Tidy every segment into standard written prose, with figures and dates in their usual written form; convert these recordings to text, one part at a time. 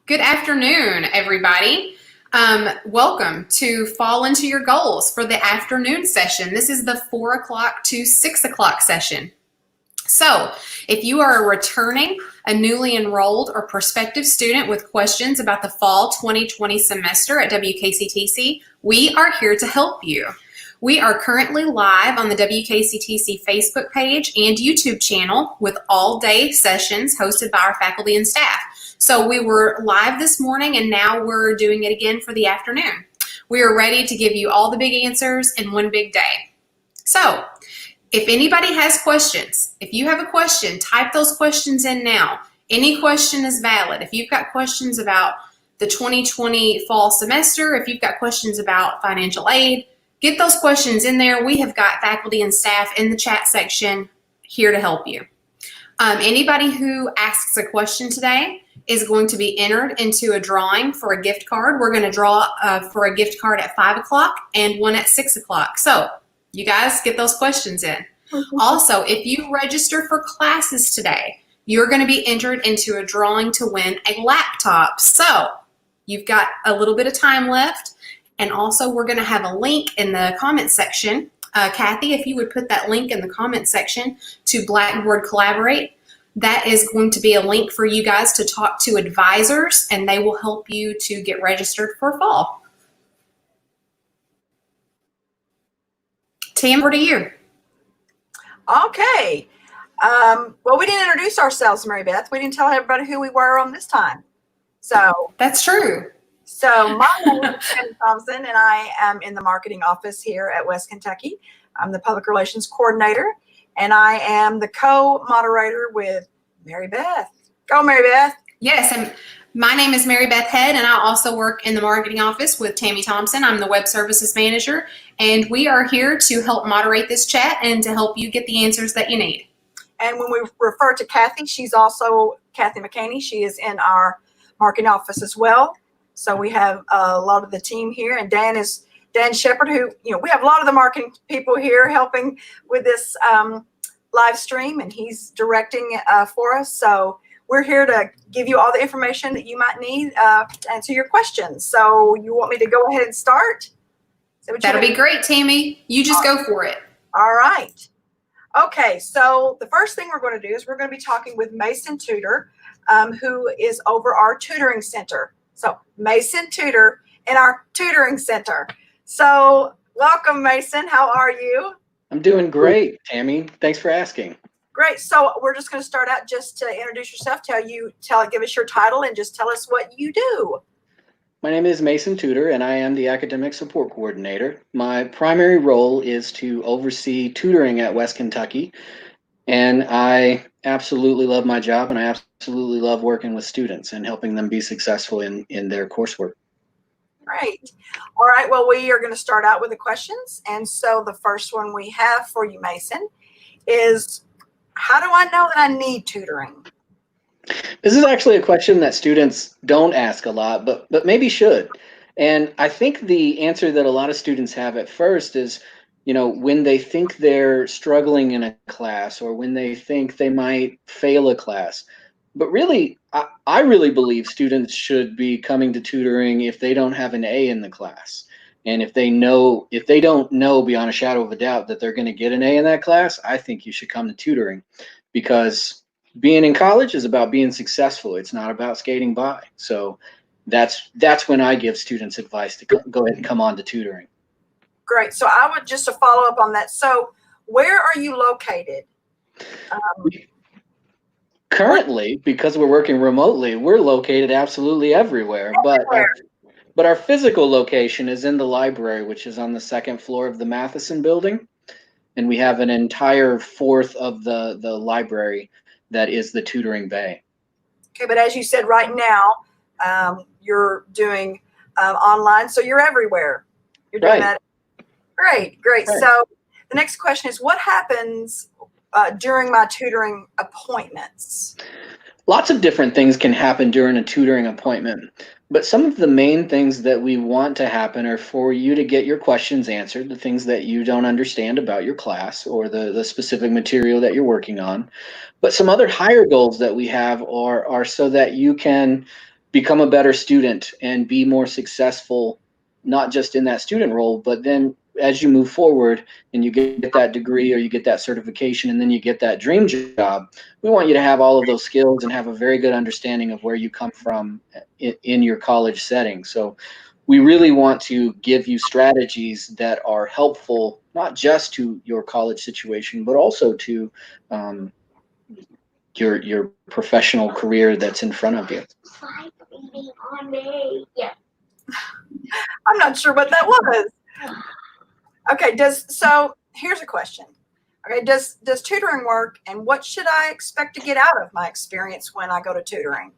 Good afternoon, everybody. Welcome to Fall Into Your Goals for the afternoon session. This is the 4 o'clock to 6 o'clock session. So, if you are a returning, a newly enrolled, or prospective student with questions about the fall 2020 semester at WKCTC, we are here to help you. We are currently live on the WKCTC Facebook page and YouTube channel with all-day sessions hosted by our faculty and staff. So we were live this morning and now we're doing it again for the afternoon. We are ready to give you all the big answers in one big day. So if anybody has questions, if you have a question, type those questions in now. Any question is valid. If you've got questions about the 2020 fall semester, if you've got questions about financial aid, get those questions in there. We have got faculty and staff in the chat section here to help you. Anybody who asks a question today is going to be entered into a drawing for a gift card. We're going to draw for a gift card at 5 o'clock and one at 6 o'clock. So you guys get those questions in. Also, if you register for classes today, you're going to be entered into a drawing to win a laptop. So you've got a little bit of time left. And also we're going to have a link in the comment section. Kathy, if you would put that link in the comment section to Blackboard Collaborate, that is going to be a link for you guys to talk to advisors and they will help you to get registered for fall. Tam, over to you. Okay. Well, we didn't introduce ourselves, Mary Beth. We didn't tell everybody who we were on this time. So that's true. So my name is Tammy Thompson, and I am in the marketing office here at West Kentucky. I'm the public relations coordinator, and I am the co-moderator with Mary Beth. Go, Mary Beth. Yes, and my name is Mary Beth Head, and I also work in the marketing office with Tammy Thompson. I'm the web services manager, and we are here to help moderate this chat and to help you get the answers that you need. And when we refer to Kathy, she's also Kathy McCaney. She is in our marketing office as well. So we have a lot of the team here, and Dan Shepard, who, we have a lot of the marketing people here helping with this live stream, and he's directing for us. So we're here to give you all the information that you might need to answer your questions. So you want me to go ahead and start? That'll be great, Tammy. You just go for it. All right. Okay, so the first thing we're going to do is we're going to be talking with Mason Tutor, who is over our tutoring center. So Mason Tutor in our tutoring center. So welcome, Mason. How are you? I'm doing great, Tammy. Thanks for asking. Great. So we're just going to start out just to introduce yourself, give us your title and just tell us what you do. My name is Mason Tutor, and I am the academic support coordinator. My primary role is to oversee tutoring at West Kentucky, and I absolutely love my job, and I absolutely love working with students and helping them be successful in their coursework. Great. All right. Well, we are going to start out with the questions. And so the first one we have for you, Mason, is how do I know that I need tutoring? This is actually a question that students don't ask a lot, but maybe should. And I think the answer that a lot of students have at first is, when they think they're struggling in a class or when they think they might fail a class. But really, I really believe students should be coming to tutoring if they don't have an A in the class. And if they don't know beyond a shadow of a doubt that they're going to get an A in that class, I think you should come to tutoring, because being in college is about being successful. It's not about skating by. So that's when I give students advice to go ahead and come on to tutoring. Great. So I would just to follow up on that. So where are you located? Currently, because we're working remotely, we're located absolutely everywhere. But our physical location is in the library, which is on the second floor of the Matheson building. And we have an entire fourth of the library that is the tutoring bay. Okay, but as you said, right now, you're doing online, so you're everywhere. You're doing that. Great. Right. So the next question is, what happens during my tutoring appointments? Lots of different things can happen during a tutoring appointment, but some of the main things that we want to happen are for you to get your questions answered, the things that you don't understand about your class or the specific material that you're working on. But some other higher goals that we have are so that you can become a better student and be more successful, not just in that student role, but then as you move forward and you get that degree or you get that certification and then you get that dream job, we want you to have all of those skills and have a very good understanding of where you come from in your college setting. So we really want to give you strategies that are helpful, not just to your college situation, but also to your professional career that's in front of you. I'm not sure what that was. Okay, so here's a question. Okay, does tutoring work, and what should I expect to get out of my experience when I go to tutoring?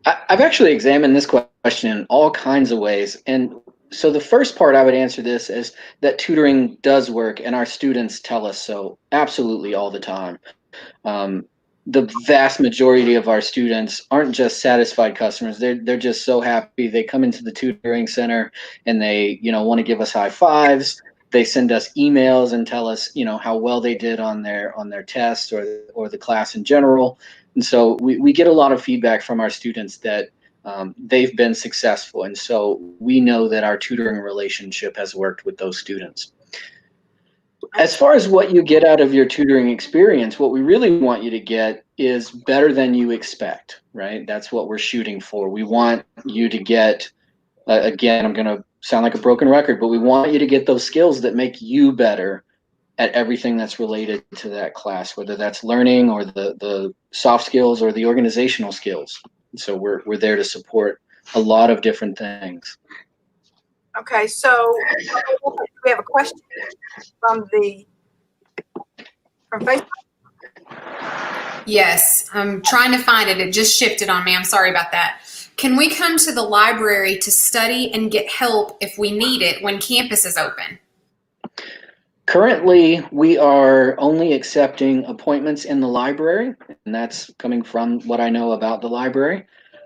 I've actually examined this question in all kinds of ways. And so the first part I would answer this is that tutoring does work, and our students tell us so absolutely all the time. The vast majority of our students aren't just satisfied customers. They're just so happy. They come into the tutoring center and they, want to give us high fives. They send us emails and tell us, how well they did on their test or the class in general. And so we get a lot of feedback from our students that they've been successful. And so we know that our tutoring relationship has worked with those students. As far as what you get out of your tutoring experience, what we really want you to get is better than you expect, right? That's what we're shooting for. We want you to get, again, I'm going to sound like a broken record, but we want you to get those skills that make you better at everything that's related to that class, whether that's learning or the soft skills or the organizational skills. So we're there to support a lot of different things. Okay, so we have a question from Facebook. Yes, I'm trying to find it. It just shifted on me. I'm sorry about that. Can we come to the library to study and get help if we need it when campus is open? Currently, we are only accepting appointments in the library, and that's coming from what I know about the library.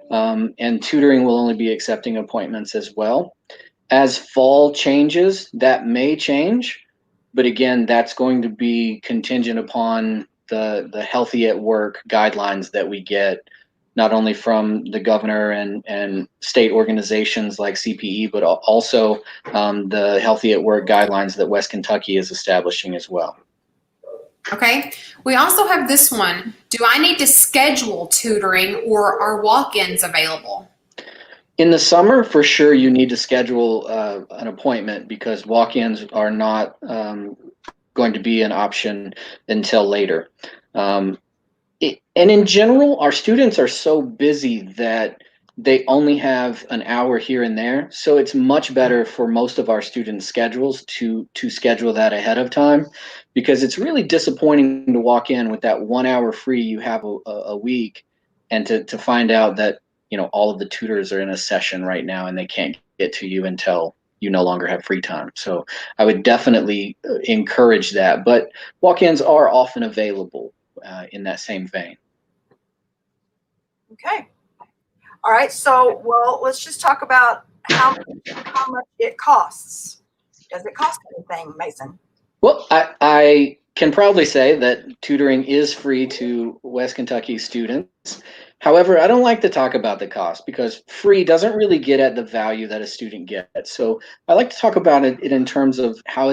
And tutoring will only be accepting appointments as well. As fall changes, that may change, but again, that's going to be contingent upon the Healthy at Work guidelines that we get, not only from the governor and state organizations like CPE, but also the Healthy at Work guidelines that West Kentucky is establishing as well. Okay. We also have this one. Do I need to schedule tutoring or are walk-ins available? In the summer, for sure, you need to schedule an appointment because walk-ins are not going to be an option until later. And in general, our students are so busy that they only have an hour here and there. So it's much better for most of our students' schedules to schedule that ahead of time, because it's really disappointing to walk in with that 1 hour free you have a week and to find out that all of the tutors are in a session right now and they can't get to you until you no longer have free time. So I would definitely encourage that, but walk-ins are often available in that same vein. Okay. All right. So, let's just talk about how much it costs. Does it cost anything, Mason? Well, I can proudly say that tutoring is free to West Kentucky students. However, I don't like to talk about the cost because free doesn't really get at the value that a student gets. So I like to talk about it in terms of how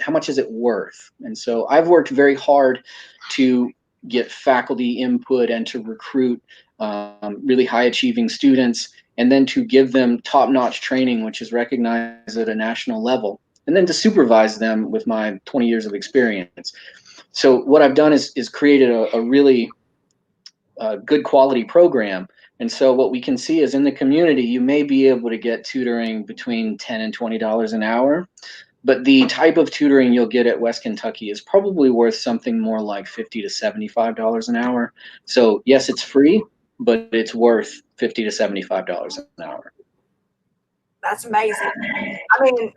much is it worth. And so I've worked very hard to get faculty input and to recruit really high achieving students, and then to give them top-notch training, which is recognized at a national level, and then to supervise them with my 20 years of experience. So what I've done is created a really good quality program. And so what we can see is in the community, you may be able to get tutoring between $10 and $20 an hour, but the type of tutoring you'll get at West Kentucky is probably worth something more like $50 to $75 an hour. So yes, it's free, but it's worth $50 to $75 an hour. That's amazing. I mean,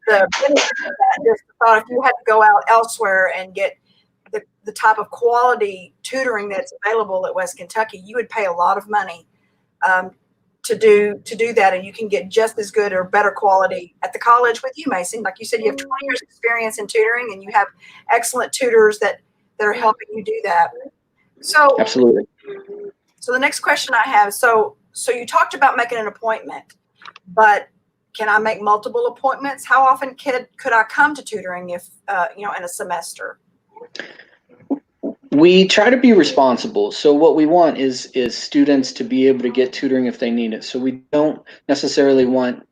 the benefit of that is the thought if you had to go out elsewhere and get the type of quality tutoring that's available at West Kentucky, you would pay a lot of money to do that, and you can get just as good or better quality at the college with you, Mason. Like you said, you have 20 years experience in tutoring, and you have excellent tutors that are helping you do that. So absolutely. So the next question I have, so So you talked about making an appointment, but can I make multiple appointments? How often could I come to tutoring if, in a semester? We try to be responsible. So what we want is students to be able to get tutoring if they need it. So we don't necessarily want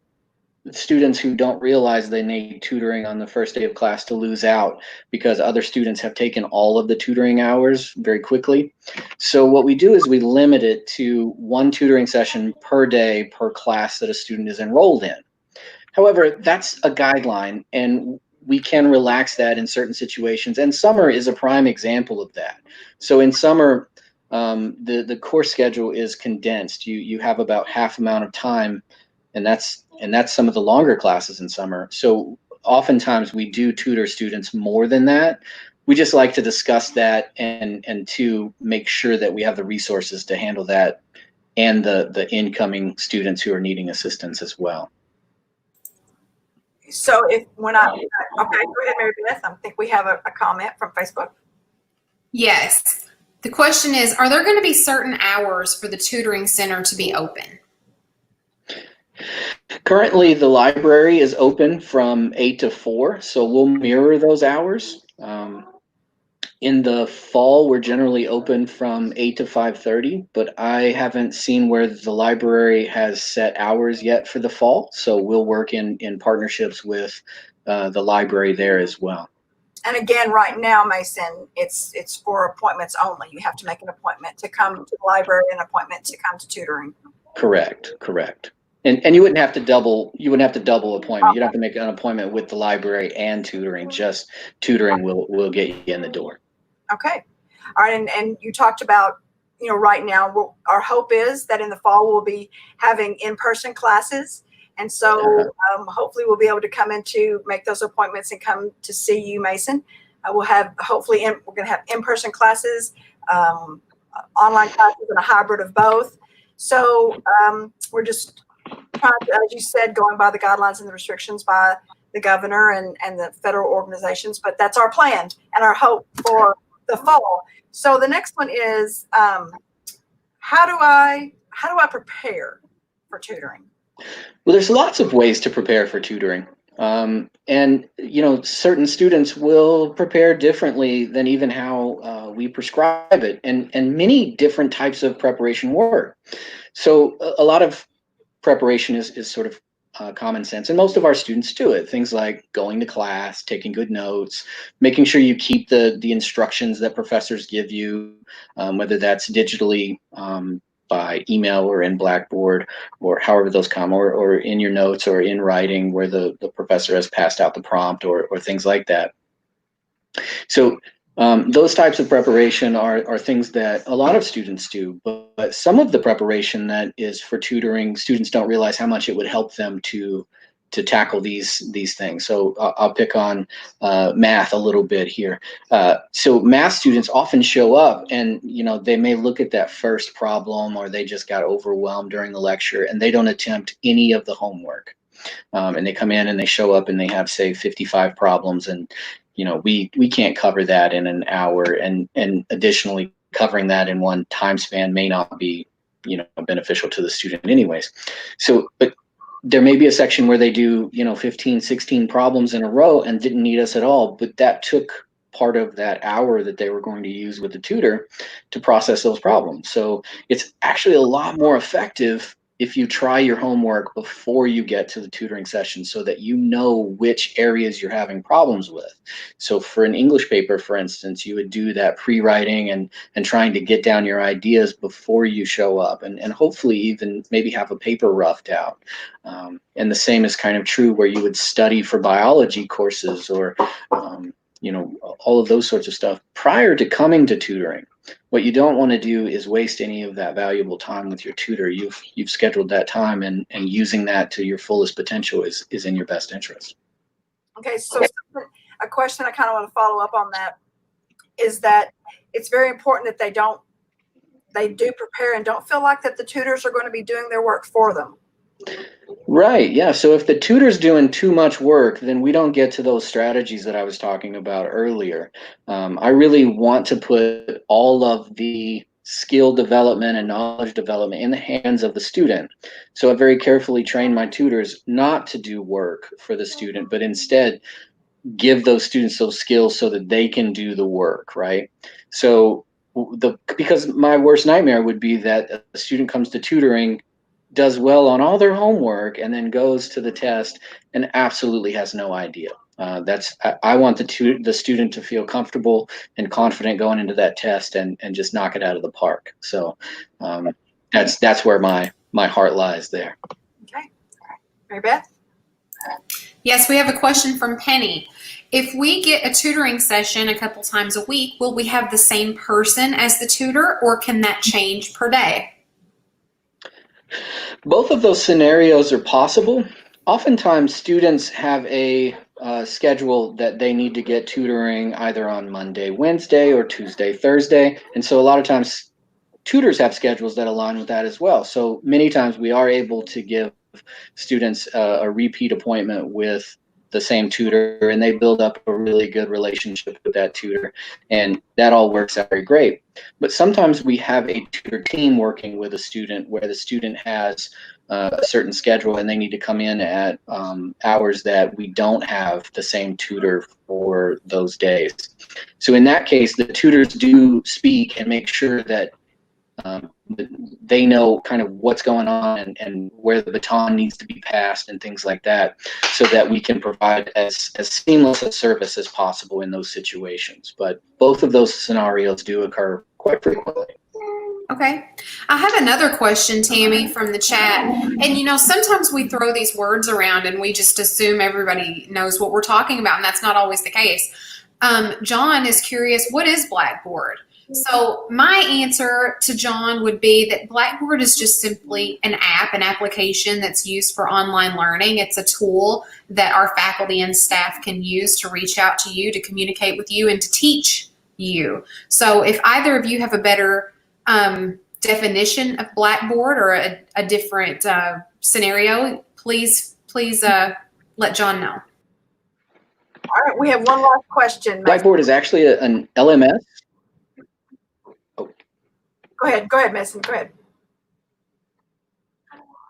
students who don't realize they need tutoring on the first day of class to lose out because other students have taken all of the tutoring hours very quickly. So what we do is we limit it to one tutoring session per day per class that a student is enrolled in. However, that's a guideline, and we can relax that in certain situations. And summer is a prime example of that. So in summer, the course schedule is condensed. You have about half amount of time, and that's some of the longer classes in summer. So oftentimes we do tutor students more than that. We just like to discuss that and to make sure that we have the resources to handle that and the incoming students who are needing assistance as well. So okay, go ahead, Mary Beth. I think we have a comment from Facebook. Yes. The question is, are there going to be certain hours for the tutoring center to be open? Currently, the library is open from 8 to 4, so we'll mirror those hours. In the fall, we're generally open from 8 to 5:30, but I haven't seen where the library has set hours yet for the fall, so we'll work in partnerships with the library there as well. And again, right now, Mason, it's for appointments only. You have to make an appointment to come to the library, an appointment to come to tutoring. Correct. And you wouldn't have to double appointment. You don't have to make an appointment with the library and tutoring. Just tutoring will get you in the door. Okay. All right. And you talked about, right now, our hope is that in the fall we'll be having in-person classes. And so hopefully we'll be able to come in to make those appointments and come to see you, Mason. We'll have, hopefully, we're going to have in-person classes, online classes, and a hybrid of both. So we're just trying to, as you said, going by the guidelines and the restrictions by the governor and the federal organizations. But that's our plan and our hope for the fall. So the next one is, how do I prepare for tutoring? Well, there's lots of ways to prepare for tutoring. And, certain students will prepare differently than even how we prescribe it. And many different types of preparation work. So a lot of preparation is sort of common sense. And most of our students do it. Things like going to class, taking good notes, making sure you keep the instructions that professors give you, whether that's digitally by email or in Blackboard or however those come, or in your notes or in writing where the professor has passed out the prompt or things like that. So those types of preparation are things that a lot of students do, but some of the preparation that is for tutoring, students don't realize how much it would help them to tackle these things. So I'll pick on math a little bit here. So math students often show up and, they may look at that first problem or they just got overwhelmed during the lecture and they don't attempt any of the homework. And they come in and they show up and they have, say, 55 problems, and we can't cover that in an hour, and additionally covering that in one time span may not be beneficial to the student anyways. So but there may be a section where they do 15, 16 problems in a row and didn't need us at all, but that took part of that hour that they were going to use with the tutor to process those problems. So it's actually a lot more effective if you try your homework before you get to the tutoring session so that you know which areas you're having problems with. So for an English paper, for instance, you would do that pre-writing and trying to get down your ideas before you show up, and hopefully even maybe have a paper roughed out. And the same is kind of true where you would study for biology courses or all of those sorts of stuff prior to coming to tutoring. What you don't want to do is waste any of that valuable time with your tutor. You've scheduled that time, and using that to your fullest potential is in your best interest. Okay, so a question I kind of want to follow up on that is that it's very important that they do prepare and don't feel like that the tutors are going to be doing their work for them. Right, yeah. So if the tutor's doing too much work, then we don't get to those strategies that I was talking about earlier. I really want to put all of the skill development and knowledge development in the hands of the student. So I very carefully train my tutors not to do work for the student, but instead give those students those skills so that they can do the work, right? So because my worst nightmare would be that a student comes to tutoring, does well on all their homework, and then goes to the test and absolutely has no idea. I want the student to feel comfortable and confident going into that test and just knock it out of the park. So that's where my heart lies there. Okay. All right. Mary Beth? Yes, we have a question from Penny. If we get a tutoring session a couple times a week, will we have the same person as the tutor, or can that change per day? Both of those scenarios are possible. Oftentimes, students have a schedule that they need to get tutoring either on Monday, Wednesday, or Tuesday, Thursday. And so a lot of times, tutors have schedules that align with that as well. So many times we are able to give students a repeat appointment with the same tutor, and they build up a really good relationship with that tutor, and that all works out very great. But sometimes we have a tutor team working with a student where the student has a certain schedule and they need to come in at hours that we don't have the same tutor for those days. So in that case, the tutors do speak and make sure that they know kind of what's going on and where the baton needs to be passed and things like that, so that we can provide as seamless a service as possible in those situations. But both of those scenarios do occur quite frequently. Okay. I have another question, Tammy, from the chat. And sometimes we throw these words around and we just assume everybody knows what we're talking about, and that's not always the case. John is curious, what is Blackboard? So my answer to John would be that Blackboard is just simply an application that's used for online learning. It's a tool that our faculty and staff can use to reach out to you, to communicate with you, and to teach you. So if either of you have a better definition of Blackboard or a different scenario, please let John know. All right, we have one last question. Blackboard is actually an LMS. Go ahead, Mason. Go ahead.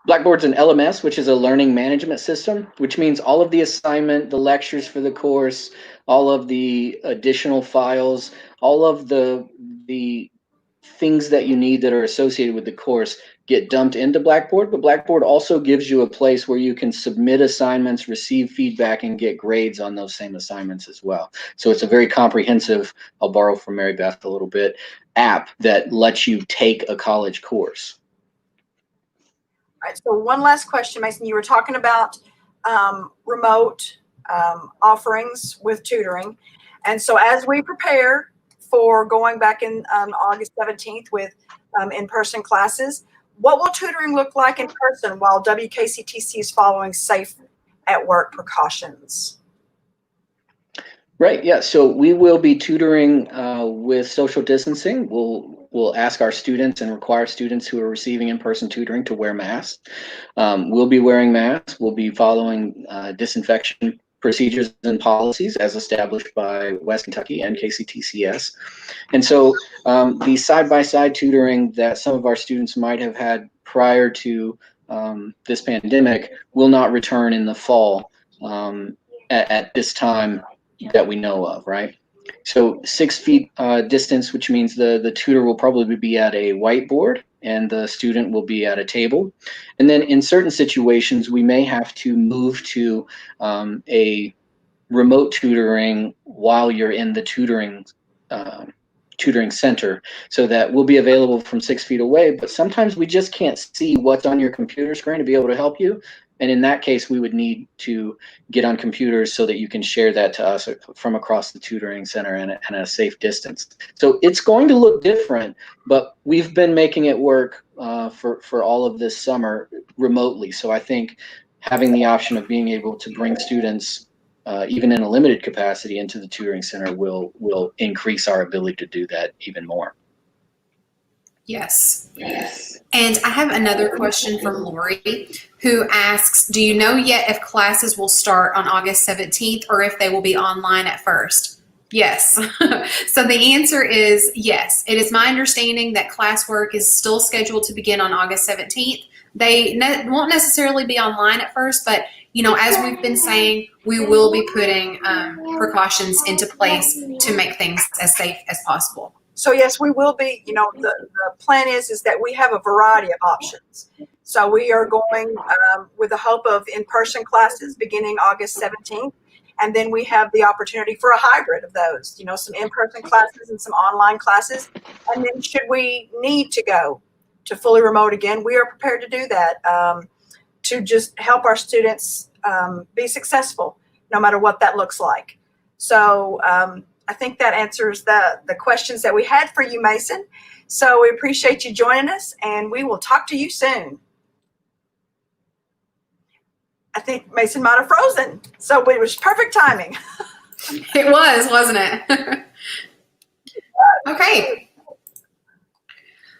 Blackboard's an LMS, which is a learning management system, which means all of the assignment, the lectures for the course, all of the additional files, all of the things that you need that are associated with the course get dumped into Blackboard. But Blackboard also gives you a place where you can submit assignments, receive feedback, and get grades on those same assignments as well. So it's a very comprehensive, I'll borrow from Mary Beth a little bit, app that lets you take a college course. All right, so one last question, Mason. You were talking about remote offerings with tutoring. And so as we prepare for going back in August 17th with in-person classes, what will tutoring look like in person while WKCTC is following safe at work precautions? Right, yeah, so we will be tutoring with social distancing. We'll ask our students and require students who are receiving in-person tutoring to wear masks. We'll be wearing masks. We'll be following disinfection procedures and policies as established by West Kentucky and KCTCS. And so the side-by-side tutoring that some of our students might have had prior to this pandemic will not return in the fall at this time that we know of, right? So 6 feet distance, which means the tutor will probably be at a whiteboard and the student will be at a table. And then in certain situations, we may have to move to a remote tutoring while you're in the tutoring center, so that we'll be available from 6 feet away. But sometimes we just can't see what's on your computer screen to be able to help you. And in that case, we would need to get on computers so that you can share that to us from across the tutoring center and at a safe distance. So it's going to look different, but we've been making it work for all of this summer remotely. So I think having the option of being able to bring students, even in a limited capacity, into the tutoring center will increase our ability to do that even more. Yes. And I have another question from Lori, who asks, do you know yet if classes will start on August 17th or if they will be online at first? Yes. So the answer is yes. It is my understanding that classwork is still scheduled to begin on August 17th. They won't necessarily be online at first, but as we've been saying, we will be putting precautions into place to make things as safe as possible. So yes, we will be, the plan is that we have a variety of options. So we are going with the hope of in-person classes beginning August 17th. And then we have the opportunity for a hybrid of those, some in-person classes and some online classes. And then should we need to go to fully remote again, we are prepared to do that to just help our students be successful, no matter what that looks like. So I think that answers the questions that we had for you, Mason. So we appreciate you joining us, and we will talk to you soon. I think Mason might have frozen, so it was perfect timing. It was, wasn't it? Okay.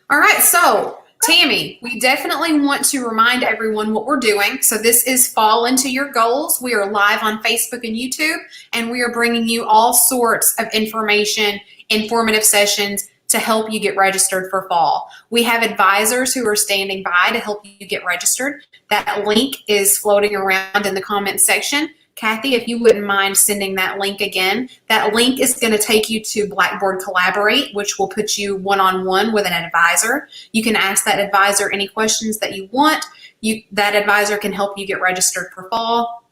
All right, so Tammy, we definitely want to remind everyone what we're doing. So this is Fall Into Your Goals. We are live on Facebook and YouTube, and we are bringing you all sorts of information, informative sessions to help you get registered for fall. We have advisors who are standing by to help you get registered. That link is floating around in the comments section. Kathy, if you wouldn't mind sending that link again. That link is going to take you to Blackboard Collaborate, which will put you one-on-one with an advisor. You can ask that advisor any questions that you want. That advisor can help you get registered for fall.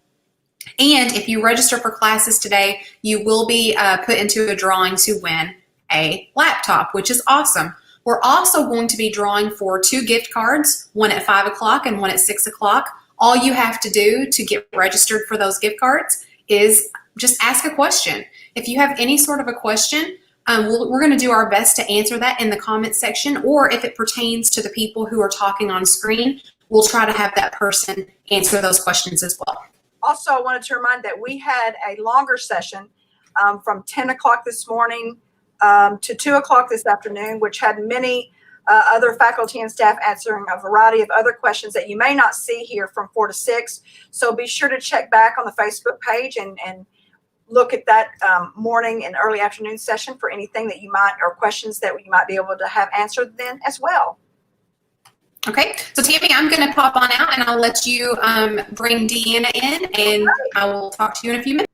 And if you register for classes today, you will be put into a drawing to win a laptop, which is awesome. We're also going to be drawing for 2 gift cards, one at 5 o'clock and one at 6 o'clock. All you have to do to get registered for those gift cards is just ask a question. If you have any sort of a question, we're going to do our best to answer that in the comments section, or if it pertains to the people who are talking on screen, we'll try to have that person answer those questions as well. Also, I wanted to remind that we had a longer session from 10 o'clock this morning to 2 o'clock this afternoon, which had many other faculty and staff answering a variety of other questions that you may not see here from 4 to 6. So be sure to check back on the Facebook page and look at that morning and early afternoon session for anything that you might, or questions that you might be able to have answered then as well. Okay, so Tammy, I'm going to pop on out and I'll let you bring Deanna in, and I will talk to you in a few minutes.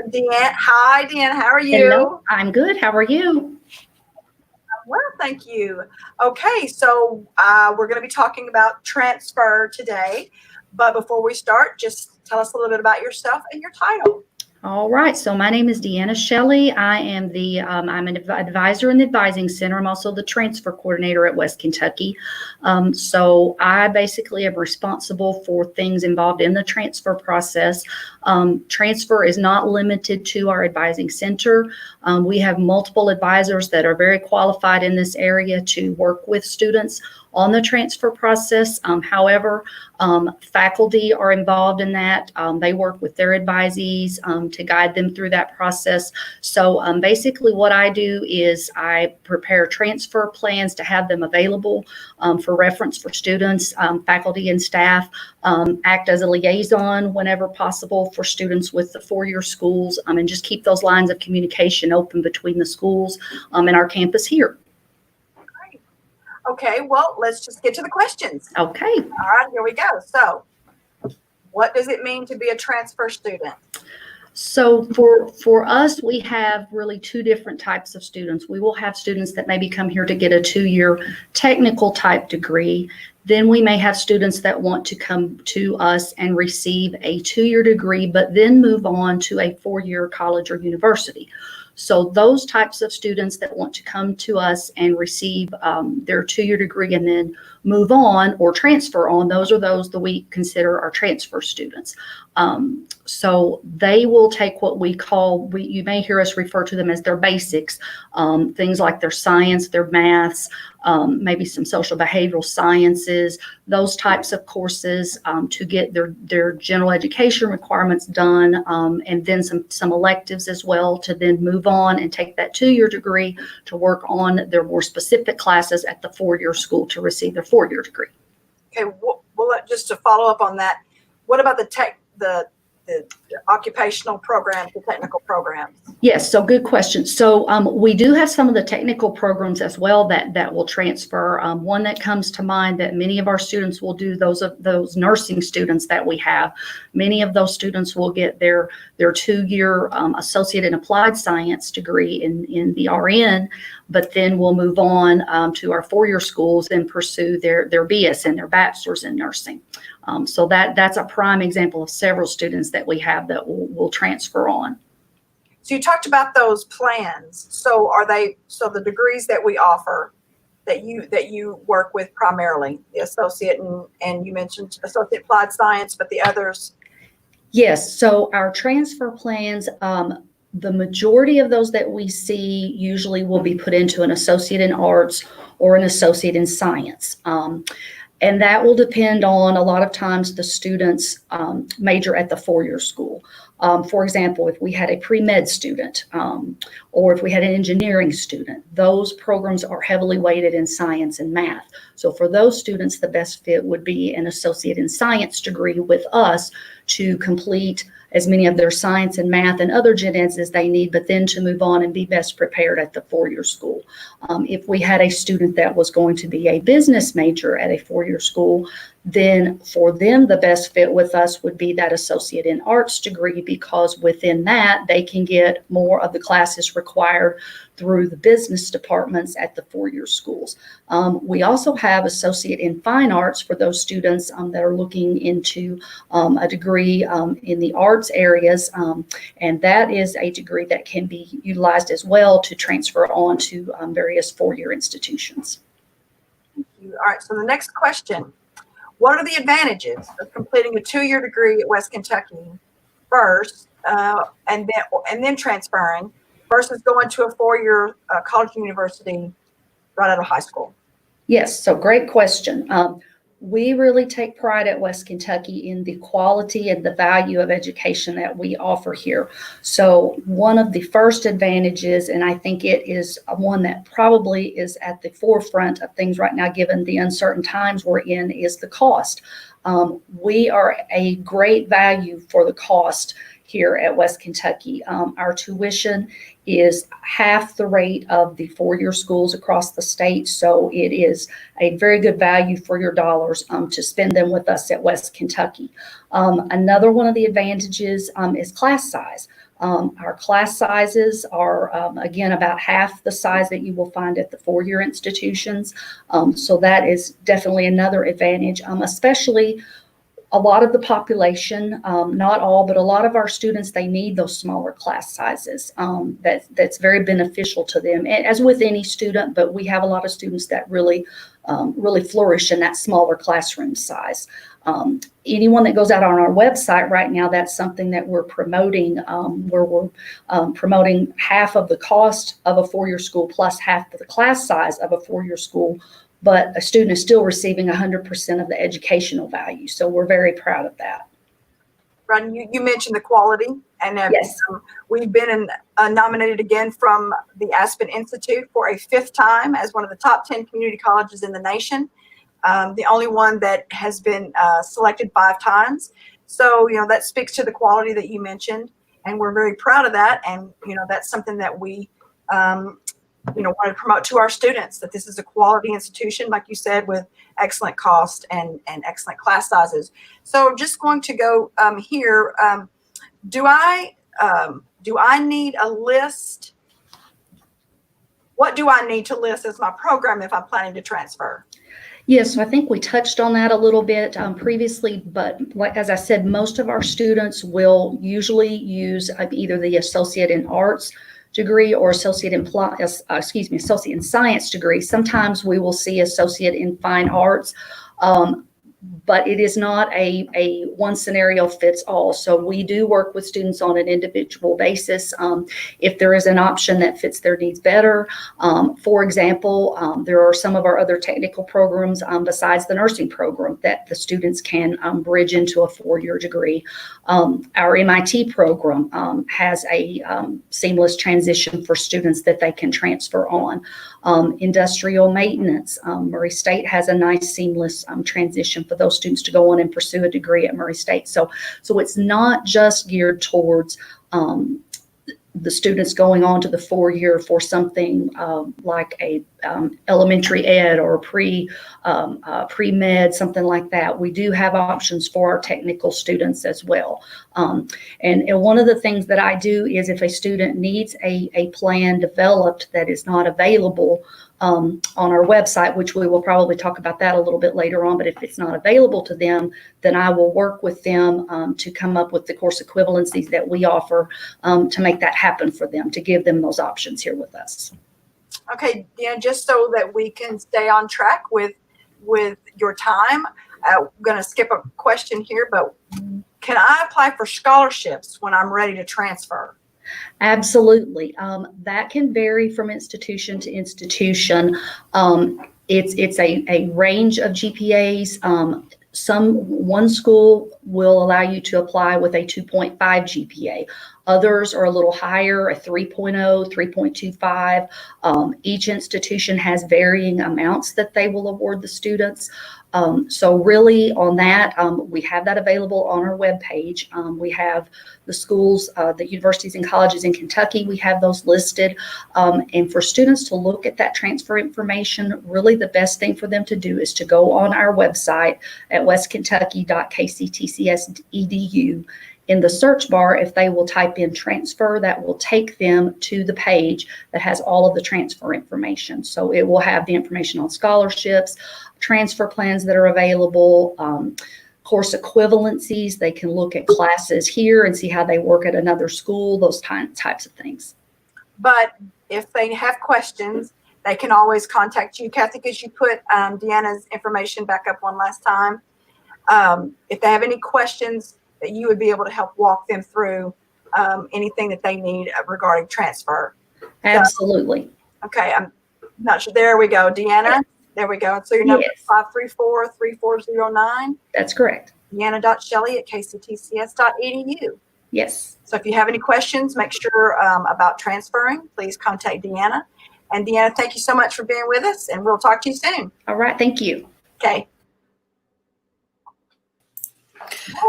Deanna, hi, Deanna, how are you? Hello, I'm good. How are you? Well, thank you. Okay, so we're going to be talking about transfer today. But before we start, just tell us a little bit about yourself and your title. All right. So my name is Deanna Shelley. I am I'm an advisor in the Advising Center. I'm also the transfer coordinator at West Kentucky. So I basically am responsible for things involved in the transfer process. Transfer is not limited to our Advising Center. We have multiple advisors that are very qualified in this area to work with students on the transfer process. However, faculty are involved in that. They work with their advisees to guide them through that process. So basically what I do is I prepare transfer plans to have them available for reference for students, faculty and staff, act as a liaison whenever possible for students with the four-year schools, and just keep those lines of communication open between the schools and our campus here. Okay, well, let's just get to the questions. Okay. All right, here we go. So what does it mean to be a transfer student? So for us, we have really two different types of students. We will have students that maybe come here to get a 2-year technical type degree. Then we may have students that want to come to us and receive a 2-year degree, but then move on to a 4-year college or university. So those types of students that want to come to us and receive their 2-year degree and then move on or transfer on, those are those that we consider our transfer students. So they will take what we call, you may hear us refer to them as their basics, things like their science, their maths, maybe some social behavioral sciences, those types of courses to get their general education requirements done, and then some electives as well to then move on and take that 2-year degree to work on their more specific classes at the 4-year school to receive their 4-year degree. Okay, well, just to follow up on that, what about the the occupational programs, the technical programs? Yes, so good question. So we do have some of the technical programs as well that will transfer. One that comes to mind that many of our students will do, those nursing students that we have, many of those students will get their 2-year associate in applied science degree in the RN, but then we'll move on to our 4-year schools and pursue their BS and their bachelor's in nursing. So that's a prime example of several students that we have that will transfer on. So you talked about those plans. So the degrees that we offer that you work with primarily, the associate and you mentioned associate applied science, but the others? Yes, so our transfer plans, the majority of those that we see usually will be put into an associate in arts or an associate in science. And that will depend on, a lot of times, the student's major at the 4-year school. For example, if we had a pre-med student or if we had an engineering student, those programs are heavily weighted in science and math. So for those students, the best fit would be an associate in science degree with us to complete as many of their science and math and other gen eds as they need, but then to move on and be best prepared at the 4-year school. If we had a student that was going to be a business major at a 4-year school, then for them, the best fit with us would be that associate in arts degree, because within that, they can get more of the classes required through the business departments at the 4-year schools. We also have associate in fine arts for those students that are looking into a degree in the arts areas, and that is a degree that can be utilized as well to transfer on to various 4-year institutions. Thank you. All right, so the next question. What are the advantages of completing a 2-year degree at West Kentucky first, and then transferring, versus going to a 4-year college and university right out of high school? Yes, so great question. We really take pride at West Kentucky in the quality and the value of education that we offer here. So one of the first advantages, and I think it is one that probably is at the forefront of things right now, given the uncertain times we're in, is the cost. We are a great value for the cost here at West Kentucky. Our tuition is half the rate of the 4-year schools across the state, so it is a very good value for your dollars to spend them with us at West Kentucky. Another one of the advantages is class size. Our class sizes are, again, about half the size that you will find at the 4-year institutions, so that is definitely another advantage, especially a lot of the population, not all, but a lot of our students, they need those smaller class sizes. That's very beneficial to them, as with any student, but we have a lot of students that really flourish in that smaller classroom size. Anyone that goes out on our website right now, that's something that we're promoting, where we're promoting half of the cost of a 4-year school plus half of the class size of a 4-year school, but a student is still receiving 100% of the educational value. So we're very proud of that. Ron, you mentioned the quality, and yes, we've been nominated again from the Aspen Institute for a 5th time as one of the top 10 community colleges in the nation. The only one that has been selected 5 times. So, that speaks to the quality that you mentioned, and we're very proud of that. And, that's something that we, want to promote to our students, that this is a quality institution, like you said, with excellent cost and excellent class sizes. So I'm just going to go here. Do I need a list? What do I need to list as my program if I'm planning to transfer? Yes, so I think we touched on that a little bit previously, but as I said, most of our students will usually use either the associate in arts degree or associate in science degree. Sometimes we will see associate in fine arts, but it is not a one scenario fits all. So we do work with students on an individual basis. If there is an option that fits their needs better, for example, there are some of our other technical programs besides the nursing program that the students can bridge into a 4-year degree. Our MIT program has a seamless transition for students that they can transfer on. Industrial maintenance, Murray State has a nice seamless transition for those students to go on and pursue a degree at Murray State. So it's not just geared towards the students going on to the 4-year for something like a elementary ed or pre-med, something like that. We do have options for our technical students as well. And one of the things that I do is if a student needs a plan developed that is not available on our website, which we will probably talk about that a little bit later on, but if it's not available to them, then I will work with them to come up with the course equivalencies that we offer to make that happen for them, to give them those options here with us. Okay, Dan, just so that we can stay on track with your time, I'm going to skip a question here, but can I apply for scholarships when I'm ready to transfer? Absolutely. That can vary from institution to institution. It's a range of GPAs. One school will allow you to apply with a 2.5 GPA. Others are a little higher, a 3.0, 3.25. Each institution has varying amounts that they will award the students. So really on that, we have that available on our webpage. We have the schools, the universities and colleges in Kentucky, we have those listed. And for students to look at that transfer information, really the best thing for them to do is to go on our website at westkentucky.kctcs.edu. In the search bar, if they will type in transfer, that will take them to the page that has all of the transfer information. So it will have the information on scholarships, transfer plans that are available, course equivalencies. They can look at classes here and see how they work at another school, those types of things. But if they have questions, they can always contact you. Kathy, could you put Deanna's information back up one last time? If they have any questions, that you would be able to help walk them through anything that they need regarding transfer. Absolutely. So, okay, I'm not sure. There we go, Deanna. There we go. So your number is 534-3409. That's correct. Deanna.Shelley@kctcs.edu. Yes. So if you have any questions, make sure about transferring, please contact Deanna. And Deanna, thank you so much for being with us, and we'll talk to you soon. All right. Thank you. Okay.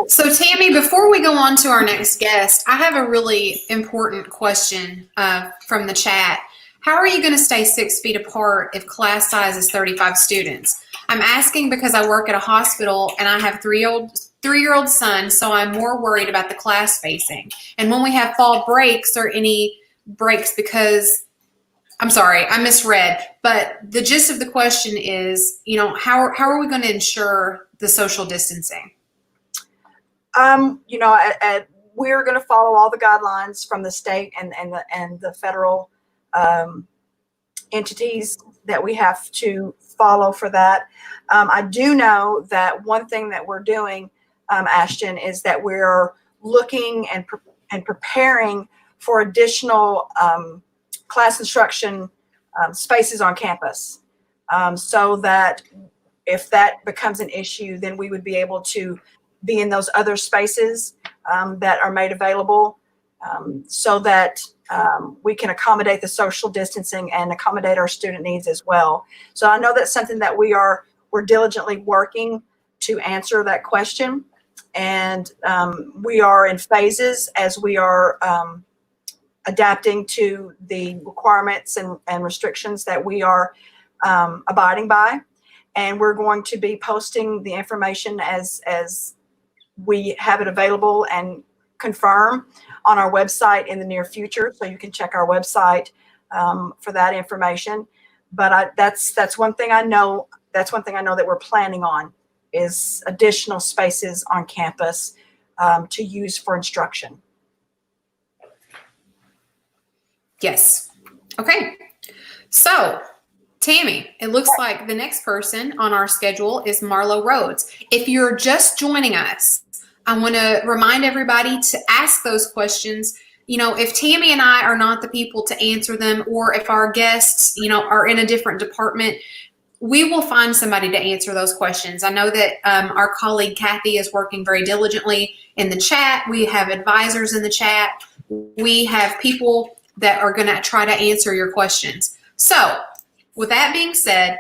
So Tammy, before we go on to our next guest, I have a really important question from the chat. How are you going to stay 6 feet apart if class size is 35 students? I'm asking because I work at a hospital and I have three-year-old son, so I'm more worried about the class spacing. And when we have fall breaks or any breaks, because I'm sorry, I misread, but the gist of the question is, how are we going to ensure the social distancing? We're going to follow all the guidelines from the state and the federal entities that we have to follow for that. I do know that one thing that we're doing, Ashton, is that we're looking and preparing for additional class instruction spaces on campus, so that if that becomes an issue, then we would be able to be in those other spaces that are made available, so that we can accommodate the social distancing and accommodate our student needs as well. So I know that's something that we're diligently working to answer that question. And we are in phases as we are adapting to the requirements and restrictions that we are abiding by. And we're going to be posting the information as we have it available and confirm on our website in the near future. So you can check our website for that information. But that's one thing I know. That's one thing I know that we're planning on is additional spaces on campus to use for instruction. Yes. Okay. So, Tammy, it looks like the next person on our schedule is Marlo Rhodes. If you're just joining us, I want to remind everybody to ask those questions. If Tammy and I are not the people to answer them, or if our guests, are in a different department, we will find somebody to answer those questions. I know that our colleague Kathy is working very diligently in the chat. We have advisors in the chat. We have people that are going to try to answer your questions. So with that being said,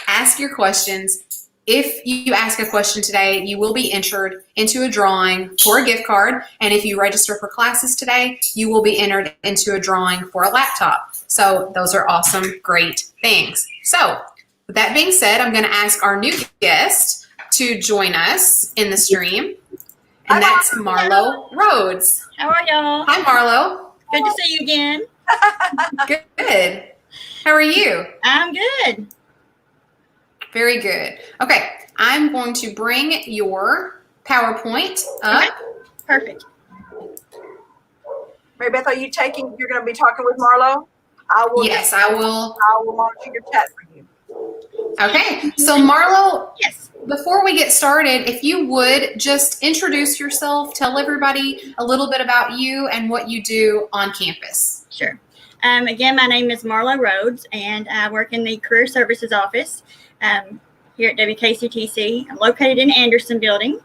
ask your questions. if you ask a question today, you will be entered into a drawing for a gift card. And if you register for classes today, you will be entered into a drawing for a laptop. So those are awesome, great things. So with that being said, I'm going to ask our new guest to join us in the stream. And that's Marlo Rhodes. How are y'all? Hi, Marlo. Good to see you again. Good. How are you? I'm good. Very good. Okay, I'm going to bring your PowerPoint up. Okay. Perfect. Mary Beth, are you you're going to be talking with Marlo? I will. Yes, I will. I will monitor your chat for you. Okay, so Marlo, Yes. before we get started, if you would just introduce yourself, tell everybody a little bit about you and what you do on campus. Sure. Again, my name is Marlo Rhodes, and I work in the Career Services Office here at WKCTC. I'm located in Anderson Building.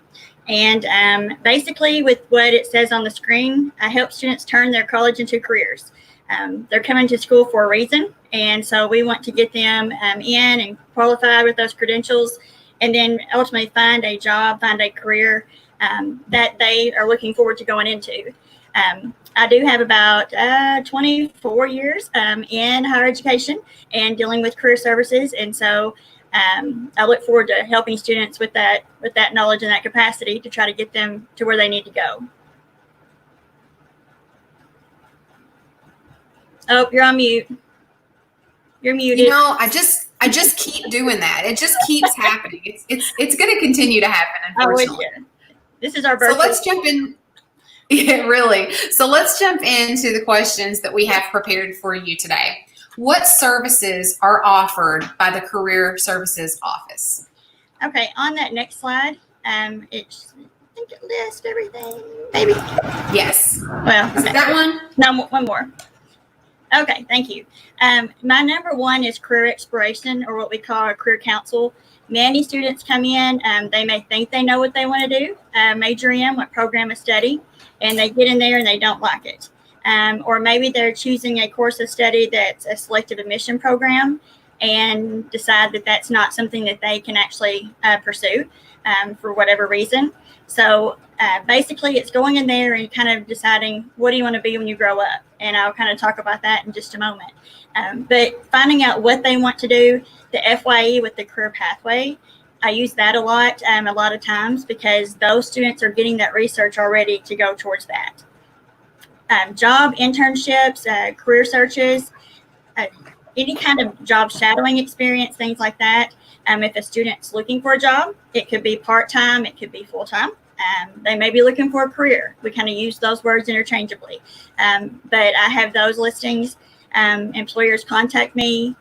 And basically, with what it says on the screen, I help students turn their college into careers. They're coming to school for a reason, and so we want to get them in and qualified with those credentials, and then ultimately find a job, find a career that they are looking forward to going into. I do have about 24 years in higher education and dealing with career services, and so I look forward to helping students with that knowledge and that capacity to try to get them to where they need to go. Oh, you're on mute. You're muted. You know, I just keep doing that. It just keeps happening. It's going to continue to happen, unfortunately. This is our virtual. So let's jump in. Yeah, really. So let's jump into the questions that we have prepared for you today. What services are offered by the Career Services Office? Okay, on that next slide, I think it lists everything. Maybe. Yes. Well, Is it that one? no, one more. Okay, thank you. My number one is career exploration, or what we call a career council. Many students come in, they may think they know what they want to do, major in what program of study, and they get in there and they don't like it. Or maybe they're choosing a course of study that's a selective admission program and decide that that's not something that they can actually pursue for whatever reason. So basically it's going in there and kind of deciding, what do you want to be when you grow up? And I'll kind of talk about that in just a moment. But finding out what they want to do, the FYE with the career pathway, I use that a lot of times, because those students are getting that research already to go towards that. Job internships, career searches, any kind of job shadowing experience, things like that. If a student's looking for a job, it could be part-time, it could be full-time. They may be looking for a career. We kind of use those words interchangeably. But I have those listings. Employers contact me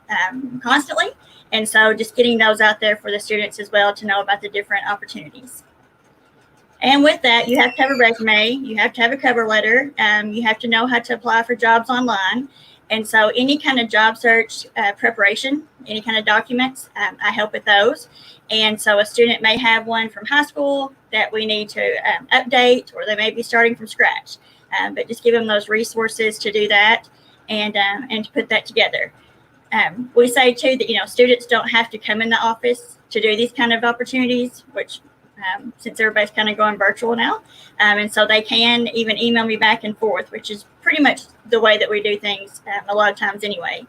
constantly. And so just getting those out there for the students as well to know about the different opportunities. And with that, you have to have a resume, you have to have a cover letter, you have to know how to apply for jobs online. And so any kind of job search preparation, any kind of documents, I help with those. And so a student may have one from high school that we need to update, or they may be starting from scratch. But just give them those resources to do that and to put that together. We say too that, students don't have to come in the office to do these kind of opportunities, which since everybody's kind of going virtual now. And so they can even email me back and forth, which is pretty much the way that we do things a lot of times anyway.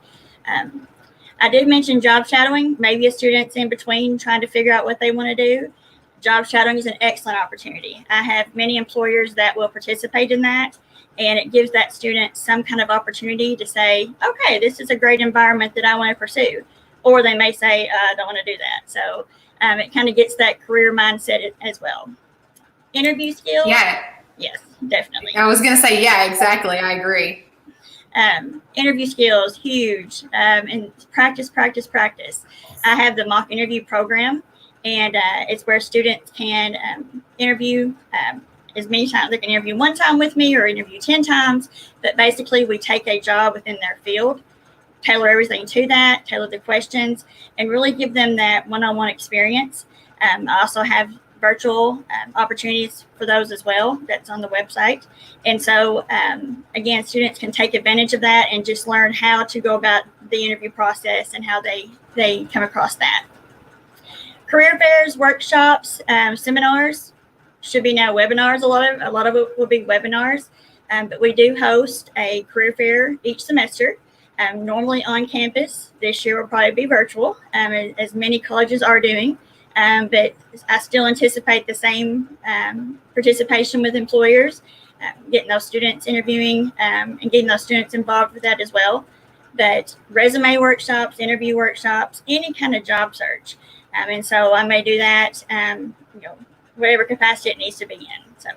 I did mention job shadowing. Maybe a student's in between trying to figure out what they want to do. Job shadowing is an excellent opportunity. I have many employers that will participate in that, and it gives that student some kind of opportunity to say, okay, this is a great environment that I want to pursue. Or they may say, I don't want to do that. So it kind of gets that career mindset as well. Interview skills? Yeah. Yes, definitely. I was going to say, yeah, exactly. I agree. Interview skills, huge. And practice. I have the mock interview program, and it's where students can interview as many times. They can interview one time with me or interview 10 times. But basically, we take a job within their field, tailor everything to that, tailor the questions, and really give them that one-on-one experience. I also have virtual opportunities for those as well. That's on the website. And so, again, students can take advantage of that and just learn how to go about the interview process and how they come across that. Career fairs, workshops, seminars, should be now webinars. A lot of it will be webinars, but we do host a career fair each semester, normally on campus. This year will probably be virtual, as many colleges are doing, but I still anticipate the same participation with employers, getting those students interviewing, and getting those students involved with that as well. But resume workshops, interview workshops, any kind of job search. And so I may do that, whatever capacity it needs to be in. So,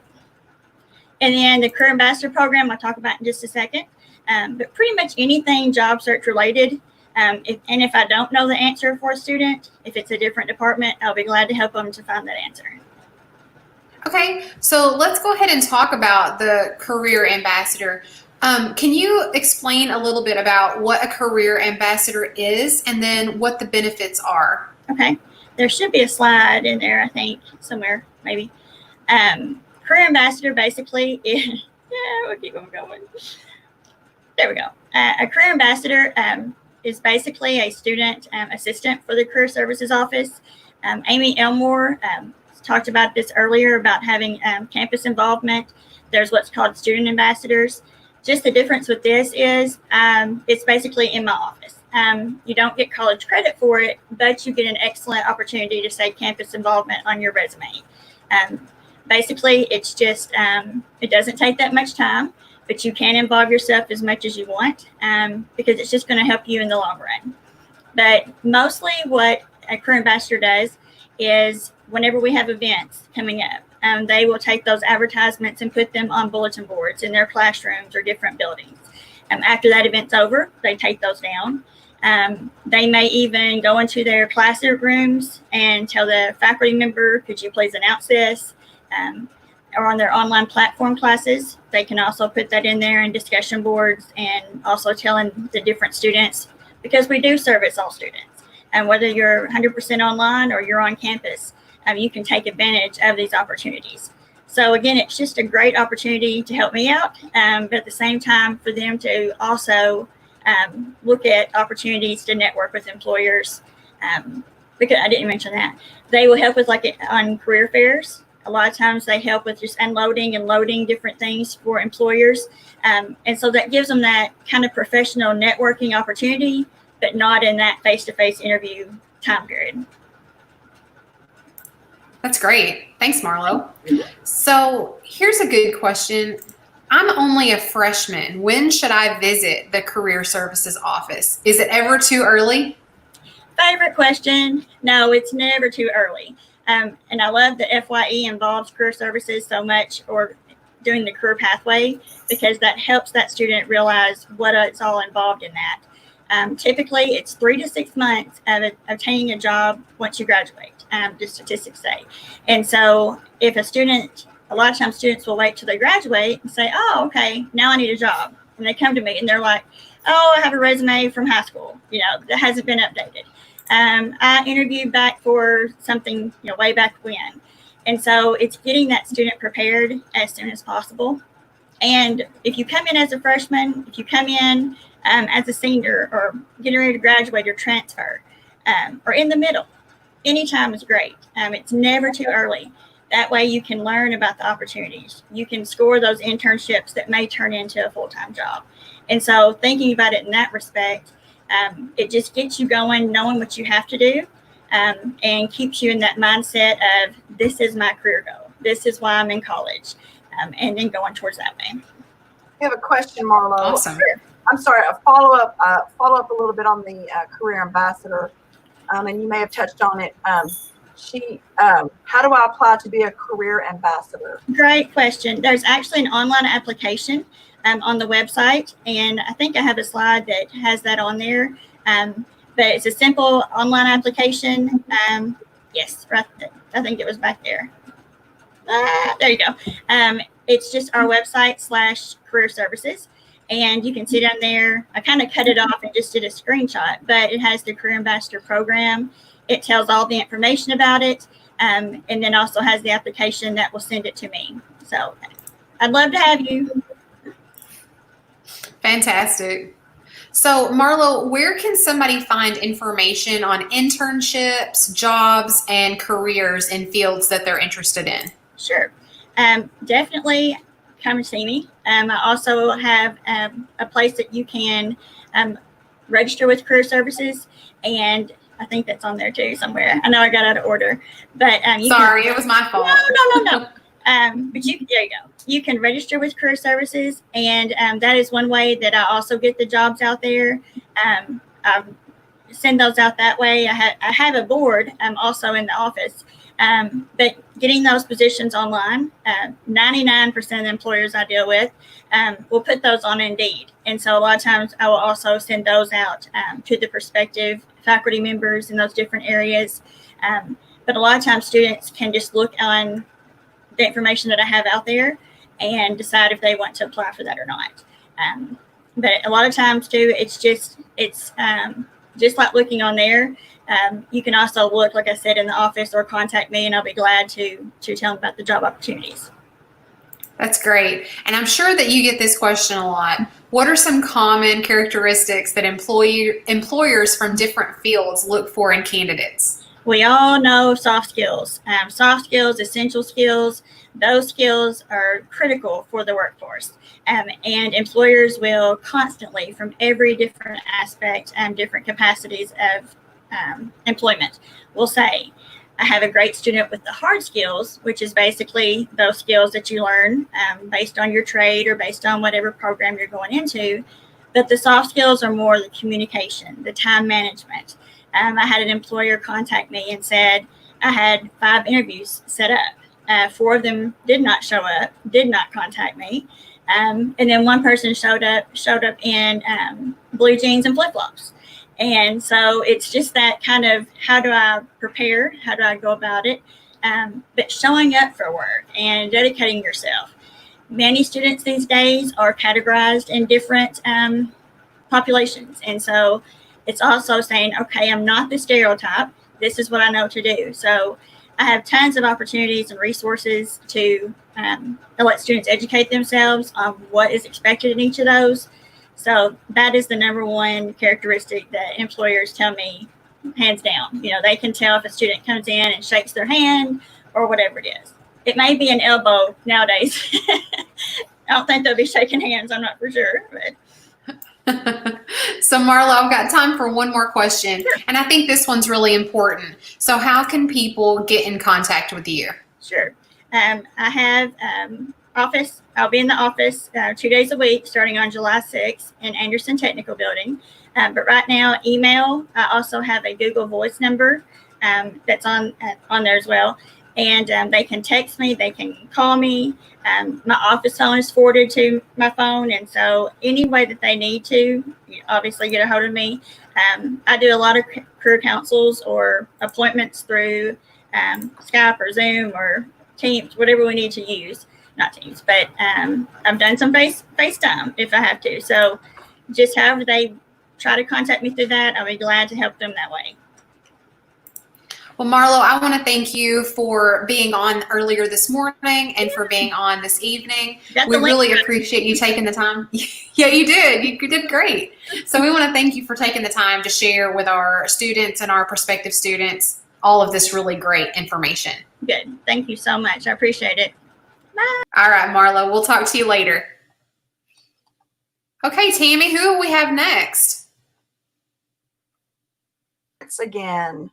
and then the Career Ambassador Program I'll talk about in just a second. But pretty much anything job search related. If I don't know the answer for a student, if it's a different department, I'll be glad to help them to find that answer. Okay, so let's go ahead and talk about the Career Ambassador. Can you explain a little bit about what a Career Ambassador is and then what the benefits are? Okay, there should be a slide in there, I think, somewhere, maybe. Career Ambassador basically is, we'll keep on going. There we go. A Career Ambassador is basically a student assistant for the Career Services Office. Amy Elmore talked about this earlier about having campus involvement. There's what's called student ambassadors. Just the difference with this is it's basically in my office. You don't get college credit for it, but you get an excellent opportunity to say campus involvement on your resume. Basically, it's just, it doesn't take that much time, but you can involve yourself as much as you want because it's just going to help you in the long run. But mostly what a career ambassador does is whenever we have events coming up, they will take those advertisements and put them on bulletin boards in their classrooms or different buildings. After that event's over, they take those down. They may even go into their classrooms and tell the faculty member, could you please announce this? Or on their online platform classes, they can also put that in there in discussion boards and also telling the different students, because we do service all students. And whether you're 100% online or you're on campus, you can take advantage of these opportunities. So again, it's just a great opportunity to help me out, but at the same time for them to also look at opportunities to network with employers. Because I didn't mention that. They will help with on career fairs. A lot of times they help with just unloading and loading different things for employers. And so that gives them that kind of professional networking opportunity, but not in that face-to-face interview time period. That's great. Thanks, Marlo. So here's a good question. I'm only a freshman. When should I visit the Career Services Office? Is it ever too early? Favorite question? No, it's never too early. And I love that FYE involves career services so much, or doing the career pathway, because that helps that student realize what it's all involved in that. Typically, it's 3 to 6 months of obtaining a job once you graduate, the statistics say. And so if a student, a lot of times students will wait till they graduate and say, oh, okay, now I need a job. And they come to me and they're like, oh, I have a resume from high school, that hasn't been updated. I interviewed back for something, way back when. And so it's getting that student prepared as soon as possible. And if you come in as a freshman, if you come in as a senior or getting ready to graduate or transfer, or in the middle, anytime is great. It's never too early. That way you can learn about the opportunities. You can score those internships that may turn into a full-time job. And so thinking about it in that respect, it just gets you going, knowing what you have to do, and keeps you in that mindset of, this is my career goal. This is why I'm in college, and then going towards that way. We have a question, Marlo. Awesome. I'm sorry, a follow up a little bit on the career ambassador, and you may have touched on it. How do I apply to be a career ambassador? Great question. There's actually an online application on the website, and I think I have a slide that has that on there. But it's a simple online application. Yes, right there. I think it was back there. There you go. It's just our website /career services. And you can see down there, I kind of cut it off and just did a screenshot, but it has the Career Ambassador Program. It tells all the information about it, and then also has the application that will send it to me. So I'd love to have you. Fantastic. So, Marlo, where can somebody find information on internships, jobs, and careers in fields that they're interested in? Sure. Definitely come and see me. I also have a place that you can register with Career Services, and I think that's on there too somewhere. I know I got out of order, but Sorry, it was my fault. No. But there you go. You can register with Career Services, and that is one way that I also get the jobs out there. I send those out that way. I have a board also in the office, but getting those positions online, 99% of the employers I deal with will put those on Indeed. And so a lot of times I will also send those out to the prospective faculty members in those different areas. But a lot of times students can just look on the information that I have out there and decide if they want to apply for that or not. But a lot of times too, it's just like looking on there. You can also look, like I said, in the office or contact me, and I'll be glad to tell them about the job opportunities. That's great. And I'm sure that you get this question a lot. What are some common characteristics that employers from different fields look for in candidates? We all know soft skills, essential skills. Those skills are critical for the workforce. And employers will constantly, from every different aspect and different capacities of employment, will say, I have a great student with the hard skills, which is basically those skills that you learn based on your trade or based on whatever program you're going into. But the soft skills are more the communication, the time management. I had an employer contact me and said, I had 5 interviews set up. 4 of them did not show up, did not contact me. And then one person showed up in blue jeans and flip-flops. And so it's just that kind of, how do I prepare? How do I go about it? But showing up for work and dedicating yourself. Many students these days are categorized in different populations. And so it's also saying, okay, I'm not the stereotype. This is what I know to do. So I have tons of opportunities and resources to let students educate themselves on what is expected in each of those. So that is the number one characteristic that employers tell me, hands down. They can tell if a student comes in and shakes their hand or whatever it is. It may be an elbow nowadays. I don't think they'll be shaking hands. I'm not for sure, but. So Marlo, I've got time for one more question, and I think this one's really important. So how can people get in contact with you? Sure. I have office. I'll be in the office 2 days a week starting on July 6th in Anderson Technical Building. But right now, email. I also have a Google Voice number that's on there as well. And they can text me, they can call me. My office phone is forwarded to my phone. And so any way that they need to, obviously get a hold of me. I do a lot of career councils or appointments through Skype or Zoom or Teams, whatever we need to use. Not Teams, but I've done some FaceTime if I have to. So just however they try to contact me through that, I'll be glad to help them that way. Well, Marlo, I want to thank you for being on earlier this morning and for being on this evening. We really appreciate you taking the time. Yeah, you did. You did great. So we want to thank you for taking the time to share with our students and our prospective students all of this really great information. Good. Thank you so much. I appreciate it. Bye. All right, Marlo, we'll talk to you later. Okay, Tammy, who do we have next? It's again.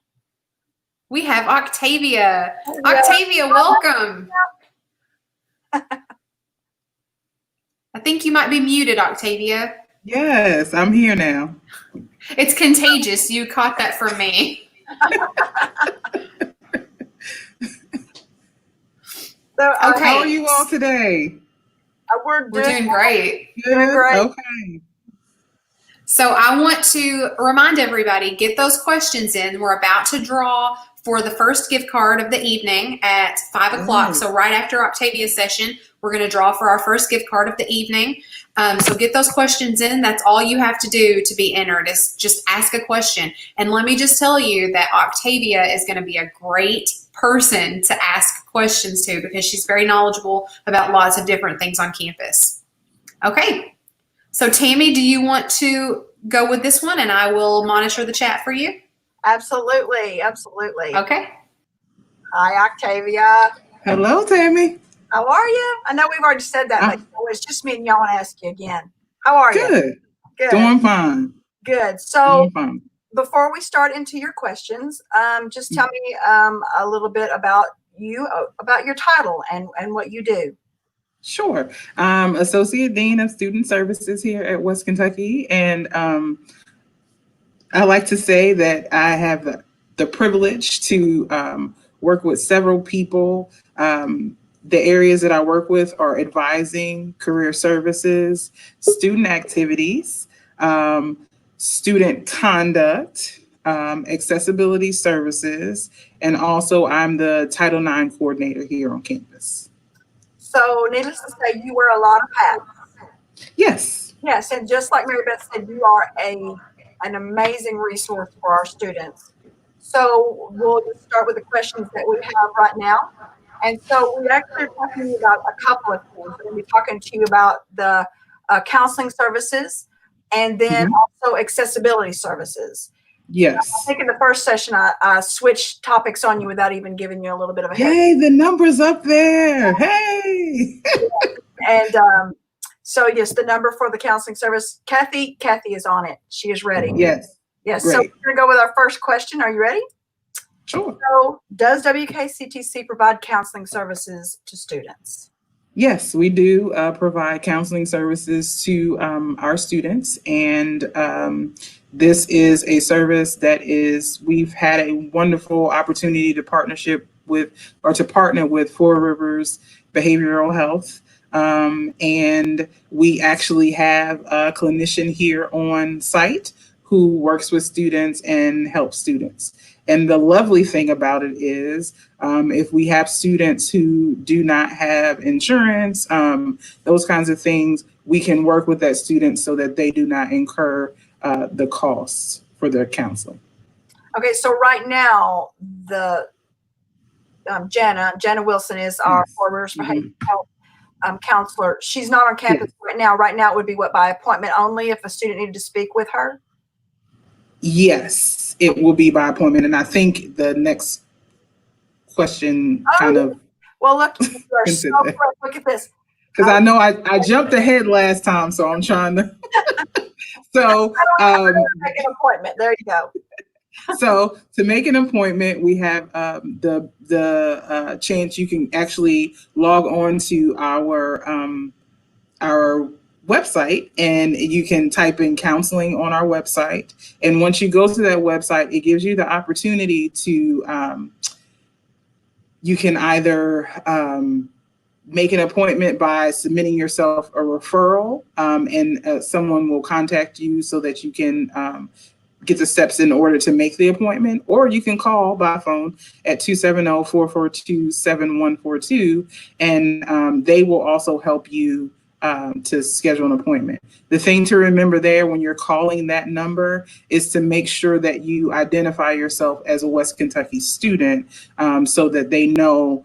We have Octavia. Octavia, welcome. I think you might be muted, Octavia. Yes, I'm here now. It's contagious. You caught that from me. So, Okay. How are you all today? We're doing great. Good. Doing great. Okay. So I want to remind everybody, get those questions in. We're about to draw for the first gift card of the evening at 5 o'clock. So right after Octavia's session, we're going to draw for our first gift card of the evening. So get those questions in. That's all you have to do to be entered, is just ask a question. And let me just tell you that Octavia is going to be a great person to ask questions to, because she's very knowledgeable about lots of different things on campus. Okay. So Tammy, do you want to go with this one and I will monitor the chat for you? Absolutely. Absolutely. Okay. Hi, Octavia. Hello, Tammy. How are you? I know we've already said that, but it's just me and y'all want to ask you again. How are you? Good. Good. Doing fine. Good. So Doing fine. before we start into your questions, just tell me a little bit about you, about your title and what you do. Sure. Associate Dean of Student Services here at West Kentucky. And I like to say that I have the privilege to work with several people. The areas that I work with are advising, career services, student activities, student conduct, accessibility services, and also I'm the Title IX coordinator here on campus. So needless to say, you wear a lot of hats. Yes. Yes, and just like Mary Beth said, you are an amazing resource for our students. So we'll just start with the questions that we have right now. And so we actually are talking to you about a couple of things. We're going to be talking to you about the counseling services and then also accessibility services. Yes. I think in the first session, I switched topics on you without even giving you a little bit of a head. Yay, the number's up there. Hey. And so yes, the number for the counseling service, Kathy is on it. She is ready. Yes. Yes. Great. So we're going to go with our first question. Are you ready? Sure. So does WKCTC provide counseling services to students? Yes, we do provide counseling services to our students. And this is a service that we've had a wonderful opportunity to partner with Four Rivers Behavioral Health. And we actually have a clinician here on site who works with students and helps students. And the lovely thing about it is if we have students who do not have insurance, those kinds of things, we can work with that student so that they do not incur the costs for their counseling. Okay, so right now, the Jana Wilson is our Four Rivers Behavioral Health counselor. She's not on campus right now. Right now, it would be by appointment only if a student needed to speak with her? Yes, it will be by appointment. And I think the next question Well, look, you are so quick. Look at this. Because I know I jumped ahead last time, so I'm trying to. So make an appointment. There you go. So to make an appointment, we have the chance you can actually log on to our website, and you can type in counseling on our website. And once you go to that website, it gives you the opportunity to you can either make an appointment by submitting yourself a referral, and someone will contact you so that you can get the steps in order to make the appointment, or you can call by phone at 270-442-7142, and they will also help you to schedule an appointment. The thing to remember there when you're calling that number is to make sure that you identify yourself as a West Kentucky student, so that they know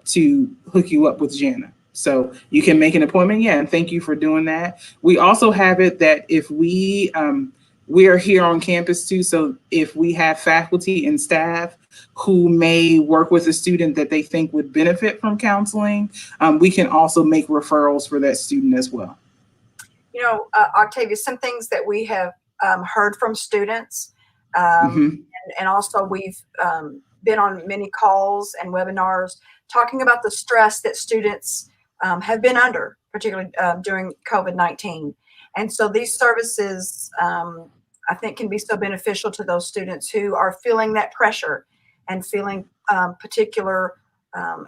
to hook you up with Jana. So you can make an appointment. Yeah, and thank you for doing that. We also have it that if we are here on campus too, so if we have faculty and staff who may work with a student that they think would benefit from counseling, we can also make referrals for that student as well. You know, Octavia, some things that we have heard from students, and also we've been on many calls and webinars talking about the stress that students have been under, particularly during COVID-19. And so these services, I think, can be so beneficial to those students who are feeling that pressure and feeling particular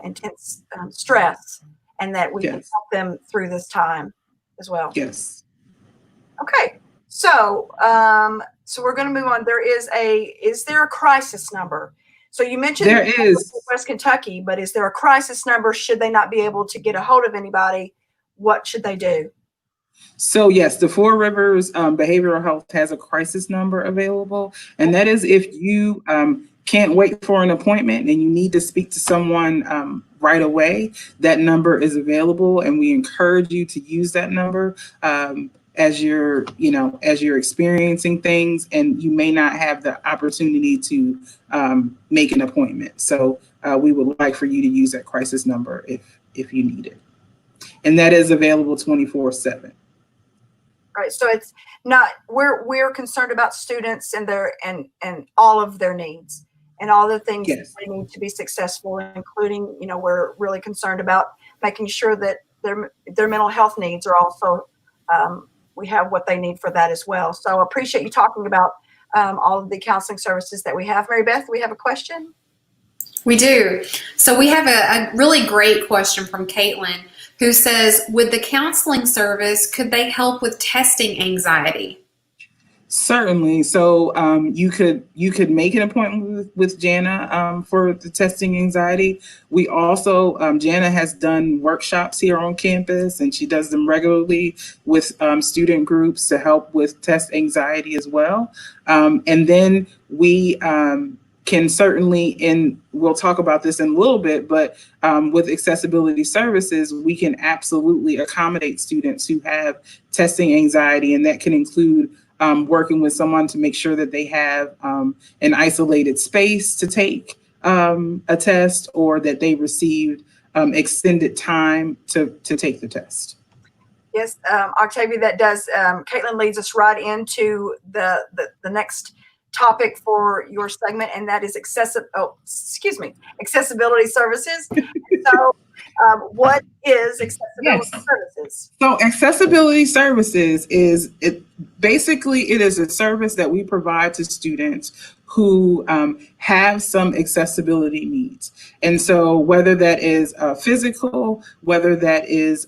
intense stress, and that we can help them through this time as well. Yes. Okay. So, so we're going to move on. Is there a crisis number? So you mentioned there is West Kentucky, but is there a crisis number? Should they not be able to get a hold of anybody? What should they do? So yes, the Four Rivers Behavioral Health has a crisis number available, and that is if you can't wait for an appointment and you need to speak to someone right away, that number is available, and we encourage you to use that number. as you're, as you're experiencing things, and you may not have the opportunity to make an appointment. So we would like for you to use that crisis number if you need it. And that is available 24/7. Right. So it's not, we're concerned about students and their, and all of their needs and all the things Yes. they need to be successful, including, we're really concerned about making sure that their mental health needs are also, we have what they need for that as well. So I appreciate you talking about all of the counseling services that we have. Mary Beth, we have a question. We do. So we have a really great question from Caitlin, who says, with the counseling service, could they help with testing anxiety? Certainly. So you could make an appointment with Jana for the testing anxiety. We also, Jana has done workshops here on campus, and she does them regularly with student groups to help with test anxiety as well. And then we can certainly, and we'll talk about this in a little bit, but with accessibility services, we can absolutely accommodate students who have testing anxiety, and that can include working with someone to make sure that they have an isolated space to take a test, or that they received extended time to take the test. Yes, Octavia, that does. Caitlin leads us right into the next topic for your segment, and that is accessibility services. So what is accessibility services? So accessibility services is basically it is a service that we provide to students who have some accessibility needs. And so whether that is physical, whether that is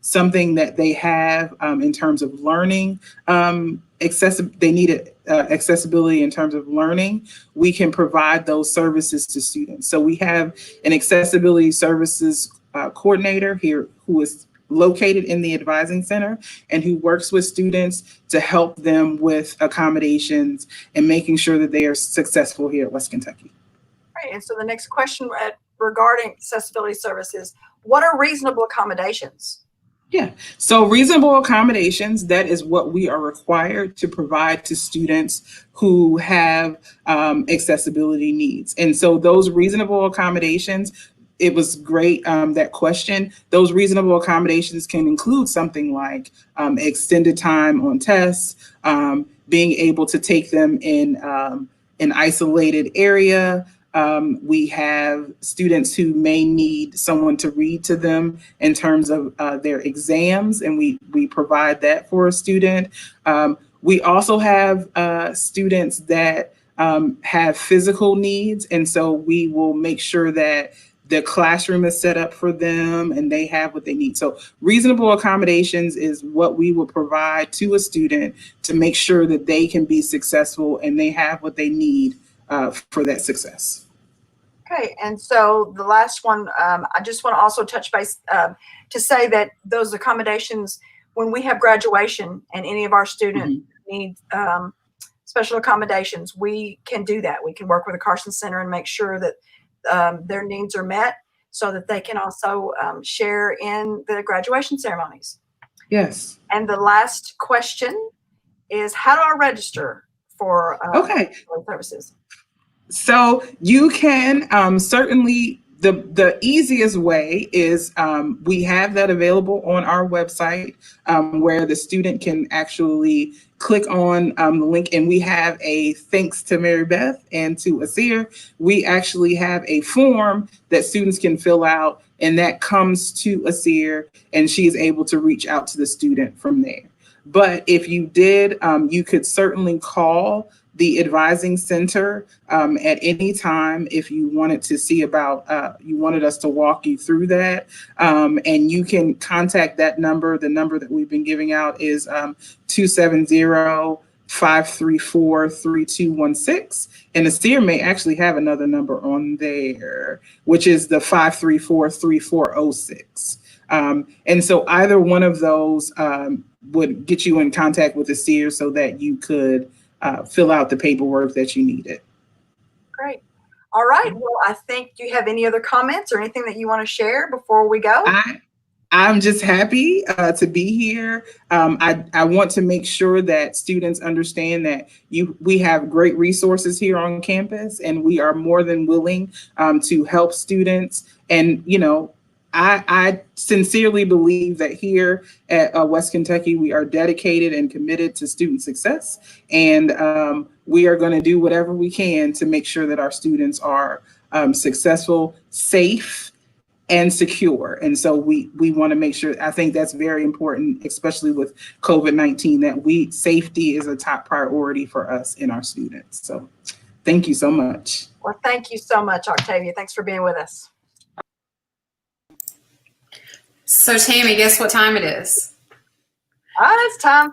something that they have in terms of learning, they need accessibility in terms of learning, we can provide those services to students. So we have an accessibility services coordinator here who is located in the advising center and who works with students to help them with accommodations and making sure that they are successful here at West Kentucky. Right. And so the next question regarding accessibility services, what are reasonable accommodations? Yeah, so reasonable accommodations, that is what we are required to provide to students who have accessibility needs. And so those reasonable accommodations, it was great, that question. Those reasonable accommodations can include something like extended time on tests, being able to take them in an isolated area. We have students who may need someone to read to them in terms of their exams, and we provide that for a student. We also have students that have physical needs, and so we will make sure that the classroom is set up for them and they have what they need. So reasonable accommodations is what we will provide to a student to make sure that they can be successful and they have what they need for that success. Okay, and so the last one, I just want to also touch base to say that those accommodations, when we have graduation and any of our students need special accommodations, we can do that. We can work with the Carson Center and make sure that their needs are met so that they can also share in the graduation ceremonies. Yes. And the last question is, how do I register for services? So you can certainly, the easiest way is we have that available on our website where the student can actually click on the link, and we have a, thanks to Mary Beth and to Asir, we actually have a form that students can fill out, and that comes to Asir, and she is able to reach out to the student from there. But if you did, you could certainly call the advising center at any time if you wanted to see about, you wanted us to walk you through that. And you can contact that number. The number that we've been giving out is 270-534-3216. And Asir may actually have another number on there, which is the 534-3406. And so either one of those would get you in contact with Asir so that you could fill out the paperwork that you needed. Great. All right. Well, I think, do you have any other comments or anything that you want to share before we go? I'm just happy to be here. I want to make sure that students understand that we have great resources here on campus, and we are more than willing to help students. And I sincerely believe that here at West Kentucky, we are dedicated and committed to student success, and we are going to do whatever we can to make sure that our students are successful, safe, and secure. And so we want to make sure, I think that's very important, especially with COVID-19, that safety is a top priority for us and our students. So thank you so much. Well, thank you so much, Octavia. Thanks for being with us. So Tammy, guess what time it is? It's time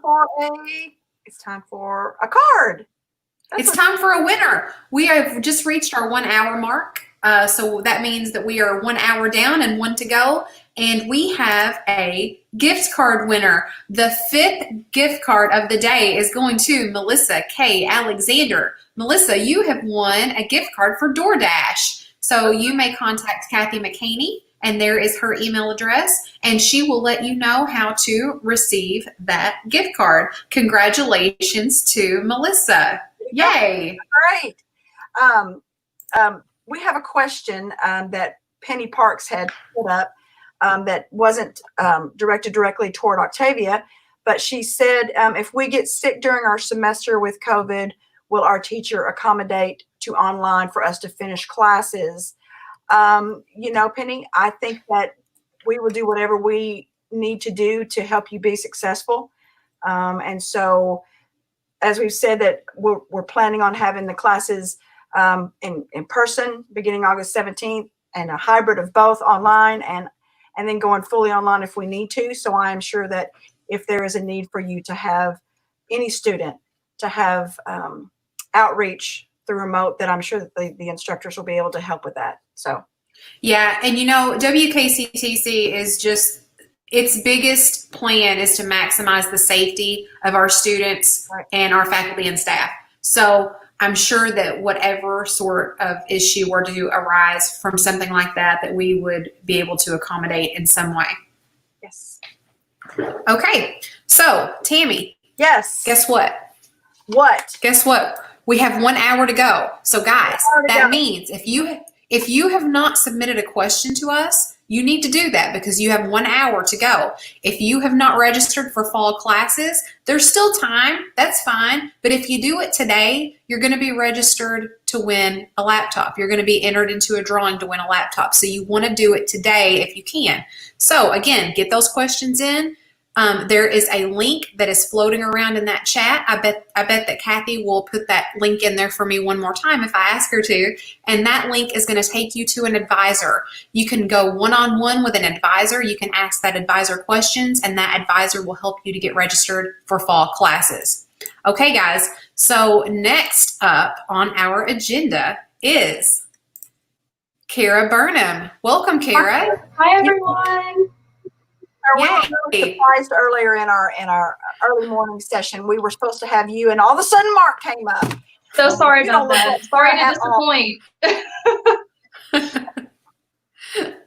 for a card. It's time for a winner. We have just reached our 1 hour mark. So that means that we are 1 hour down and 1 to go. And we have a gift card winner. The 5th gift card of the day is going to Melissa K. Alexander. Melissa, you have won a gift card for DoorDash. So you may contact Kathy McCaney, and there is her email address, and she will let you know how to receive that gift card. Congratulations to Melissa. Yay. Great. We have a question that Penny Parks had put up that wasn't directed directly toward Octavia, but she said, if we get sick during our semester with COVID, will our teacher accommodate to online for us to finish classes? Penny, I think that we will do whatever we need to do to help you be successful. And so, as we've said, that we're planning on having the classes in person beginning August 17th, and a hybrid of both online and then going fully online if we need to. So I am sure that if there is a need for you to have any student to have outreach through remote, that I'm sure that the instructors will be able to help with that. So yeah, and WKCTC is just, its biggest plan is to maximize the safety of our students and our faculty and staff. So I'm sure that whatever sort of issue were to arise from something like that, that we would be able to accommodate in some way. Yes. Okay. So Tammy. Yes. Guess what? What? Guess what? We have 1 hour to go. So guys, that means if you have not submitted a question to us, you need to do that because you have 1 hour to go. If you have not registered for fall classes, there's still time. That's fine. But if you do it today, you're going to be registered to win a laptop. You're going to be entered into a drawing to win a laptop. So you want to do it today if you can. So again, get those questions in. There is a link that is floating around in that chat. I bet that Kathy will put that link in there for me one more time if I ask her to. And that link is going to take you to an advisor. You can go one-on-one with an advisor. You can ask that advisor questions, and that advisor will help you to get registered for fall classes. Okay, guys. So next up on our agenda is Kara Burnham. Welcome, Kara. Hi, everyone. We were really surprised earlier in our early morning session. We were supposed to have you, and all of a sudden Mark came up. So sorry about that. Sorry to disappoint.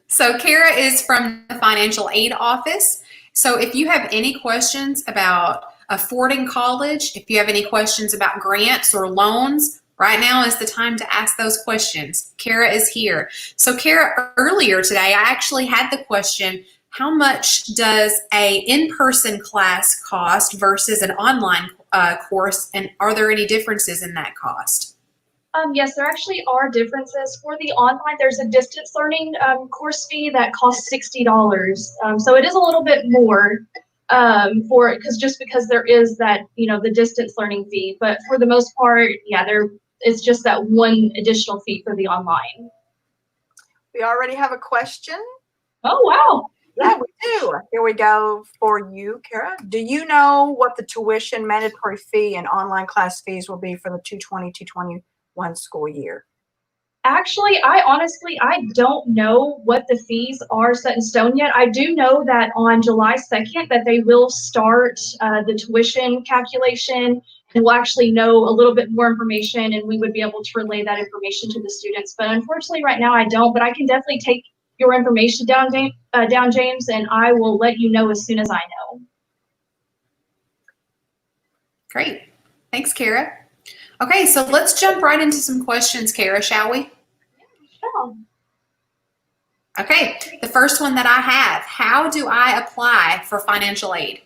So Kara is from the Financial Aid Office. So if you have any questions about affording college, if you have any questions about grants or loans, right now is the time to ask those questions. Kara is here. So Kara, earlier today, I actually had the question, how much does a in-person class cost versus an online course, and are there any differences in that cost? Yes, there actually are differences. For the online, there's a distance learning course fee that costs $60. So it is a little bit more because there is that, the distance learning fee. But for the most part, yeah, it's just that one additional fee for the online. We already have a question. Oh, wow. Yeah, we do. Here we go for you, Kara. Do you know what the tuition mandatory fee and online class fees will be for the 2020-2021 school year? Actually, I don't know what the fees are set in stone yet. I do know that on July 2nd that they will start the tuition calculation, and we'll actually know a little bit more information, and we would be able to relay that information to the students. But unfortunately, right now I don't, but I can definitely take your information down, James, and I will let you know as soon as I know. Great. Thanks, Kara. Okay, so let's jump right into some questions, Kara, shall we? Sure. Okay, the first one that I have, how do I apply for financial aid?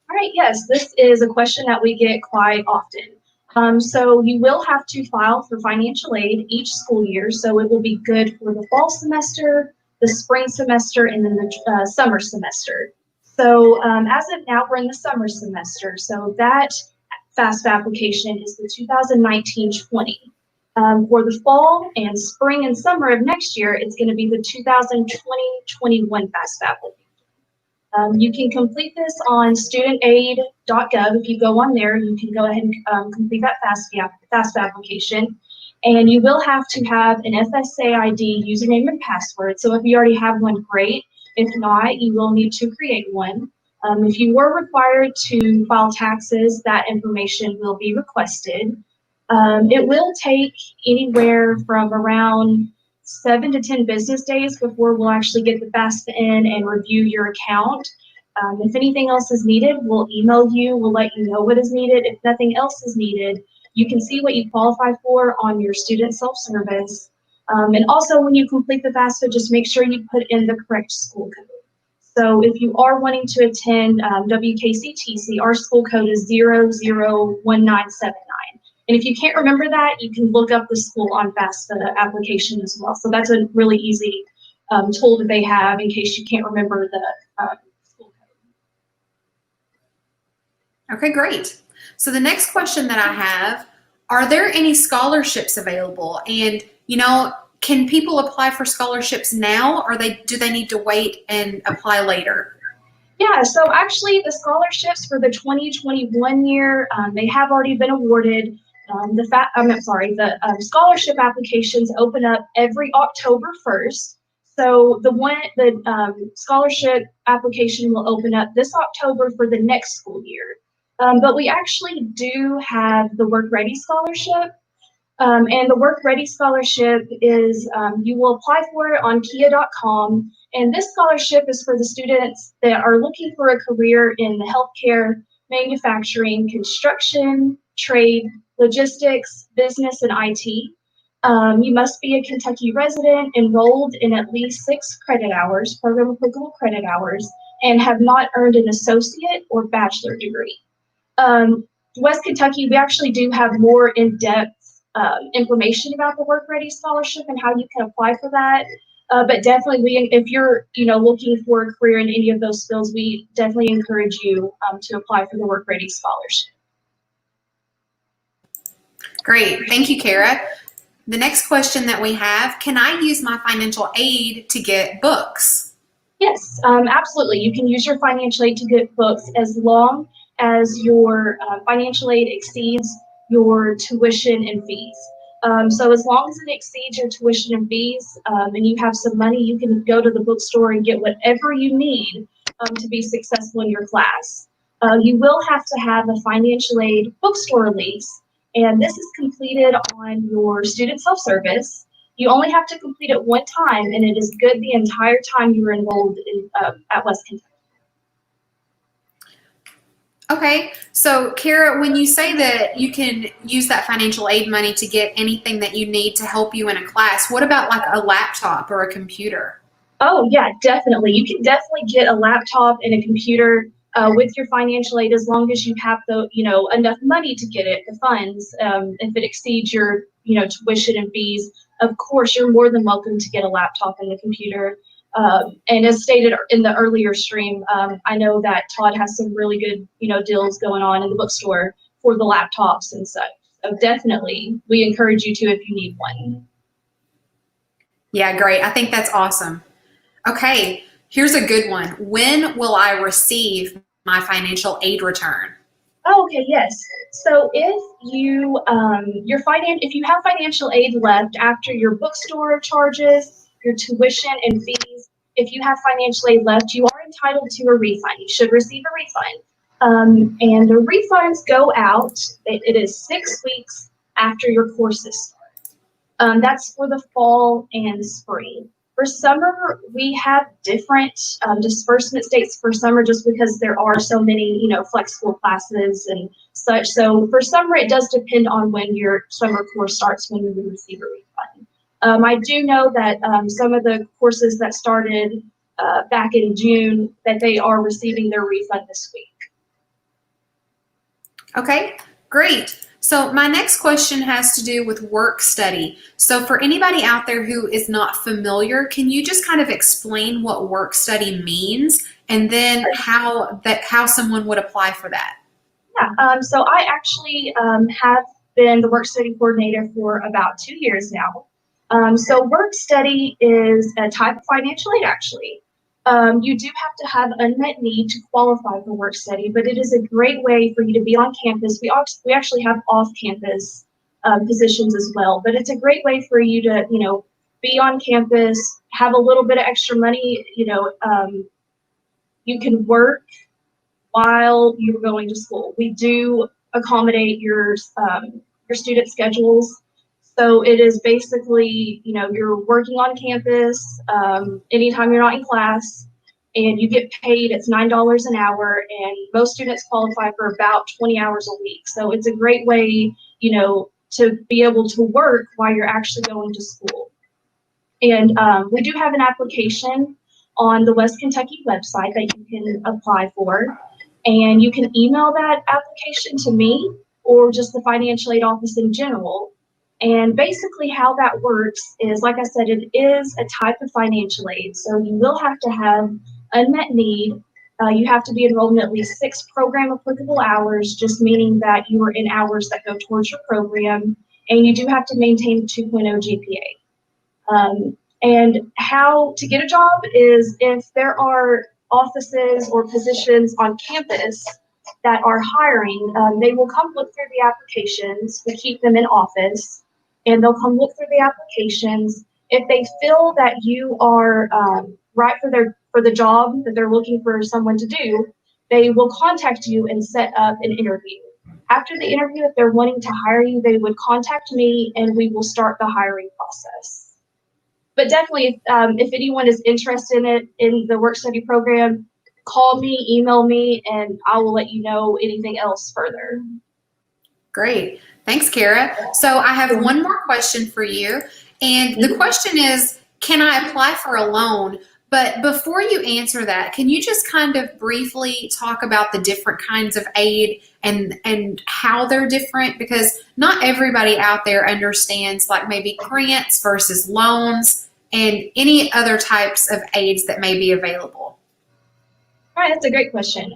All right, yes, this is a question that we get quite often. So you will have to file for financial aid each school year, so it will be good for the fall semester, the spring semester, and then the summer semester. So as of now, we're in the summer semester, so that FAFSA application is the 2019-20. For the fall and spring and summer of next year, it's going to be the 2020-21 FAFSA application. You can complete this on studentaid.gov. If you go on there, you can go ahead and complete that FAFSA application. And you will have to have an FSA ID username and password. So if you already have one, great. If not, you will need to create one. If you were required to file taxes, that information will be requested. It will take anywhere from around 7 to 10 business days before we'll actually get the FAFSA in and review your account. If anything else is needed, we'll email you. We'll let you know what is needed. If nothing else is needed, you can see what you qualify for on your student self-service. And also, when you complete the FAFSA, just make sure you put in the correct school code. So if you are wanting to attend WKCTC, our school code is 001979. And if you can't remember that, you can look up the school on FAFSA application as well. So that's a really easy tool that they have in case you can't remember the school code. Okay, great. So the next question that I have, are there any scholarships available? And, can people apply for scholarships now, or do they need to wait and apply later? Yeah, so actually the scholarships for the 2021 year, they have already been awarded. The scholarship applications open up every October 1st. So the scholarship application will open up this October for the next school year. But we actually do have the Work Ready Scholarship. And the Work Ready Scholarship is, you will apply for it on kia.com. And this scholarship is for the students that are looking for a career in the healthcare, manufacturing, construction, trade, logistics, business, and IT. You must be a Kentucky resident, enrolled in at least 6 credit hours, program applicable credit hours, and have not earned an associate or bachelor degree. West Kentucky, we actually do have more in-depth information about the Work Ready Scholarship and how you can apply for that. But definitely, if you're looking for a career in any of those fields, we definitely encourage you to apply for the Work Ready Scholarship. Great, thank you, Kara. The next question that we have, can I use my financial aid to get books? Yes, absolutely. You can use your financial aid to get books as long as your financial aid exceeds your tuition and fees. So as long as it exceeds your tuition and fees and you have some money, you can go to the bookstore and get whatever you need to be successful in your class. You will have to have a financial aid bookstore lease, and this is completed on your student self-service. You only have to complete it one time, and it is good the entire time you're enrolled in, at West Kentucky. Okay, so Kara, when you say that you can use that financial aid money to get anything that you need to help you in a class, what about like a laptop or a computer? Oh yeah, definitely. You can definitely get a laptop and a computer with your financial aid as long as you have the enough money to get it, the funds. If it exceeds your tuition and fees, of course you're more than welcome to get a laptop and a computer. And as stated in the earlier stream, I know that Todd has some really good, deals going on in the bookstore for the laptops and such. So definitely, we encourage you to if you need one. Yeah, great. I think that's awesome. Okay, here's a good one. When will I receive my financial aid return? Oh, okay, yes. So if you if you have financial aid left after your bookstore charges, your tuition and fees, if you have financial aid left, you are entitled to a refund. You should receive a refund. And the refunds go out, it is 6 weeks after your courses start. That's for the fall and spring. For summer, we have different disbursement dates for summer just because there are so many, flexible classes and such. So for summer, it does depend on when your summer course starts, when you receive a refund. I do know that some of the courses that started back in June, that they are receiving their refund this week. Okay, great. So my next question has to do with work study. So for anybody out there who is not familiar, can you just kind of explain what work study means and then how someone would apply for that? Yeah, so I actually have been the work study coordinator for about 2 years now. So work study is a type of financial aid actually. You do have to have unmet need to qualify for work study, but it is a great way for you to be on campus. We actually have off-campus positions as well, but it's a great way for you to, be on campus, have a little bit of extra money, you can work while you're going to school. We do accommodate your student schedules. So it is basically, you're working on campus anytime you're not in class, and you get paid. It's $9 an hour, and most students qualify for about 20 hours a week. So it's a great way, to be able to work while you're actually going to school. And we do have an application on the West Kentucky website that you can apply for. And you can email that application to me or just the financial aid office in general. And basically how that works is, like I said, it is a type of financial aid. So you will have to have unmet need. You have to be enrolled in at least 6 program applicable hours, just meaning that you are in hours that go towards your program. And you do have to maintain a 2.0 GPA. And how to get a job is if there are offices or positions on campus that are hiring, they will come look through the applications. We keep them in office, and they'll come look through the applications. If they feel that you are right for the job that they're looking for someone to do, they will contact you and set up an interview. After the interview, if they're wanting to hire you, they would contact me, and we will start the hiring process. But definitely, if anyone is interested in the work study program, call me, email me, and I will let you know anything else further. Great. Thanks, Kara. So I have one more question for you. And the question is, can I apply for a loan? But before you answer that, can you just kind of briefly talk about the different kinds of aid and how they're different? Because not everybody out there understands like maybe grants versus loans and any other types of aids that may be available. All right, that's a great question.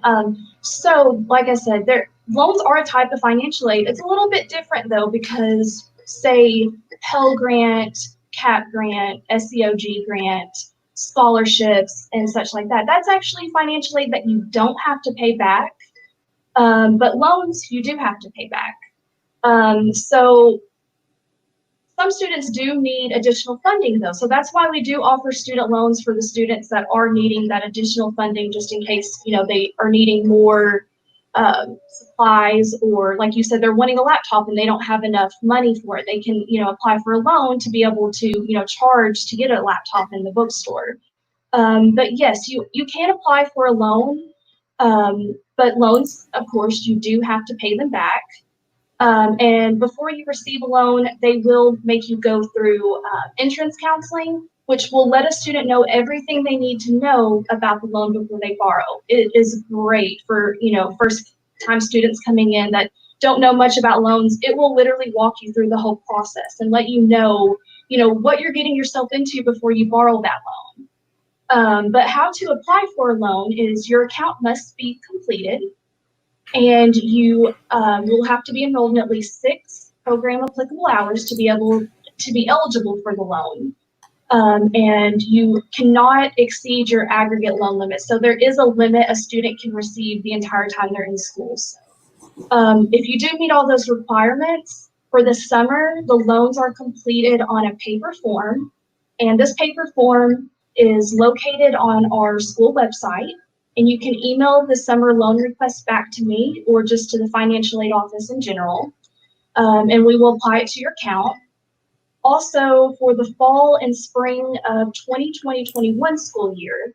So like I said, loans are a type of financial aid. It's a little bit different though, because say Pell Grant, CAP Grant, SEOG Grant, scholarships, and such like that. That's actually financial aid that you don't have to pay back. But loans, you do have to pay back. So some students do need additional funding though. So that's why we do offer student loans for the students that are needing that additional funding, just in case, they are needing more supplies, or like you said, they're wanting a laptop and they don't have enough money for it. They can, apply for a loan to be able to, charge to get a laptop in the bookstore. But yes, you can apply for a loan, but loans, of course, you do have to pay them back. And before you receive a loan, they will make you go through entrance counseling, which will let a student know everything they need to know about the loan before they borrow. It is great for, first-time students coming in that don't know much about loans. It will literally walk you through the whole process and let you know, what you're getting yourself into before you borrow that loan. But how to apply for a loan is your account must be completed, and you will have to be enrolled in at least 6 program applicable hours to be eligible for the loan. And you cannot exceed your aggregate loan limit. So there is a limit a student can receive the entire time they're in school. So, if you do meet all those requirements, for the summer, the loans are completed on a paper form. And this paper form is located on our school website. And you can email the summer loan request back to me or just to the financial aid office in general. And we will apply it to your account. Also, for the fall and spring of 2020-21 school year,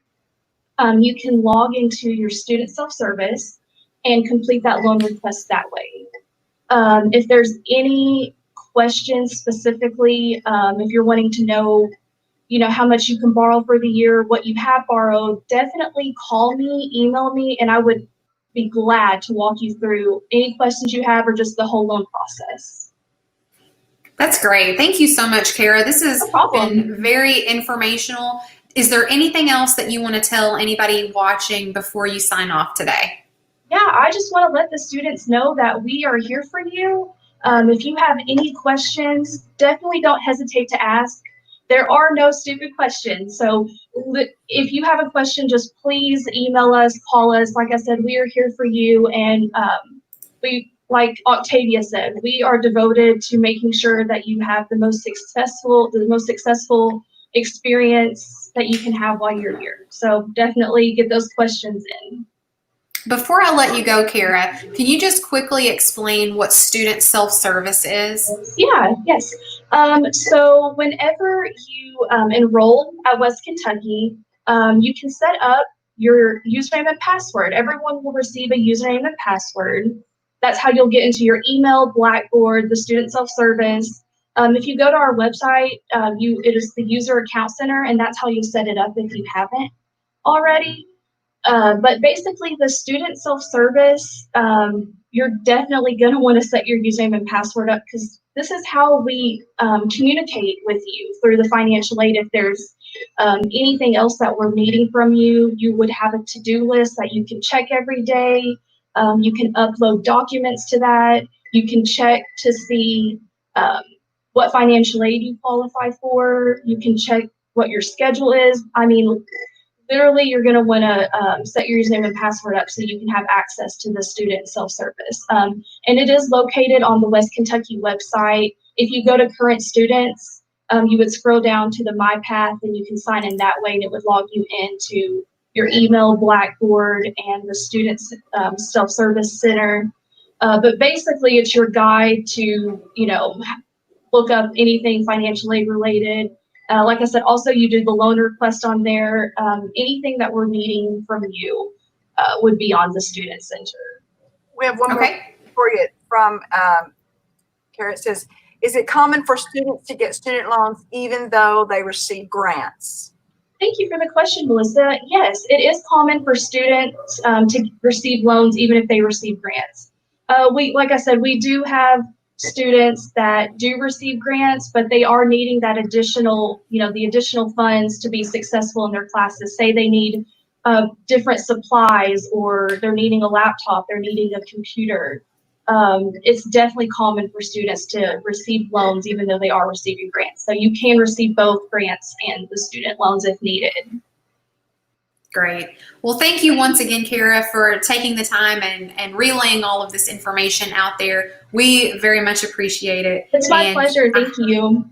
you can log into your student self-service and complete that loan request that way. If there's any questions specifically, if you're wanting to know, how much you can borrow for the year, what you have borrowed, definitely call me, email me, and I would be glad to walk you through any questions you have or just the whole loan process. That's great. Thank you so much, Kara. This has No problem. been very informational. Is there anything else that you want to tell anybody watching before you sign off today? Yeah, I just want to let the students know that we are here for you. If you have any questions, definitely don't hesitate to ask. There are no stupid questions. So if you have a question, just please email us, call us. Like I said, we are here for you. And like Octavia said, we are devoted to making sure that you have the most successful experience that you can have while you're here. So definitely get those questions in. Before I let you go, Kara, can you just quickly explain what student self-service is? Yes. So whenever you enroll at West Kentucky, you can set up your username and password. Everyone will receive a username and password. That's how you'll get into your email, Blackboard, the student self-service. If you go to our website, it is the user account center, and that's how you'll set it up if you haven't already. But basically, the student self-service, you're definitely going to want to set your username and password up because this is how we communicate with you through the financial aid. If there's anything else that we're needing from you, you would have a to-do list that you can check every day. You can upload documents to that. You can check to see what financial aid you qualify for. You can check what your schedule is. I mean, literally, you're going to want to set your username and password up so you can have access to the student self-service. And it is located on the West Kentucky website. If you go to current students, you would scroll down to the My Path and you can sign in that way, and it would log you into your email, Blackboard, and the student self-service center. But basically, it's your guide to, look up anything financial aid related. Like I said, also you do the loan request on there. Anything that we're needing from you would be on the student center. We have one more for you from Kara. It says, is it common for students to get student loans even though they receive grants? Thank you for the question, Melissa. Yes, it is common for students to receive loans even if they receive grants. Like I said, we do have students that do receive grants, but they are needing that additional, the additional funds to be successful in their classes. Say they need different supplies, or they're needing a laptop, they're needing a computer. It's definitely common for students to receive loans even though they are receiving grants. So you can receive both grants and the student loans if needed. Great. Well, thank you once again, Kara, for taking the time and relaying all of this information out there. We very much appreciate it. It's my pleasure. Thank you.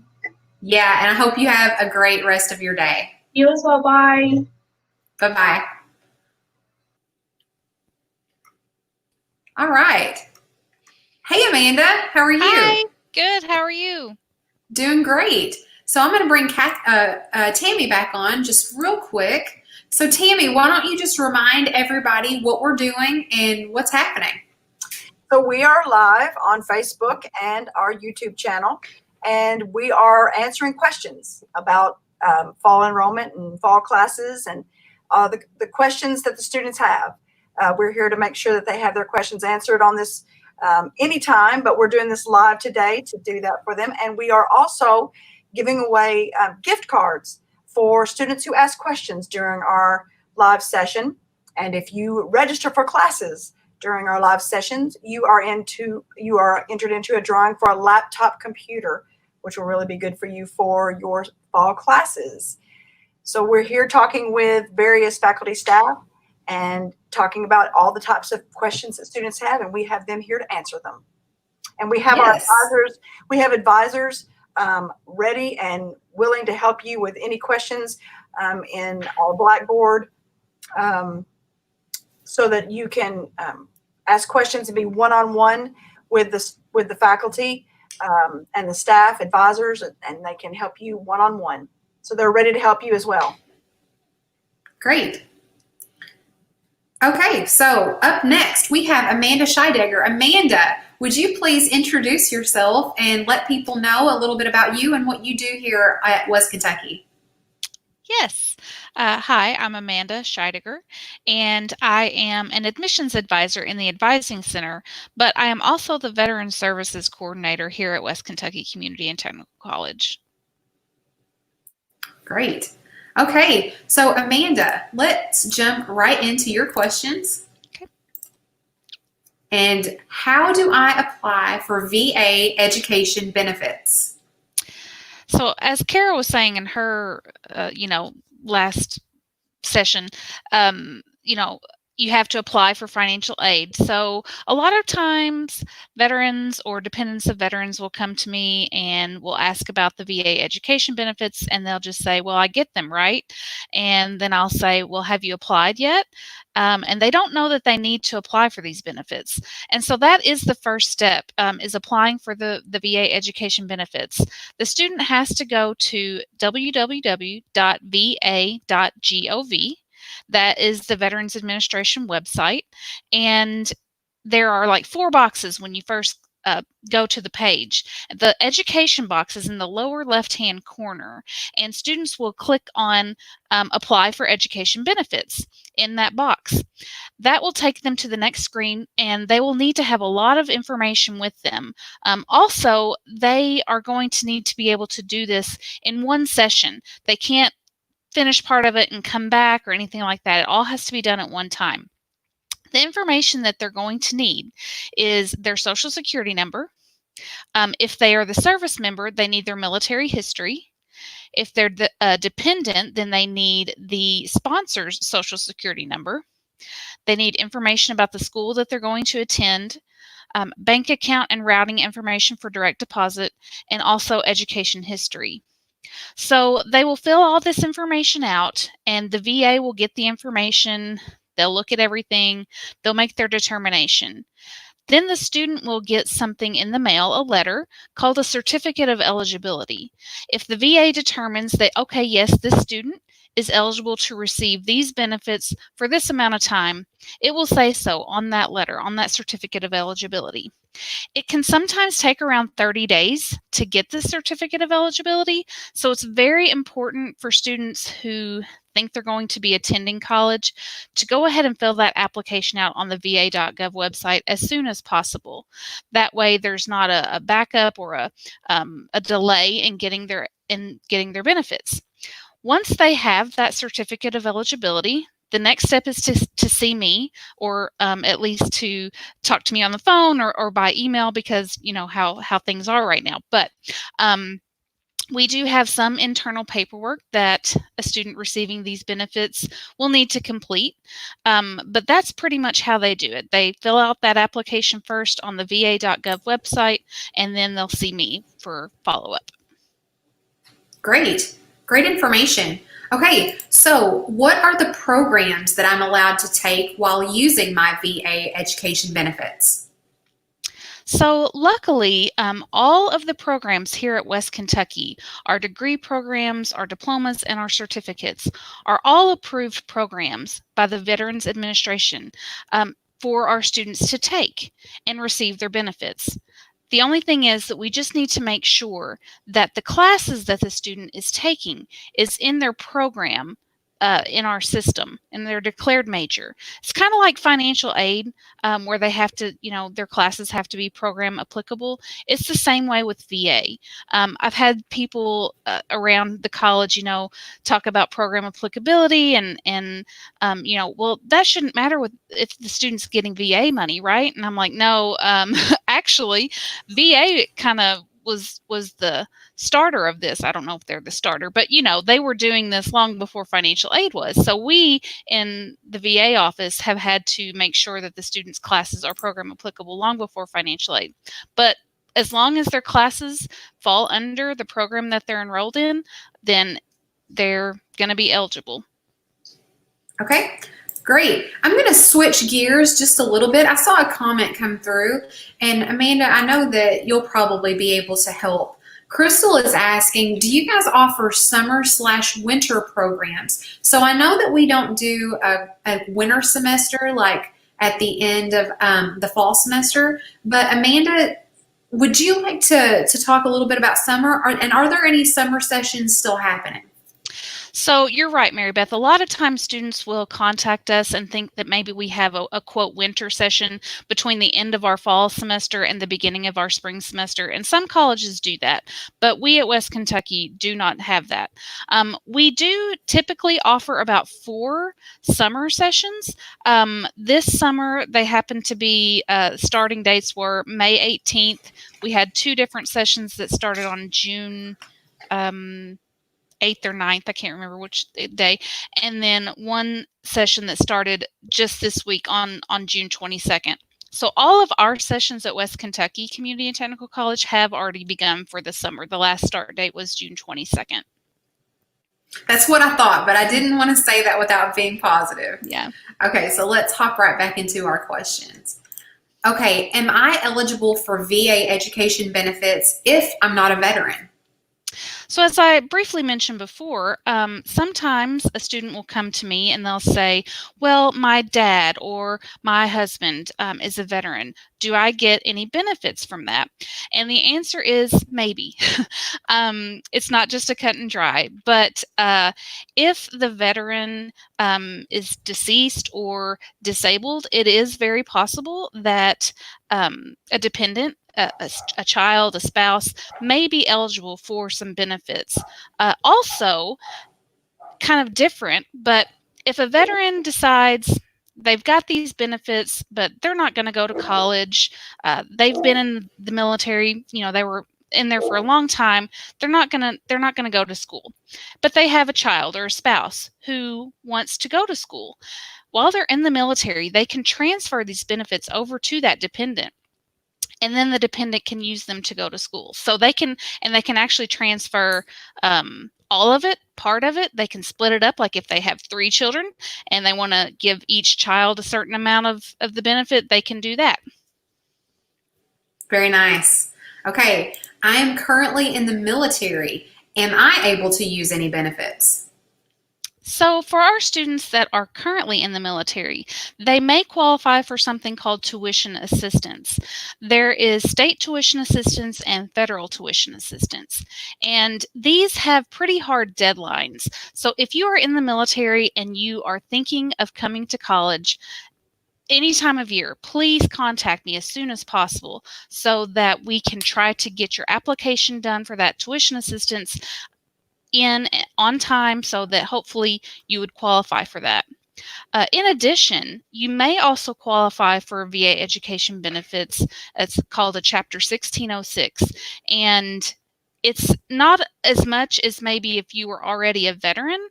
Yeah, and I hope you have a great rest of your day. You as well. Bye. Bye-bye. All right. Hey, Amanda. How are you? Hi. Good. How are you? Doing great. So I'm going to bring Tammy back on just real quick. So Tammy, why don't you just remind everybody what we're doing and what's happening? So we are live on Facebook and our YouTube channel, and we are answering questions about fall enrollment and fall classes and the questions that the students have. We're here to make sure that they have their questions answered on this anytime, but we're doing this live today to do that for them. And we are also giving away gift cards for students who ask questions during our live session. And if you register for classes during our live sessions, you are entered into a drawing for a laptop computer, which will really be good for you for your fall classes. So we're here talking with various faculty staff and talking about all the types of questions that students have, and we have them here to answer them. And we have our advisors. We have advisors ready and willing to help you with any questions in our Blackboard, so that you can ask questions and be one-on-one with the faculty. and the staff advisors, and they can help you one-on-one. So they're ready to help you as well. Great. Okay, so up next we have Amanda Scheidegger. Amanda, would you please introduce yourself and let people know a little bit about you and what you do here at West Kentucky? Yes. Hi, I'm Amanda Scheidegger, and I am an admissions advisor in the Advising Center, but I am also the Veteran Services Coordinator here at West Kentucky Community and Technical College. Great. Okay, so Amanda, let's jump right into your questions. Okay. And how do I apply for VA education benefits? So as Kara was saying in her, last session, you have to apply for financial aid. So a lot of times veterans or dependents of veterans will come to me and will ask about the VA education benefits, and they'll just say, well, I get them, right? And then I'll say, well, have you applied yet? And they don't know that they need to apply for these benefits. And so that is the first step, is applying for the VA education benefits. The student has to go to www.va.gov. That is the Veterans Administration website. And there are like 4 boxes when you first go to the page. The education box is in the lower left-hand corner, and students will click on apply for education benefits in that box. That will take them to the next screen, and they will need to have a lot of information with them. Also, they are going to need to be able to do this in one session. They can't finish part of it and come back or anything like that. It all has to be done at one time. The information that they're going to need is their social security number. If they are the service member, they need their military history. If they're the dependent, then they need the sponsor's social security number. They need information about the school that they're going to attend, bank account and routing information for direct deposit, and also education history. So they will fill all this information out, and the VA will get the information. They'll look at everything. They'll make their determination. Then the student will get something in the mail, a letter called a certificate of eligibility. If the VA determines that, okay, yes, this student is eligible to receive these benefits for this amount of time, it will say so on that letter, on that certificate of eligibility. It can sometimes take around 30 days to get the certificate of eligibility, so it's very important for students who think they're going to be attending college to go ahead and fill that application out on the va.gov website as soon as possible. That way there's not a backup or a delay in getting their benefits. Once they have that certificate of eligibility, the next step is to see me, or at least to talk to me on the phone or by email, because you know how things are right now. But we do have some internal paperwork that a student receiving these benefits will need to complete. But that's pretty much how they do it. They fill out that application first on the va.gov website, and then they'll see me for follow-up. Great. Great information. Okay, so what are the programs that I'm allowed to take while using my VA education benefits? So luckily, all of the programs here at West Kentucky, our degree programs, our diplomas, and our certificates are all approved programs by the Veterans Administration for our students to take and receive their benefits. The only thing is that we just need to make sure that the classes that the student is taking is in their program, in our system, and their declared major. It's kind of like financial aid, where they have to, their classes have to be program applicable. It's the same way with VA. I've had people around the college, talk about program applicability and well, that shouldn't matter if the student's getting VA money, right? And I'm like, no, actually, VA kind of was the starter of this. I don't know if they're the starter, but they were doing this long before financial aid was. So we in the VA office have had to make sure that the students' classes are program applicable long before financial aid. But as long as their classes fall under the program that they're enrolled in, then they're going to be eligible. Okay, Great. I'm going to switch gears just a little bit. I saw a comment come through, and Amanda, I know that you'll probably be able to help. Crystal is asking, do you guys offer summer/winter programs? So I know that we don't do a winter semester like at the end of the fall semester, but Amanda, would you like to talk a little bit about summer? And are there any summer sessions still happening? So you're right, Mary Beth. A lot of times students will contact us and think that maybe we have a quote winter session between the end of our fall semester and the beginning of our spring semester. And some colleges do that, but we at West Kentucky do not have that. We do typically offer about 4 summer sessions. This summer, they happen to be starting dates were May 18th. We had 2 different sessions that started on June 8th or 9th, I can't remember which day, and then one session that started just this week on June 22nd. So all of our sessions at West Kentucky Community and Technical College have already begun for the summer. The last start date was June 22nd. That's what I thought, but I didn't want to say that without being positive. Yeah. Okay, so let's hop right back into our questions. Okay, am I eligible for VA education benefits if I'm not a veteran? So as I briefly mentioned before, sometimes a student will come to me and they'll say, well, my dad or my husband is a veteran. Do I get any benefits from that? And the answer is maybe. It's not just a cut and dry, but if the veteran is deceased or disabled, it is very possible that a dependent, a child, a spouse may be eligible for some benefits. Also, kind of different, but if a veteran decides they've got these benefits, but they're not going to go to college, they've been in the military, they were in there for a long time, they're not going to go to school, but they have a child or a spouse who wants to go to school. While they're in the military, they can transfer these benefits over to that dependent. And then the dependent can use them to go to school. So they can actually transfer all of it, part of it. They can split it up. Like if they have 3 children and they want to give each child a certain amount of the benefit, they can do that. Very nice. Okay, I am currently in the military. Am I able to use any benefits? So for our students that are currently in the military, they may qualify for something called tuition assistance. There is state tuition assistance and federal tuition assistance, and these have pretty hard deadlines. So if you are in the military and you are thinking of coming to college, any time of year, please contact me as soon as possible so that we can try to get your application done for that tuition assistance in on time so that hopefully you would qualify for that. In addition, you may also qualify for VA education benefits. It's called a Chapter 1606, and it's not as much as maybe if you were already a veteran,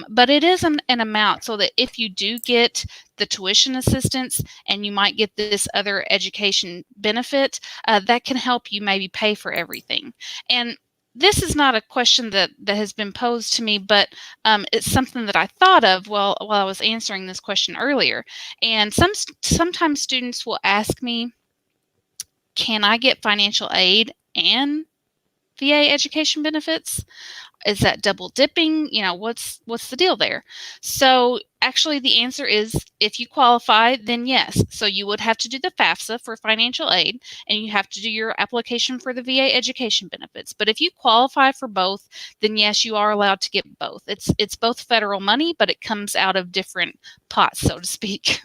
but it is an amount so that if you do get the tuition assistance and you might get this other education benefit, that can help you maybe pay for everything. And this is not a question that has been posed to me, but it's something that I thought of while I was answering this question earlier. And sometimes students will ask me, can I get financial aid and VA education benefits? Is that double dipping? What's the deal there? So actually the answer is if you qualify, then yes. So you would have to do the FAFSA for financial aid, and you have to do your application for the VA education benefits. But if you qualify for both, then yes, you are allowed to get both. It's both federal money, but it comes out of different pots, so to speak.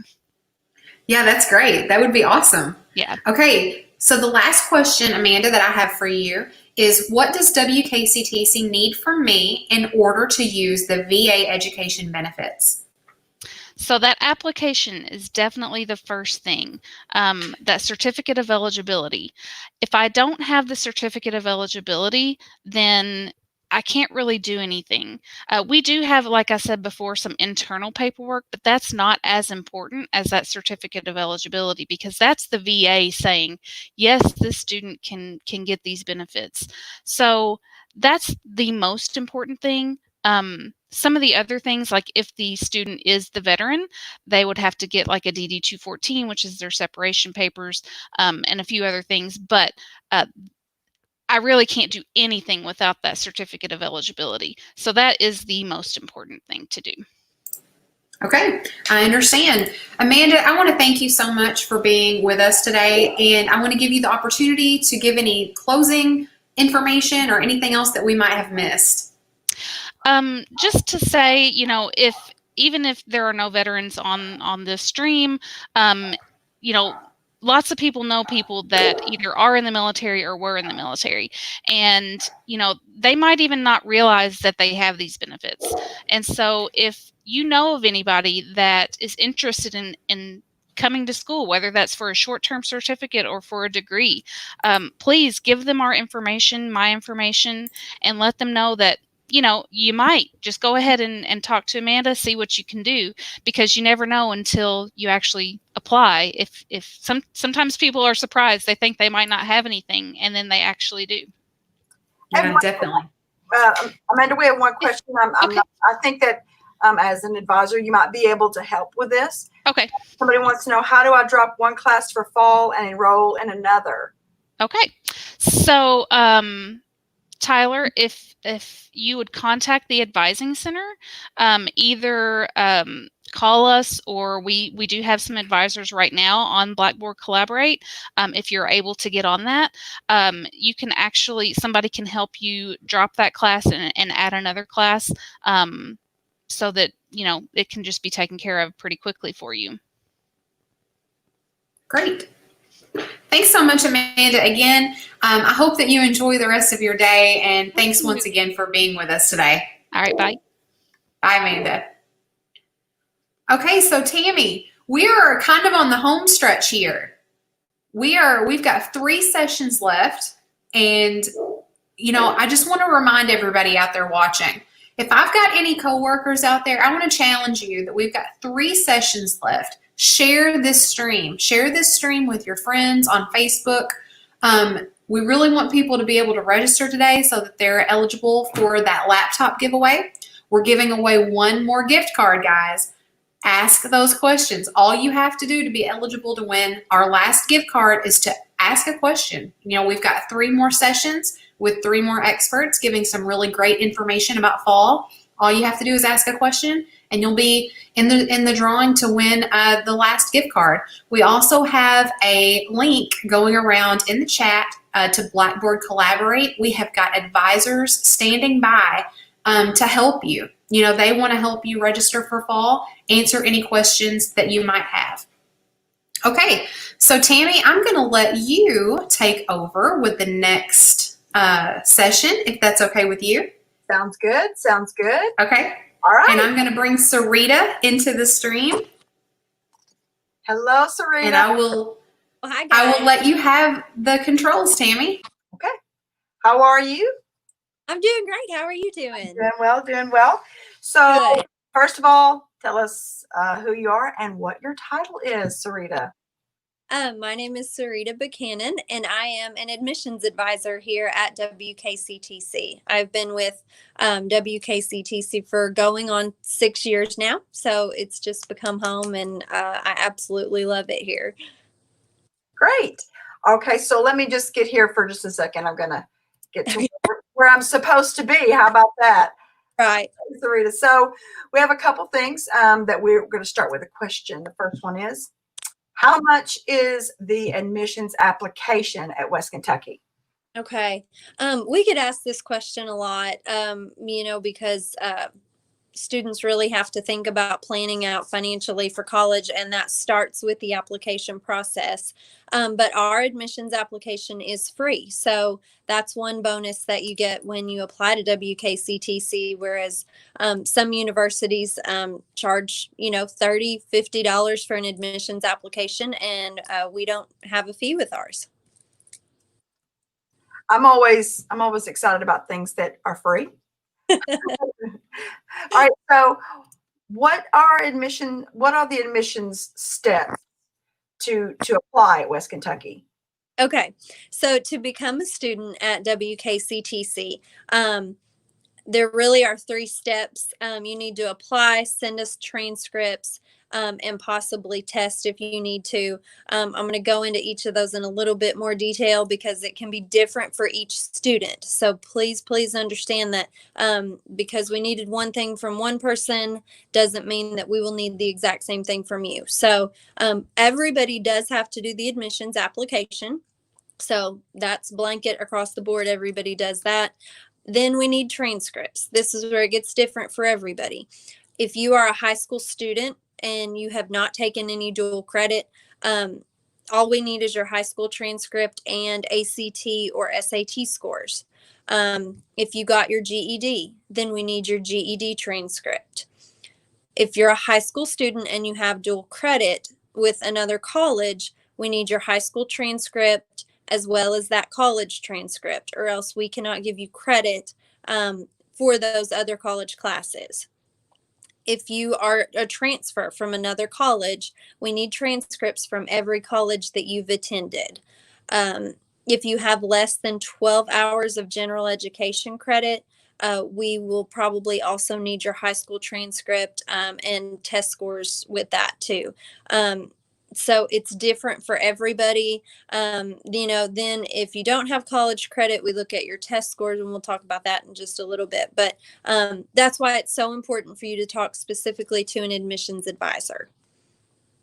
Yeah, that's great. That would be awesome. Yeah. Okay, so the last question, Amanda, that I have for you is, what does WKCTC need from me in order to use the VA education benefits? So that application is definitely the first thing, that certificate of eligibility. If I don't have the certificate of eligibility, then I can't really do anything. We do have, like I said before, some internal paperwork, but that's not as important as that certificate of eligibility, because that's the VA saying, yes, this student can get these benefits. So that's the most important thing. Some of the other things, like if the student is the veteran, they would have to get like a DD 214, which is their separation papers, and a few other things. But I really can't do anything without that certificate of eligibility. So that is the most important thing to do. Okay, I understand. Amanda, I want to thank you so much for being with us today, and I want to give you the opportunity to give any closing information or anything else that we might have missed. Just to say, if even if there are no veterans on this stream, you know, lots of people know people that either are in the military or were in the military, and they might even not realize that they have these benefits. And so, if you know of anybody that is interested in coming to school, whether that's for a short-term certificate or for a degree, please give them our information, my information, and let them know that you might just go ahead and talk to Amanda, see what you can do, because you never know until you actually apply. If sometimes people are surprised, they think they might not have anything, and then they actually do. Yeah, definitely. Amanda, we have one question. Okay. I think that as an advisor, you might be able to help with this. Okay. Somebody wants to know, how do I drop one class for fall and enroll in another? Okay. So, Tyler, if you would contact the advising center, either call us, or we do have some advisors right now on Blackboard Collaborate. If you're able to get on that, you can somebody can help you drop that class and add another class, so that it can just be taken care of pretty quickly for you. Great. Thanks so much, Amanda. Again, I hope that you enjoy the rest of your day, and thanks once again for being with us today. All right, bye. Bye, Amanda. Okay, so Tammy, we are kind of on the home stretch here. We've got 3 sessions left, and I just want to remind everybody out there watching, if I've got any coworkers out there, I want to challenge you that we've got 3 sessions left. Share this stream. Share this stream with your friends on Facebook. We really want people to be able to register today so that they're eligible for that laptop giveaway. We're giving away 1 more gift card, guys. Ask those questions. All you have to do to be eligible to win our last gift card is to ask a question. We've got 3 more sessions with 3 more experts giving some really great information about fall. All you have to do is ask a question, and you'll be in the drawing to win the last gift card. We also have a link going around in the chat to Blackboard Collaborate. We have got advisors standing by to help you. They want to help you register for fall, answer any questions that you might have. Okay, so Tammy, I'm going to let you take over with the next session, if that's okay with you. Sounds good. Sounds good. Okay. All right. And I'm going to bring Sarita into the stream. Hello, Sarita. And I will let you have the controls, Tammy. Okay. How are you? I'm doing great. How are you doing? Doing well. So, Good. First of all, tell us who you are and what your title is, Sarita. My name is Sarita Buchanan, and I am an admissions advisor here at WKCTC. I've been with WKCTC for going on 6 years now, so it's just become home, and I absolutely love it here. Great. Okay, so let me just get here for just a second. I'm going to get to where I'm supposed to be. How about that? Right. Sarita. So we have a couple things that we're going to start with a question. The first one is, how much is the admissions application at West Kentucky? Okay. We get asked this question a lot, because students really have to think about planning out financially for college, and that starts with the application process. But our admissions application is free. So that's one bonus that you get when you apply to WKCTC, whereas some universities charge, $30, $50 for an admissions application, and we don't have a fee with ours. I'm always excited about things that are free. All right. So what are the admissions steps to apply at West Kentucky? Okay. So to become a student at WKCTC, there really are 3 steps. You need to apply, send us transcripts, and possibly test if you need to. I'm going to go into each of those in a little bit more detail because it can be different for each student. So please understand that because we needed one thing from one person doesn't mean that we will need the exact same thing from you. So everybody does have to do the admissions application. So that's blanket across the board. Everybody does that. Then we need transcripts. This is where it gets different for everybody. If you are a high school student and you have not taken any dual credit, all we need is your high school transcript and ACT or SAT scores. If you got your GED, then we need your GED transcript. If you're a high school student and you have dual credit with another college, we need your high school transcript as well as that college transcript, or else we cannot give you credit for those other college classes. If you are a transfer from another college, we need transcripts from every college that you've attended. If you have less than 12 hours of general education credit, we will probably also need your high school transcript and test scores with that too. So it's different for everybody. Then if you don't have college credit, we look at your test scores, and we'll talk about that in just a little bit. But that's why it's so important for you to talk specifically to an admissions advisor.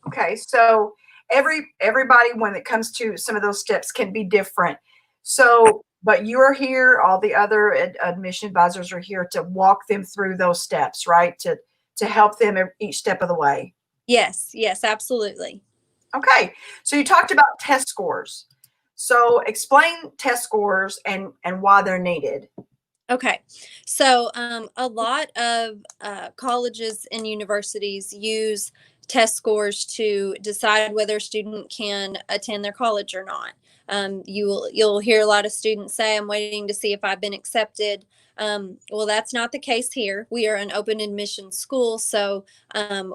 Okay, so everybody, when it comes to some of those steps, can be different. So, but you are here, all the other admission advisors are here to walk them through those steps, right? To help them each step of the way. Yes, absolutely. Okay, so you talked about test scores. So explain test scores and why they're needed. Okay, so a lot of colleges and universities use test scores to decide whether a student can attend their college or not. You'll hear a lot of students say, "I'm waiting to see if I've been accepted." Well, that's not the case here. We are an open admission school, so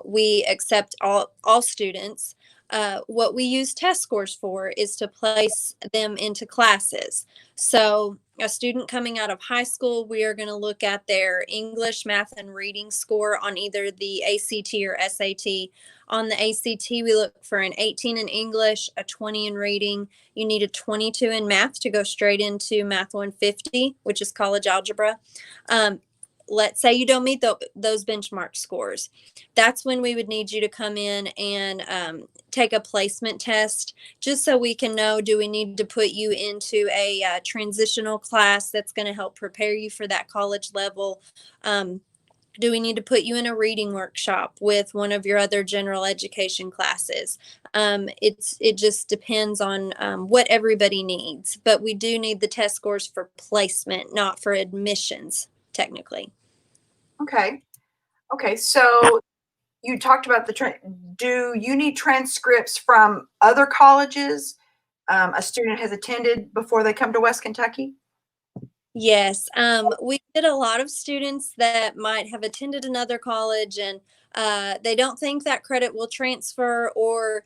we accept all students. What we use test scores for is to place them into classes. So a student coming out of high school, we are going to look at their English, math, and reading score on either the ACT or SAT. On the ACT, we look for an 18 in English, a 20 in reading. You need a 22 in math to go straight into Math 150, which is college algebra. Let's say you don't meet those benchmark scores. That's when we would need you to come in and take a placement test, just so we can know, do we need to put you into a transitional class that's going to help prepare you for that college level? Do we need to put you in a reading workshop with one of your other general education classes? It just depends on what everybody needs, but we do need the test scores for placement, not for admissions, technically. Okay. So you talked about do you need transcripts from other colleges a student has attended before they come to West Kentucky? Yes, we get a lot of students that might have attended another college and they don't think that credit will transfer, or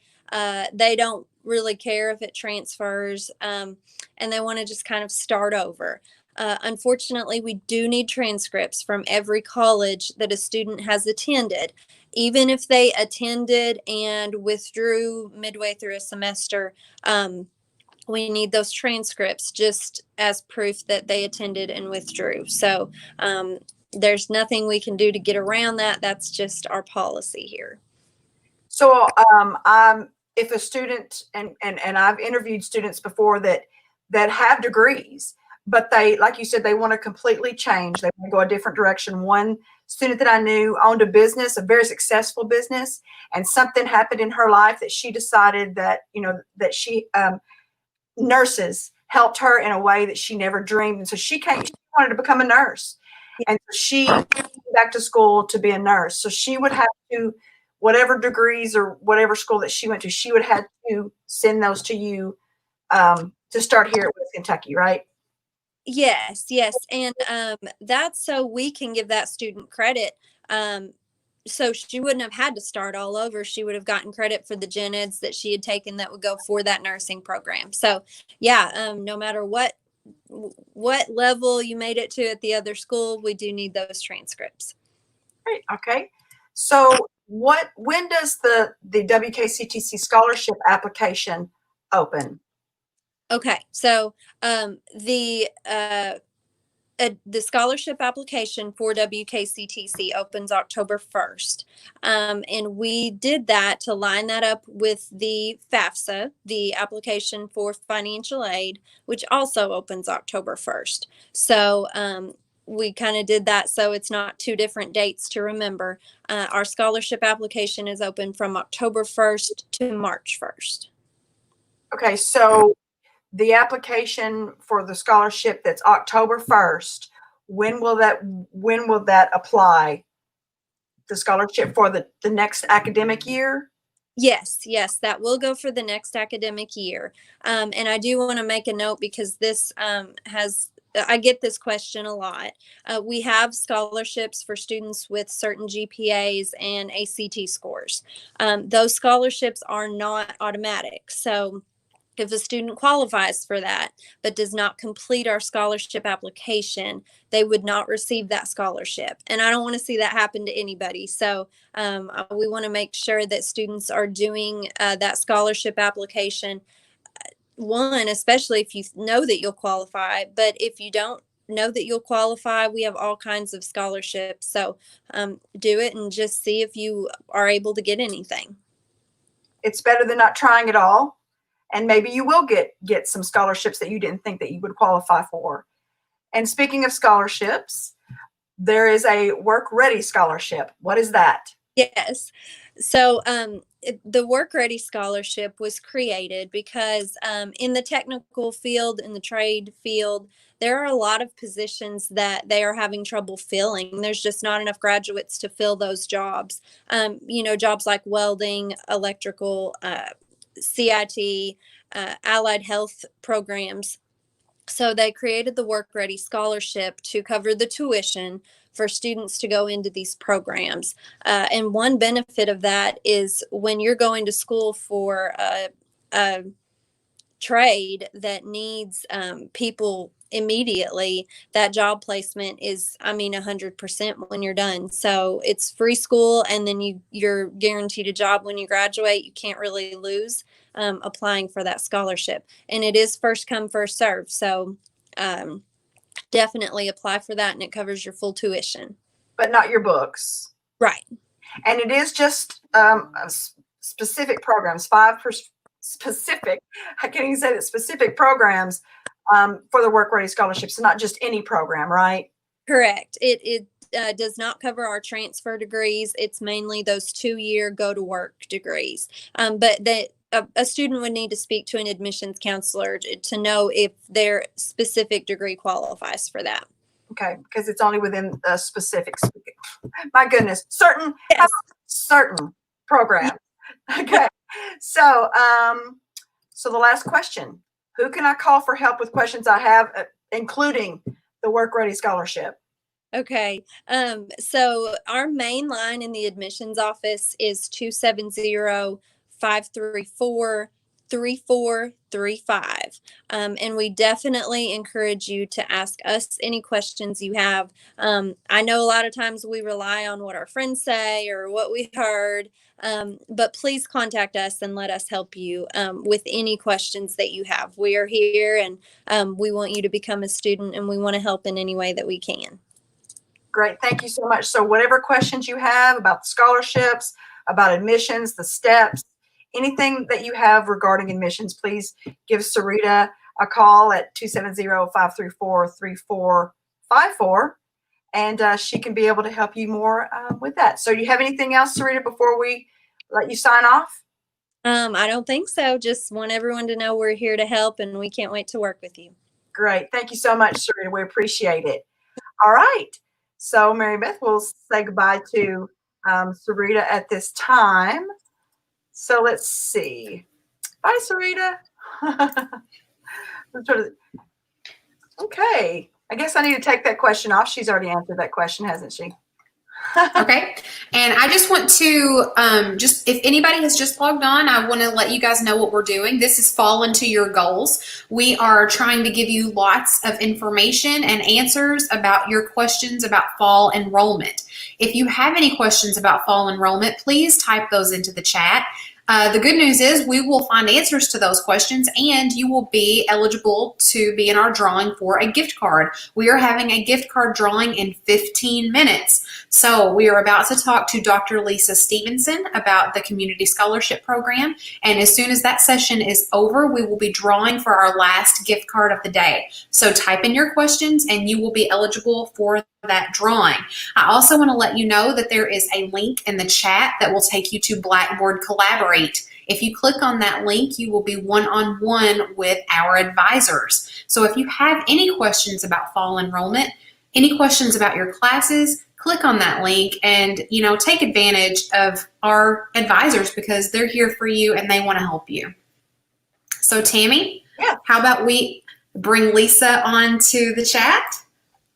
they don't really care if it transfers, and they want to just kind of start over. Unfortunately, we do need transcripts from every college that a student has attended. Even if they attended and withdrew midway through a semester, we need those transcripts just as proof that they attended and withdrew. So there's nothing we can do to get around that. That's just our policy here. So if a student, and I've interviewed students before that have degrees, but they, like you said, they want to completely change. They want to go a different direction. One student that I knew owned a business, a very successful business, and something happened in her life that she decided that, that she, nurses helped her in a way that she never dreamed. And so she wanted to become a nurse. And so she came back to school to be a nurse. So she would have to, whatever degrees or whatever school that she went to, she would have to send those to you to start here at West Kentucky, right? Yes. And that's so we can give that student credit. So she wouldn't have had to start all over. She would have gotten credit for the gen eds that she had taken that would go for that nursing program. So yeah, no matter what what level you made it to at the other school, we do need those transcripts. Great. Okay. So when does the WKCTC scholarship application open? Okay, so the scholarship application for WKCTC opens October 1st. And we did that to line that up with the FAFSA, the application for financial aid, which also opens October 1st. So we kind of did that so it's not two different dates to remember. Our scholarship application is open from October 1st to March 1st. Okay, so the application for the scholarship that's October 1st, when will that apply? The scholarship for the next academic year? Yes, that will go for the next academic year. And I do want to make a note because this I get this question a lot. We have scholarships for students with certain GPAs and ACT scores. Those scholarships are not automatic. So if a student qualifies for that but does not complete our scholarship application, they would not receive that scholarship. And I don't want to see that happen to anybody. So we want to make sure that students are doing that scholarship application. One, especially if you know that you'll qualify, but if you don't know that you'll qualify, we have all kinds of scholarships. So do it and just see if you are able to get anything. It's better than not trying at all. And maybe you will get some scholarships that you didn't think that you would qualify for. And speaking of scholarships, there is a Work Ready scholarship. What is that? Yes. So the Work Ready scholarship was created because in the technical field, in the trade field, there are a lot of positions that they are having trouble filling. There's just not enough graduates to fill those jobs. Jobs like welding, electrical, CIT, allied health programs. So they created the Work Ready scholarship to cover the tuition for students to go into these programs. And one benefit of that is when you're going to school for a trade that needs people immediately, that job placement is 100% when you're done. So it's free school, and then you're guaranteed a job when you graduate. You can't really lose applying for that scholarship, and it is first come first serve. So definitely apply for that, and it covers your full tuition, but not your books. Right. And it is just specific programs, specific, I can't even say that, specific programs for the Work Ready scholarships, not just any program, right? Correct. It does not cover our transfer degrees. It's mainly those 2-year go to work degrees. But a student would need to speak to an admissions counselor to know if their specific degree qualifies for that. Okay, because it's only within the specifics. My goodness, certain programs. Okay, so the last question: who can I call for help with questions I have, including the Work Ready scholarship? Okay, so our main line in the admissions office is 270-534-3435. And we definitely encourage you to ask us any questions you have. I know a lot of times we rely on what our friends say or what we heard, but please contact us and let us help you with any questions that you have. We are here, and we want you to become a student, and we want to help in any way that we can. Great. Thank you so much. So whatever questions you have about the scholarships, about admissions, the steps, anything that you have regarding admissions, please give Sarita a call at 270-534-3454, and she can be able to help you more with that. So do you have anything else, Sarita, before we let you sign off? I don't think so. Just want everyone to know we're here to help, and we can't wait to work with you. Great. Thank you so much, Sarita. We appreciate it. All right. So Mary Beth, we'll say goodbye to Sarita at this time. So let's see. Bye, Sarita. Okay. I guess I need to take that question off. She's already answered that question, hasn't she? Okay. And I just want to, if anybody has just logged on, I want to let you guys know what we're doing. This is Fall Into Your Goals. We are trying to give you lots of information and answers about your questions about fall enrollment. If you have any questions about fall enrollment, please type those into the chat. The good news is we will find answers to those questions, and you will be eligible to be in our drawing for a gift card. We are having a gift card drawing in 15 minutes. So we are about to talk to Dr. Lisa Stevenson about the Community Scholarship Program. And as soon as that session is over, we will be drawing for our last gift card of the day. So type in your questions and you will be eligible for that drawing. I also want to let you know that there is a link in the chat that will take you to Blackboard Collaborate. If you click on that link, you will be one-on-one with our advisors. So if you have any questions about fall enrollment, any questions about your classes, click on that link and, take advantage of our advisors because they're here for you and they want to help you. So Tammy, how about we bring Lisa onto the chat?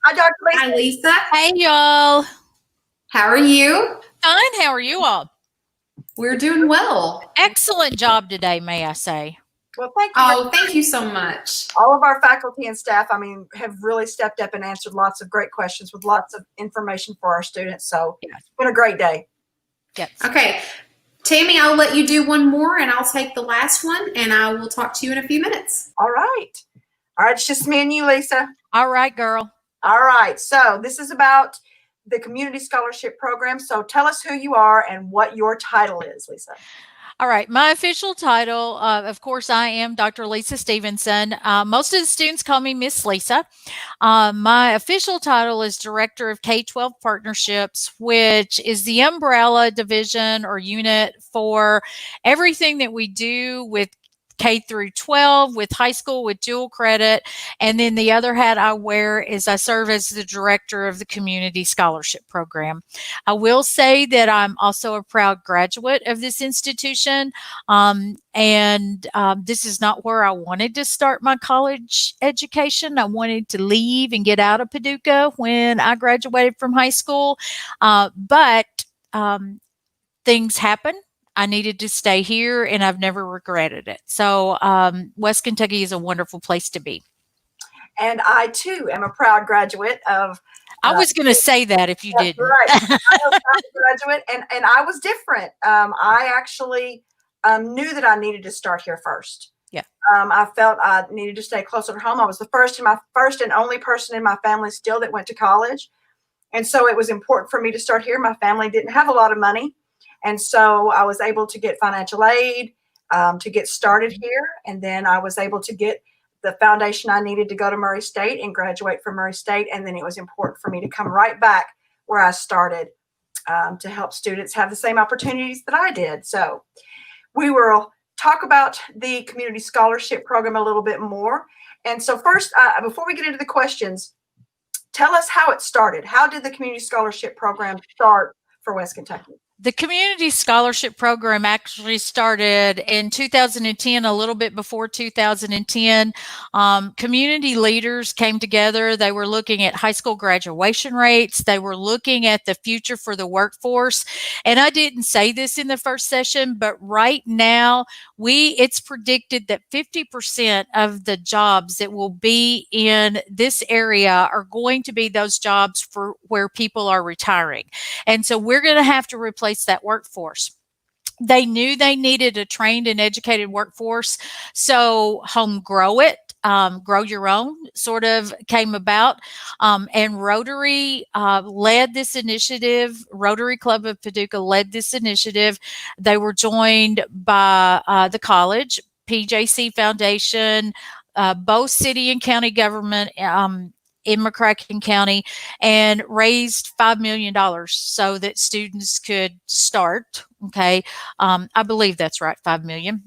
Hi, Dr. Lisa. Hi, Lisa. Hey, y'all. How are you? Fine. How are you all? We're doing well. Excellent job today, may I say. Well, thank you. Oh, thank you so much. All of our faculty and staff, have really stepped up and answered lots of great questions with lots of information for our students. So It's been a great day. Yes. Okay. Tammy, I'll let you do one more and I'll take the last one and I will talk to you in a few minutes. All right. All right. It's just me and you, Lisa. All right, girl. All right. So this is about the Community Scholarship Program. So tell us who you are and what your title is, Lisa. All right. My official title, of course, I am Dr. Lisa Stevenson. Most of the students call me Miss Lisa. My official title is Director of K-12 Partnerships, which is the umbrella division or unit for everything that we do with K through 12, with high school, with dual credit. And then the other hat I wear is I serve as the director of the Community Scholarship Program. I will say that I'm also a proud graduate of this institution. This is not where I wanted to start my college education. I wanted to leave and get out of Paducah when I graduated from high school. But things happen. I needed to stay here and I've never regretted it. So West Kentucky is a wonderful place to be. And I too am a proud graduate of. I was going to say that if you didn't. Right. I'm a proud graduate and I was different. I actually knew that I needed to start here first. Yeah. I felt I needed to stay closer to home. I was the first and only person in my family still that went to college. And so it was important for me to start here. My family didn't have a lot of money. And so I was able to get financial aid to get started here. And then I was able to get the foundation I needed to go to Murray State and graduate from Murray State. And then it was important for me to come right back where I started to help students have the same opportunities that I did. So we will talk about the Community Scholarship Program a little bit more. And so first, before we get into the questions, tell us how it started. How did the Community Scholarship Program start for West Kentucky? The Community Scholarship Program actually started in 2010, a little bit before 2010. Community leaders came together. They were looking at high school graduation rates. They were looking at the future for the workforce. And I didn't say this in the first session, but right now, it's predicted that 50% of the jobs that will be in this area are going to be those jobs for where people are retiring. And so we're going to have to replace that workforce. They knew they needed a trained and educated workforce, so home grow it, grow your own sort of came about. And Rotary led this initiative. Rotary Club of Paducah led this initiative. They were joined by the college, PJC Foundation, both city and county government, in McCracken County, and raised $5 million so that students could start. Okay. I believe that's right. 5 million.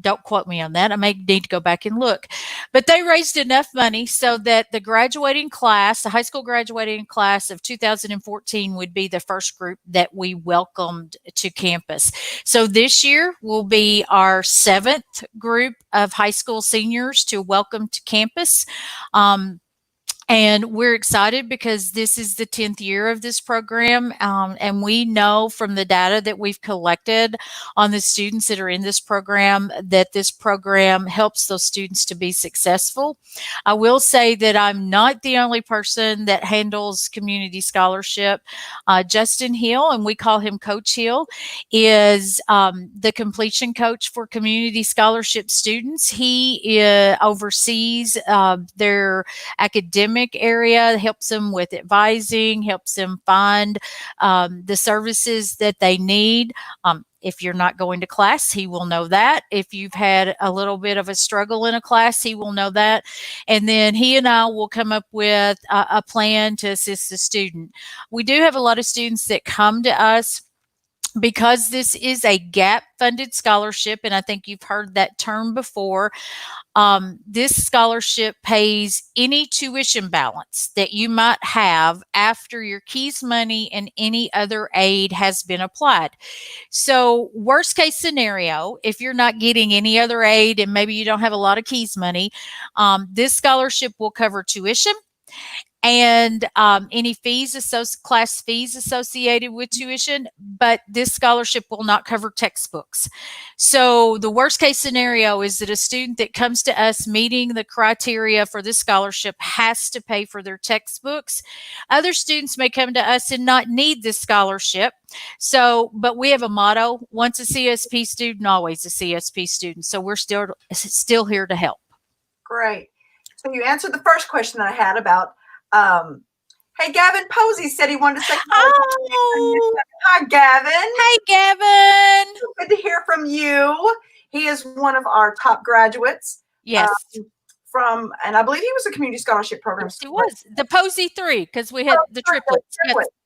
Don't quote me on that. I may need to go back and look, but they raised enough money so that the graduating class, the high school graduating class of 2014 would be the first group that we welcomed to campus. So this year will be our 7th group of high school seniors to welcome to campus. And we're excited because this is the 10th year of this program. And we know from the data that we've collected on the students that are in this program that this program helps those students to be successful. I will say that I'm not the only person that handles community scholarship. Justin Hill, and we call him Coach Hill, is the completion coach for community scholarship students. He oversees their academic area, helps them with advising, helps them find the services that they need. If you're not going to class, he will know that. If you've had a little bit of a struggle in a class, he will know that. And then he and I will come up with a plan to assist the student. We do have a lot of students that come to us because this is a gap funded scholarship, and I think you've heard that term before. This scholarship pays any tuition balance that you might have after your KEYS money and any other aid has been applied. So worst case scenario, if you're not getting any other aid and maybe you don't have a lot of KEYS money, this scholarship will cover tuition and any fees, class fees associated with tuition, but this scholarship will not cover textbooks. So the worst case scenario is that a student that comes to us meeting the criteria for this scholarship has to pay for their textbooks. Other students may come to us and not need this scholarship. So, but we have a motto: once a CSP student, always a CSP student. So we're still here to help. Great. So you answered the first question that I had about, hey, Gavin Posey said he wanted to say hi. Oh, Hi, Gavin. hey, Gavin. Good to hear from you. He is one of our top graduates. Yes. And I believe he was a community scholarship program. Yes, he was. The Posey 3, because we had the triplets.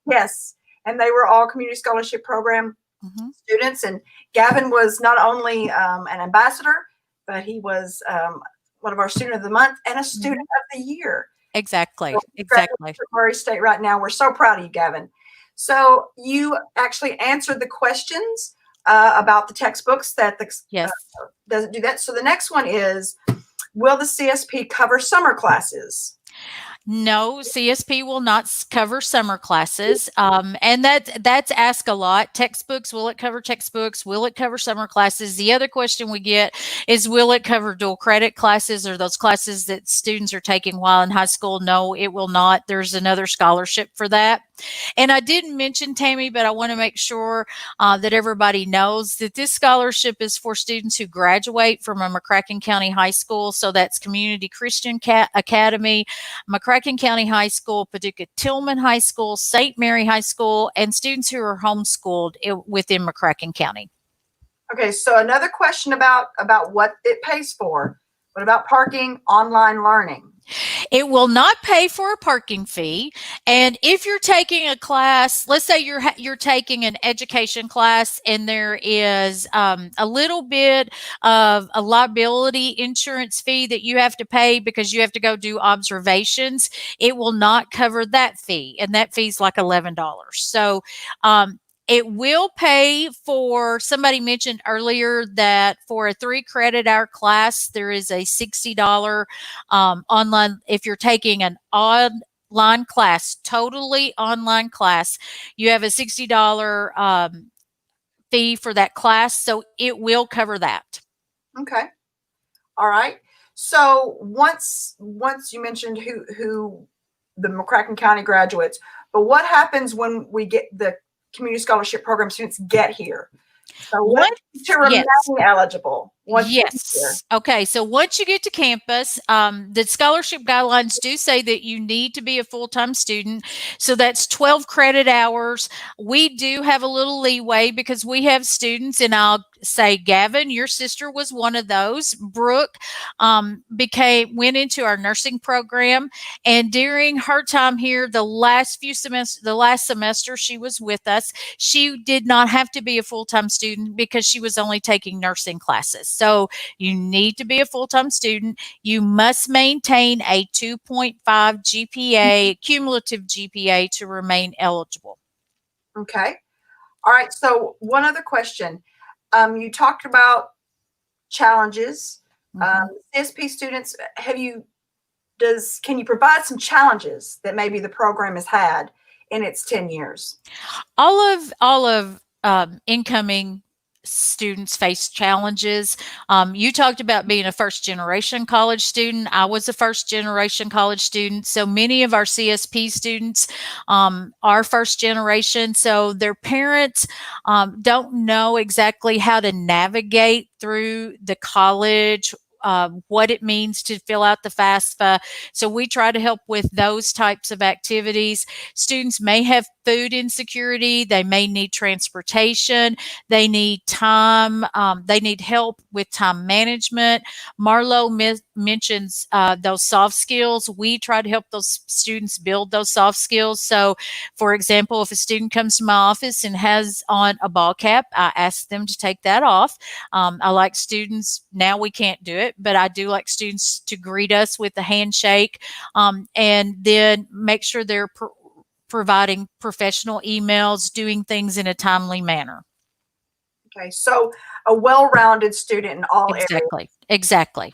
Yes. And they were all community scholarship program students. And Gavin was not only an ambassador, but he was one of our student of the month and a student of the year. Exactly. So Exactly. Murray State right now. We're so proud of you, Gavin. So you actually answered the questions about the textbooks that the Yes. doesn't do that. So the next one is, will the CSP cover summer classes? No, CSP will not cover summer classes. And that's asked a lot. Textbooks, will it cover textbooks? Will it cover summer classes? The other question we get is, will it cover dual credit classes, or those classes that students are taking while in high school? No, it will not. There's another scholarship for that. And I didn't mention, Tammy, but I want to make sure that everybody knows that this scholarship is for students who graduate from a McCracken County high school. So that's Community Christian Academy, McCracken County High School, Paducah Tillman High School, St. Mary High School, and students who are homeschooled within McCracken County. Okay, so another question about what it pays for. What about parking, online learning? It will not pay for a parking fee. And if you're taking a class, let's say you're taking an education class and there is a little bit of a liability insurance fee that you have to pay because you have to go do observations, it will not cover that fee. And that fee is like $11. So it will pay for, somebody mentioned earlier that for a 3 credit hour class, there is a $60 online, if you're taking an online class, totally online class, you have a $60 fee for that class. So it will cover that. Okay. All right. So once you mentioned who the McCracken County graduates, but what happens when we get the community scholarship program students get here? So what to remain eligible? Yes. Okay. So once you get to campus, the scholarship guidelines do say that you need to be a full-time student. So that's 12 credit hours. We do have a little leeway because we have students, and I'll say, Gavin, your sister was one of those. Brooke went into our nursing program, and during her time here, the last semester she was with us, she did not have to be a full-time student because she was only taking nursing classes. So you need to be a full-time student. You must maintain a 2.5 GPA, cumulative GPA, to remain eligible. Okay. All right. So one other question. You talked about challenges. CSP students, have you can you provide some challenges that maybe the program has had in its 10 years? All of incoming students face challenges. You talked about being a first generation college student. I was a first generation college student. So many of our CSP students are first generation. So their parents don't know exactly how to navigate through the college, what it means to fill out the FAFSA. So we try to help with those types of activities. Students may have food insecurity. They may need transportation. They need time. They need help with time management. Marlo mentions those soft skills. We try to help those students build those soft skills. So, for example, if a student comes to my office and has on a ball cap, I ask them to take that off. I like students, now we can't do it, but I do like students to greet us with a handshake, and then make sure they're providing professional emails, doing things in a timely manner. Okay, so a well-rounded student in all areas. Exactly.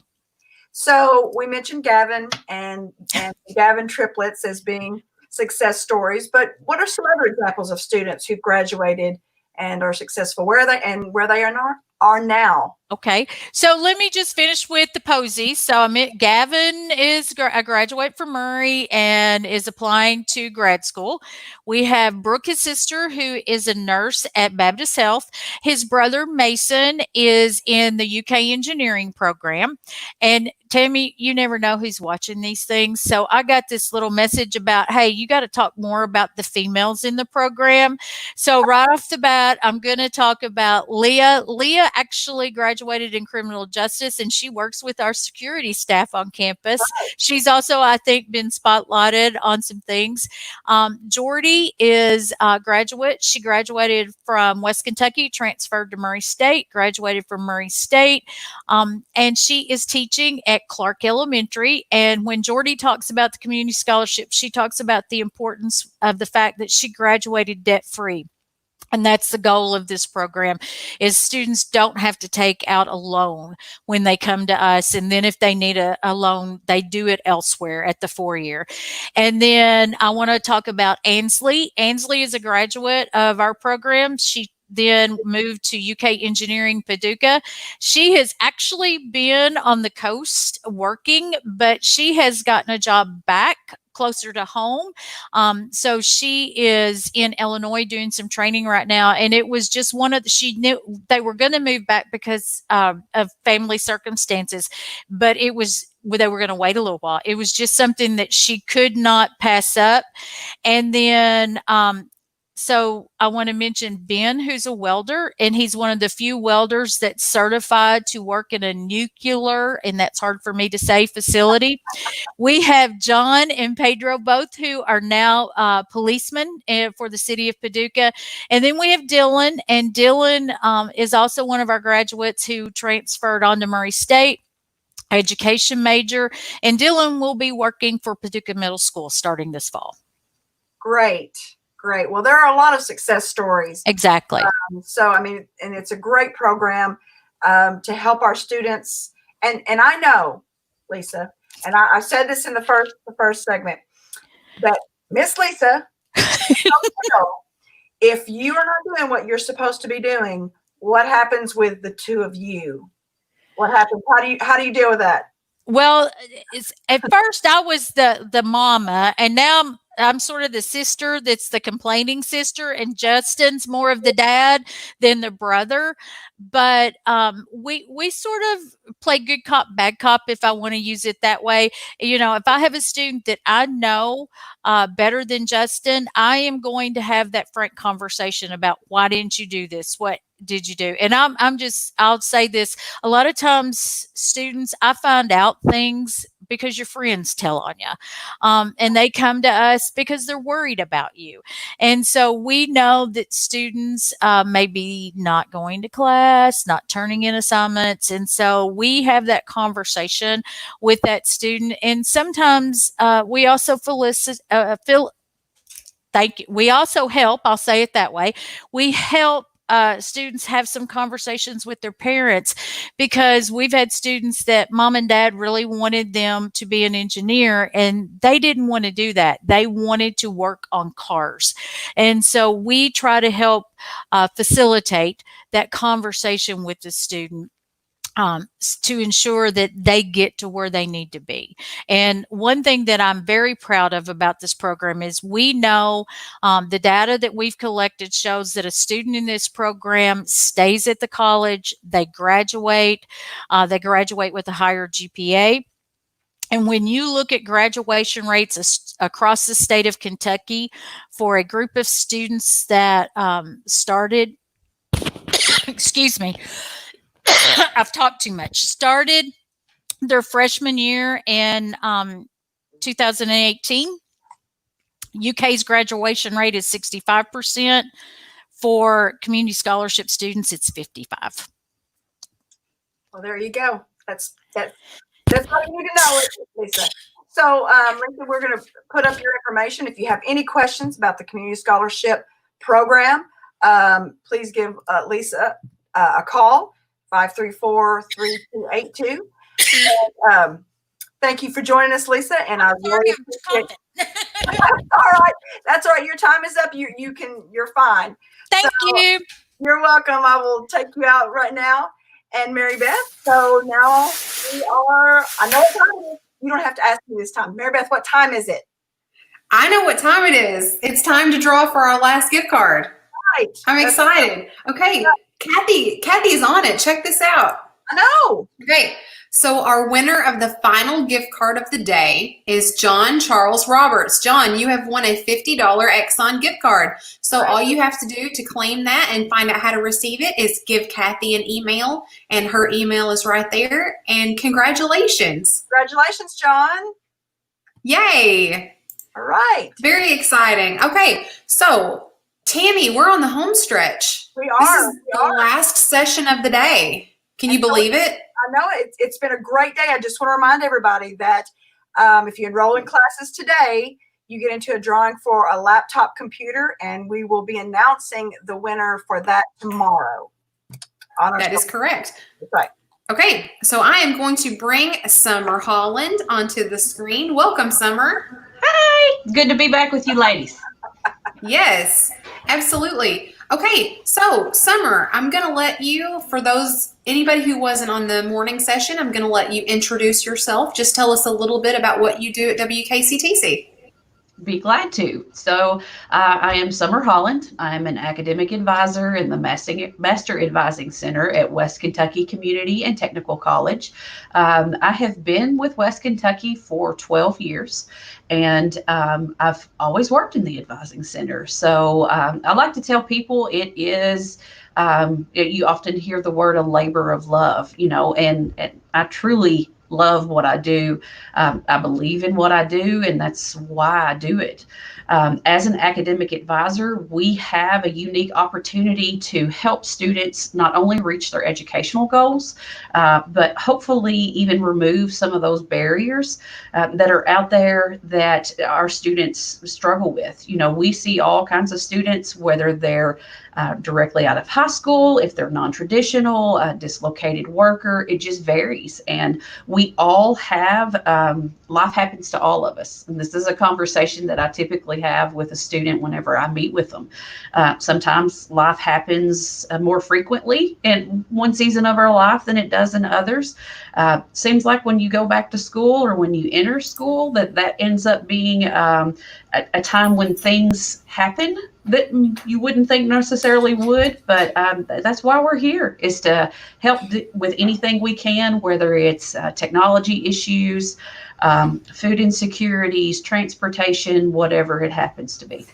So we mentioned Gavin and Gavin triplets as being success stories, but what are some other examples of students who've graduated and are successful? Where they are now? Okay, so let me just finish with the Posey. So Gavin is a graduate from Murray and is applying to grad school. We have Brooke, his sister, who is a nurse at Baptist Health. His brother Mason is in the UK engineering program. And Tammy, you never know who's watching these things. So I got this little message about, hey, you got to talk more about the females in the program. So right off the bat, I'm going to talk about Leah. Leah actually graduated in criminal justice, and she works with our security staff on campus. She's also, I think, been spotlighted on some things. Jordy is a graduate. She graduated from West Kentucky, transferred to Murray State, graduated from Murray State, and she is teaching at Clark Elementary. And when Jordy talks about the community scholarship, she talks about the importance of the fact that she graduated debt-free. And that's the goal of this program, is students don't have to take out a loan when they come to us. And then if they need a loan, they do it elsewhere at the 4-year. And then I want to talk about Ansley. Ansley is a graduate of our program. She then moved to UK Engineering Paducah. She has actually been on the coast working, but she has gotten a job back closer to home. So she is in Illinois doing some training right now. And it was just she knew they were going to move back because of family circumstances, but they were going to wait a little while. It was just something that she could not pass up. And then, so I want to mention Ben, who's a welder, and he's one of the few welders that's certified to work in a nuclear, and that's hard for me to say, facility. We have John and Pedro, both who are now policemen for the city of Paducah. And then we have Dylan, and Dylan is also one of our graduates who transferred on to Murray State, education major. And Dylan will be working for Paducah Middle School starting this fall. Great. Well, there are a lot of success stories. Exactly. So, I mean, and it's a great program to help our students. And I know, Lisa, and I said this in the first segment, that Miss Lisa, if you are not doing what you're supposed to be doing, what happens with the two of you? What happens? How do you deal with that? Well, at first I was the mama, and now I'm sort of the sister that's the complaining sister, and Justin's more of the dad than the brother. But we sort of play good cop, bad cop, if I want to use it that way. You know, if I have a student that I know better than Justin, I am going to have that frank conversation about, why didn't you do this? What did you do? And I'll say this, a lot of times students, I find out things because your friends tell on you. And they come to us because they're worried about you. And so we know that students may be not going to class, not turning in assignments. And so we have that conversation with that student. And sometimes we also we also help, I'll say it that way, we help students have some conversations with their parents, because we've had students that mom and dad really wanted them to be an engineer and they didn't want to do that. They wanted to work on cars. And so we try to help facilitate that conversation with the student, to ensure that they get to where they need to be. And one thing that I'm very proud of about this program is we know the data that we've collected shows that a student in this program stays at the college, they graduate with a higher GPA. And when you look at graduation rates across the state of Kentucky for a group of students that started, excuse me, I've talked too much, started their freshman year in 2018, UK's graduation rate is 65%. For community scholarship students, it's 55. Well, there you go. That's all you need to know, Lisa. So, Lisa, we're going to put up your information. If you have any questions about the community scholarship program, please give Lisa a call, 534-3282. Thank you for joining us, Lisa, and I really appreciate it. All right, that's all right. Your time is up. You're fine. Thank you. You're welcome. I will take you out right now. And Mary Beth, so now I know what time it is. You don't have to ask me this time. Mary Beth, what time is it? I know what time it is. It's time to draw for our last gift card. Right. I'm excited. Okay, Kathy is on it. Check this out. I know. Okay, so our winner of the final gift card of the day is John Charles Roberts. John, you have won a $50 Exxon gift card. So all you have to do to claim that and find out how to receive it is give Kathy an email, and her email is right there. And congratulations. Congratulations, John. Yay. All right. Very exciting. Okay, so Tammy, we're on the home stretch. We are. This is the last session of the day. Can you believe it? I know it's been a great day. I just want to remind everybody that if you enroll in classes today, you get into a drawing for a laptop computer, and we will be announcing the winner for that tomorrow. That is correct. That's right. Okay, so I am going to bring Summer Holland onto the screen. Welcome, Summer. Hi. Good to be back with you ladies. Yes, absolutely. Okay, so Summer, I'm going to let you, for anybody who wasn't on the morning session, I'm going to let you introduce yourself. Just tell us a little bit about what you do at WKCTC. Be glad to. So I am Summer Holland. I'm an academic advisor in the Master Advising Center at West Kentucky Community and Technical College. I have been with West Kentucky for 12 years, and I've always worked in the Advising Center. So I like to tell people it is, you often hear the word a labor of love, and I truly love what I do. I believe in what I do, and that's why I do it. As an academic advisor, we have a unique opportunity to help students not only reach their educational goals, but hopefully even remove some of those barriers that are out there that our students struggle with. We see all kinds of students, whether they're directly out of high school, if they're non-traditional, a dislocated worker, it just varies. And we all have, life happens to all of us. And this is a conversation that I typically have with a student whenever I meet with them. Sometimes life happens more frequently in one season of our life than it does in others. Seems like when you go back to school or when you enter school, that ends up being a time when things happen that you wouldn't think necessarily would, but that's why we're here, is to help with anything we can, whether it's technology issues, food insecurities, transportation, whatever it happens to be.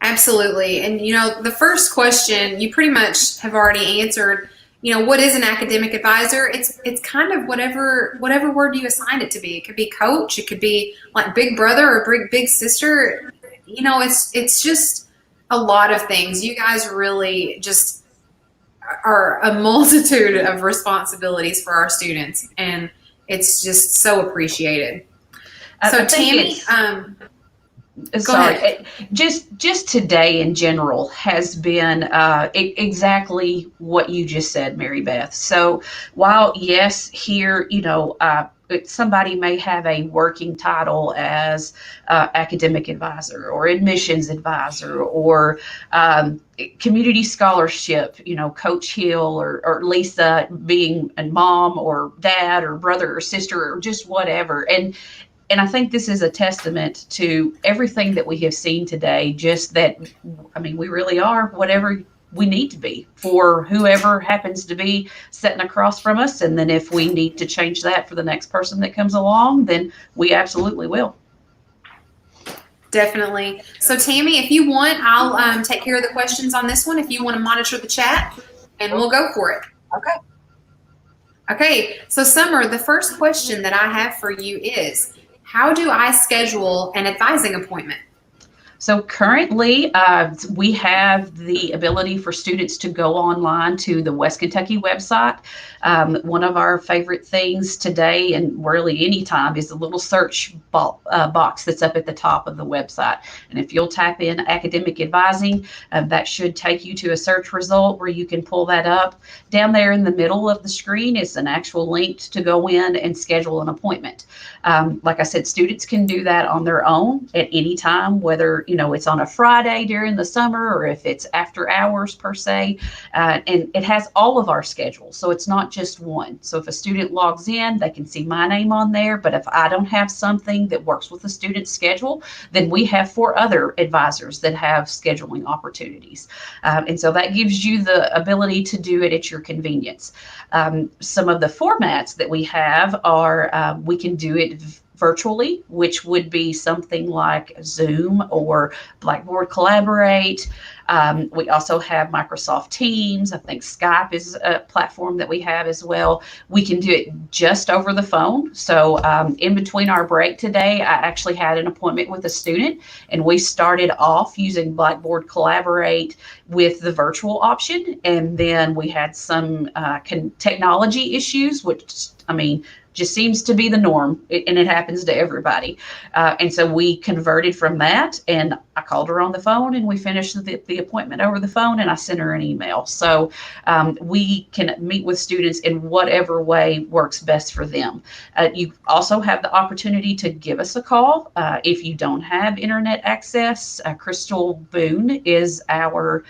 Absolutely. And, the first question you pretty much have already answered. What is an academic advisor? It's kind of whatever word you assign it to be. It could be coach. It could be like big brother or big sister. It's just a lot of things. You guys really just are a multitude of responsibilities for our students, and it's just so appreciated. So Tammy, Sorry, just today in general has been exactly what you just said, Mary Beth. So while yes, here somebody may have a working title as academic advisor or admissions advisor or community scholarship, Coach Hill or Lisa being a mom or dad or brother or sister or just whatever. And I think this is a testament to everything that we have seen today, just that, we really are whatever we need to be for whoever happens to be sitting across from us. And then if we need to change that for the next person that comes along, then we absolutely will. Definitely. So Tammy, if you want, I'll take care of the questions on this one if you want to monitor the chat, and we'll go for it. Okay. Okay, so Summer, the first question that I have for you is, how do I schedule an advising appointment? So currently, we have the ability for students to go online to the West Kentucky website. One of our favorite things today, and really anytime, is the little search box that's up at the top of the website. And if you'll type in academic advising, that should take you to a search result where you can pull that up. Down there in the middle of the screen is an actual link to go in and schedule an appointment. Like I said, students can do that on their own at any time, whether it's on a Friday during the summer or if it's after hours per se. And it has all of our schedules. So it's not just one. So if a student logs in, they can see my name on there. But if I don't have something that works with the student's schedule, then we have 4 other advisors that have scheduling opportunities. And so that gives you the ability to do it at your convenience. Some of the formats that we have are we can do it virtually, which would be something like Zoom or Blackboard Collaborate. We also have Microsoft Teams. I think Skype is a platform that we have as well. We can do it just over the phone. So in between our break today, I actually had an appointment with a student, and we started off using Blackboard Collaborate with the virtual option. And then we had some technology issues, which, just seems to be the norm, and it happens to everybody. And so we converted from that, and I called her on the phone, and we finished the appointment over the phone, and I sent her an email. So we can meet with students in whatever way works best for them. You also have the opportunity to give us a call if you don't have internet access. Crystal Boone is our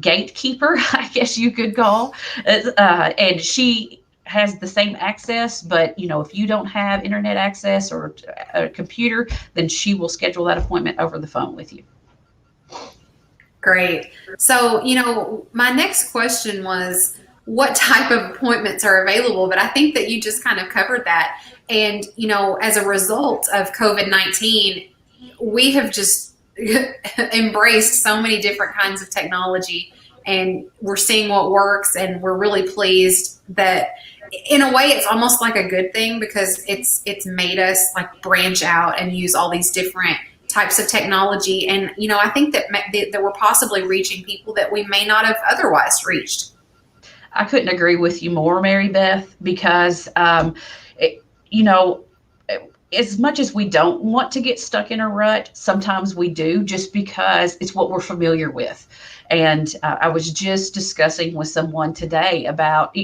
gatekeeper, I guess you could call, and she has the same access, but if you don't have internet access or a computer, then she will schedule that appointment over the phone with you. Great. So, my next question was, what type of appointments are available? But I think that you just kind of covered that. And, as a result of COVID-19, we have just embraced so many different kinds of technology, and we're seeing what works, and we're really pleased that in a way it's almost like a good thing, because it's made us branch out and use all these different types of technology. And I think that we're possibly reaching people that we may not have otherwise reached. I couldn't agree with you more, Mary Beth, because as much as we don't want to get stuck in a rut, sometimes we do, just because it's what we're familiar with. And I was just discussing with someone today about,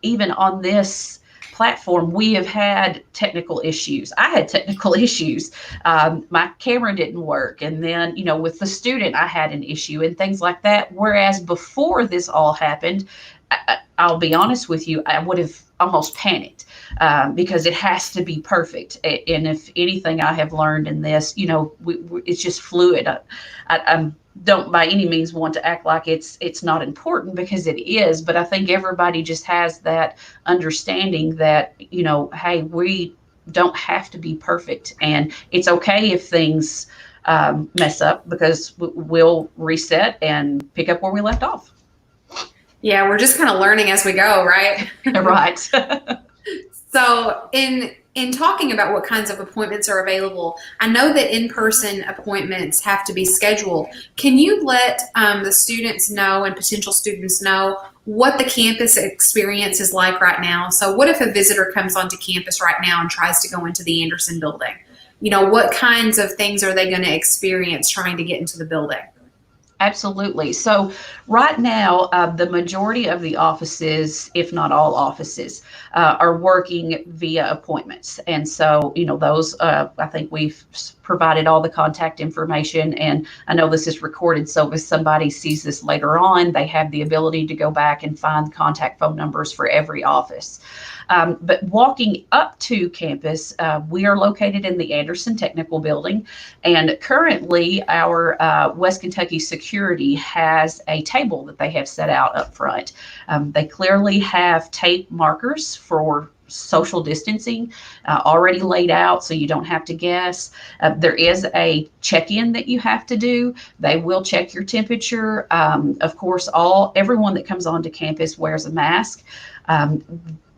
even on this platform, we have had technical issues. I had technical issues. My camera didn't work. And then, with the student, I had an issue and things like that. Whereas before this all happened, I'll be honest with you, I would have almost panicked because it has to be perfect. And if anything I have learned in this, it's just fluid. I don't by any means want to act like it's not important, because it is. But I think everybody just has that understanding that, hey, we don't have to be perfect. And it's okay if things mess up, because we'll reset and pick up where we left off. Yeah, we're just kind of learning as we go, right? Right. So in talking about what kinds of appointments are available, I know that in-person appointments have to be scheduled. Can you let the students know and potential students know what the campus experience is like right now? So what if a visitor comes onto campus right now and tries to go into the Anderson building? what kinds of things are they going to experience trying to get into the building? Absolutely. So right now, the majority of the offices, if not all offices, are working via appointments. And so, those, I think we've provided all the contact information, and I know this is recorded. So if somebody sees this later on, they have the ability to go back and find contact phone numbers for every office. But walking up to campus, we are located in the Anderson Technical Building, and currently our West Kentucky Security has a table that they have set out up front. They clearly have tape markers for social distancing already laid out, so you don't have to guess. There is a check-in that you have to do. They will check your temperature. Of course, everyone that comes onto campus wears a mask.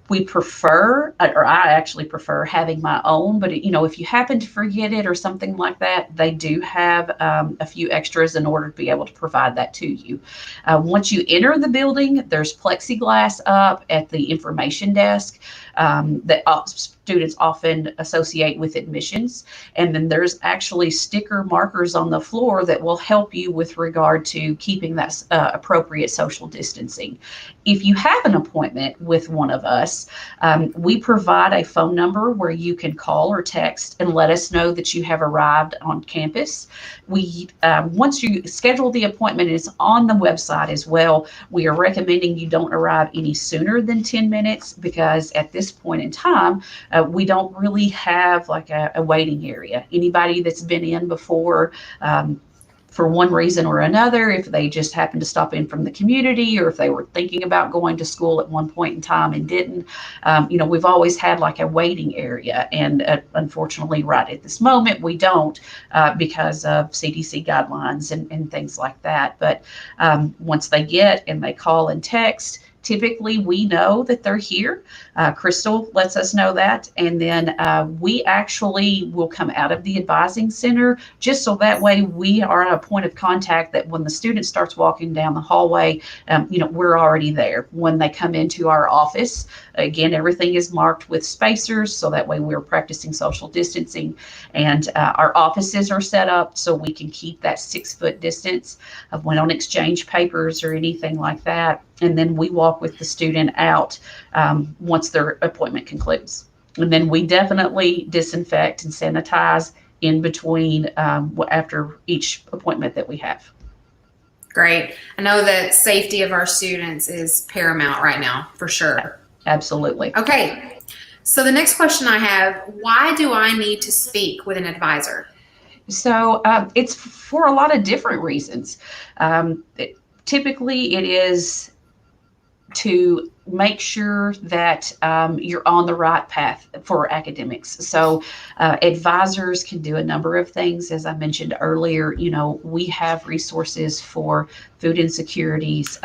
We prefer, or I actually prefer, having my own, but if you happen to forget it or something like that, they do have a few extras in order to be able to provide that to you. Once you enter the building, there's plexiglass up at the information desk that students often associate with admissions. And then there's actually sticker markers on the floor that will help you with regard to keeping that appropriate social distancing. If you have an appointment with one of us, we provide a phone number where you can call or text and let us know that you have arrived on campus. Once you schedule the appointment, it's on the website as well. We are recommending you don't arrive any sooner than 10 minutes because at this point in time, we don't really have like a waiting area. Anybody that's been in before, for one reason or another, if they just happened to stop in from the community, or if they were thinking about going to school at one point in time and didn't, we've always had like a waiting area. And unfortunately, right at this moment, we don't because of CDC guidelines and things like that. But once they get and they call and text, typically we know that they're here. Crystal lets us know that. And then we actually will come out of the advising center just so that way we are at a point of contact that when the student starts walking down the hallway, we're already there. When they come into our office, again, everything is marked with spacers so that way we're practicing social distancing. And our offices are set up so we can keep that 6-foot distance. We don't exchange papers or anything like that. And then we walk with the student out once their appointment concludes. And then we definitely disinfect and sanitize in between after each appointment that we have. Great. I know that safety of our students is paramount right now, for sure. Absolutely. Okay. So the next question I have, why do I need to speak with an advisor? So it's for a lot of different reasons. Typically, it is to make sure that you're on the right path for academics. So advisors can do a number of things. As I mentioned earlier, we have resources for food insecurities.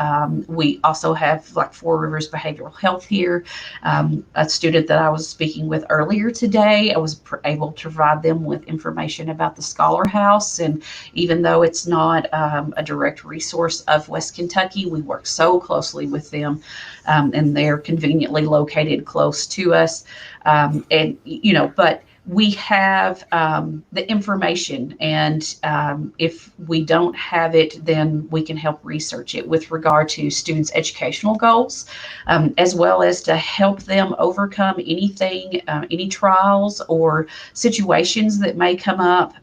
We also have like Four Rivers Behavioral Health here. A student that I was speaking with earlier today, I was able to provide them with information about the Scholar House. And even though it's not a direct resource of West Kentucky, we work so closely with them. And they're conveniently located close to us. But we have the information, and if we don't have it, then we can help research it with regard to students' educational goals, as well as to help them overcome anything, any trials or situations that may come up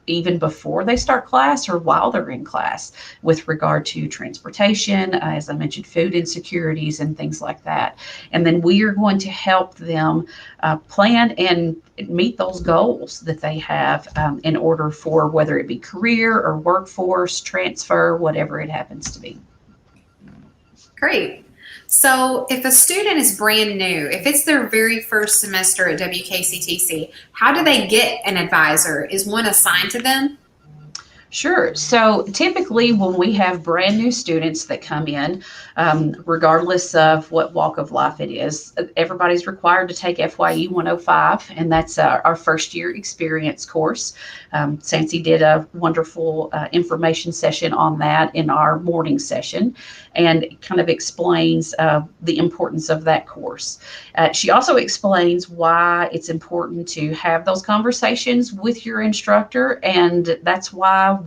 even before they start class or while they're in class with regard to transportation, as I mentioned, food insecurities and things like that. And then we are going to help them plan and meet those goals that they have in order for whether it be career or workforce, transfer, whatever it happens to be. Great. So if a student is brand new, if it's their very first semester at WKCTC, how do they get an advisor? Is one assigned to them? Sure. So typically, when we have brand new students that come in, regardless of what walk of life it is, everybody's required to take FYE 105, and that's our first year experience course. Sancy did a wonderful information session on that in our morning session, and kind of explains the importance of that course. She also explains why it's important to have those conversations with your instructor, and that's why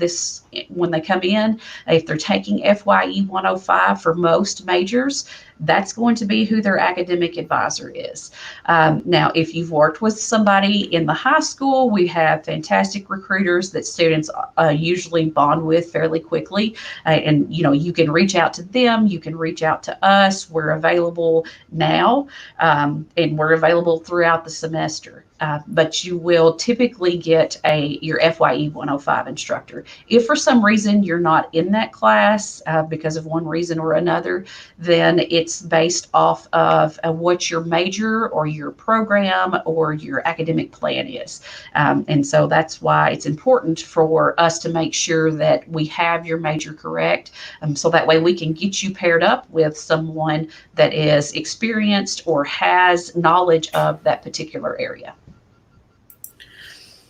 when they come in, if they're taking FYE 105 for most majors, that's going to be who their academic advisor is. Now, if you've worked with somebody in the high school, we have fantastic recruiters that students usually bond with fairly quickly. And, you can reach out to them. You can reach out to us. We're available now, and we're available throughout the semester. But you will typically get your FYE 105 instructor. If for some reason you're not in that class because of one reason or another, then it's based off of what your major or your program or your academic plan is. And so that's why it's important for us to make sure that we have your major correct, so that way we can get you paired up with someone that is experienced or has knowledge of that particular area.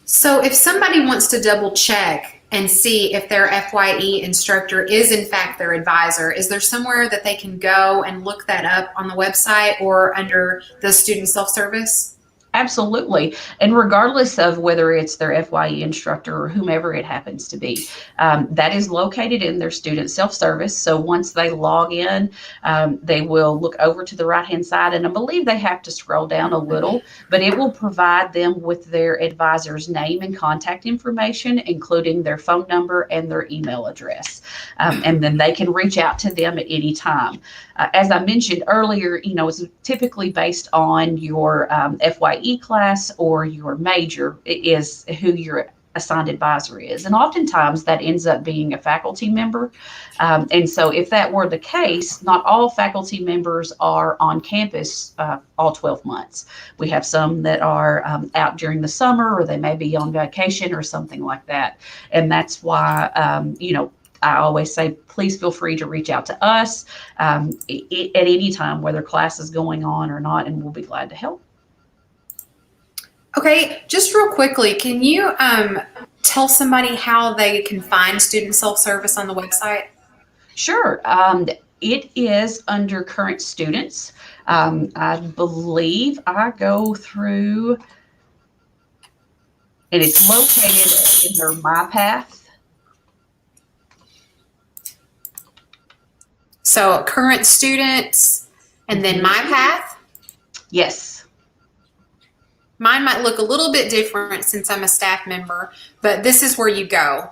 So if somebody wants to double check and see if their FYE instructor is in fact their advisor, is there somewhere that they can go and look that up on the website or under the student self-service? Absolutely. And regardless of whether it's their FYE instructor or whomever it happens to be, that is located in their student self-service. So once they log in, they will look over to the right-hand side, and I believe they have to scroll down a little, but it will provide them with their advisor's name and contact information, including their phone number and their email address. And then they can reach out to them at any time. As I mentioned earlier, it's typically based on your FYE class or your major is who your assigned advisor is. And oftentimes that ends up being a faculty member. And so if that were the case, not all faculty members are on campus all 12 months. We have some that are out during the summer, or they may be on vacation or something like that. And that's why, I always say, please feel free to reach out to us at any time, whether class is going on or not, and we'll be glad to help. Okay, just real quickly, can you tell somebody how they can find student self-service on the website? Sure. It is under current students. I believe I go through, and it's located in their My Path. So current students and then My Path? Yes. Mine might look a little bit different since I'm a staff member, but this is where you go.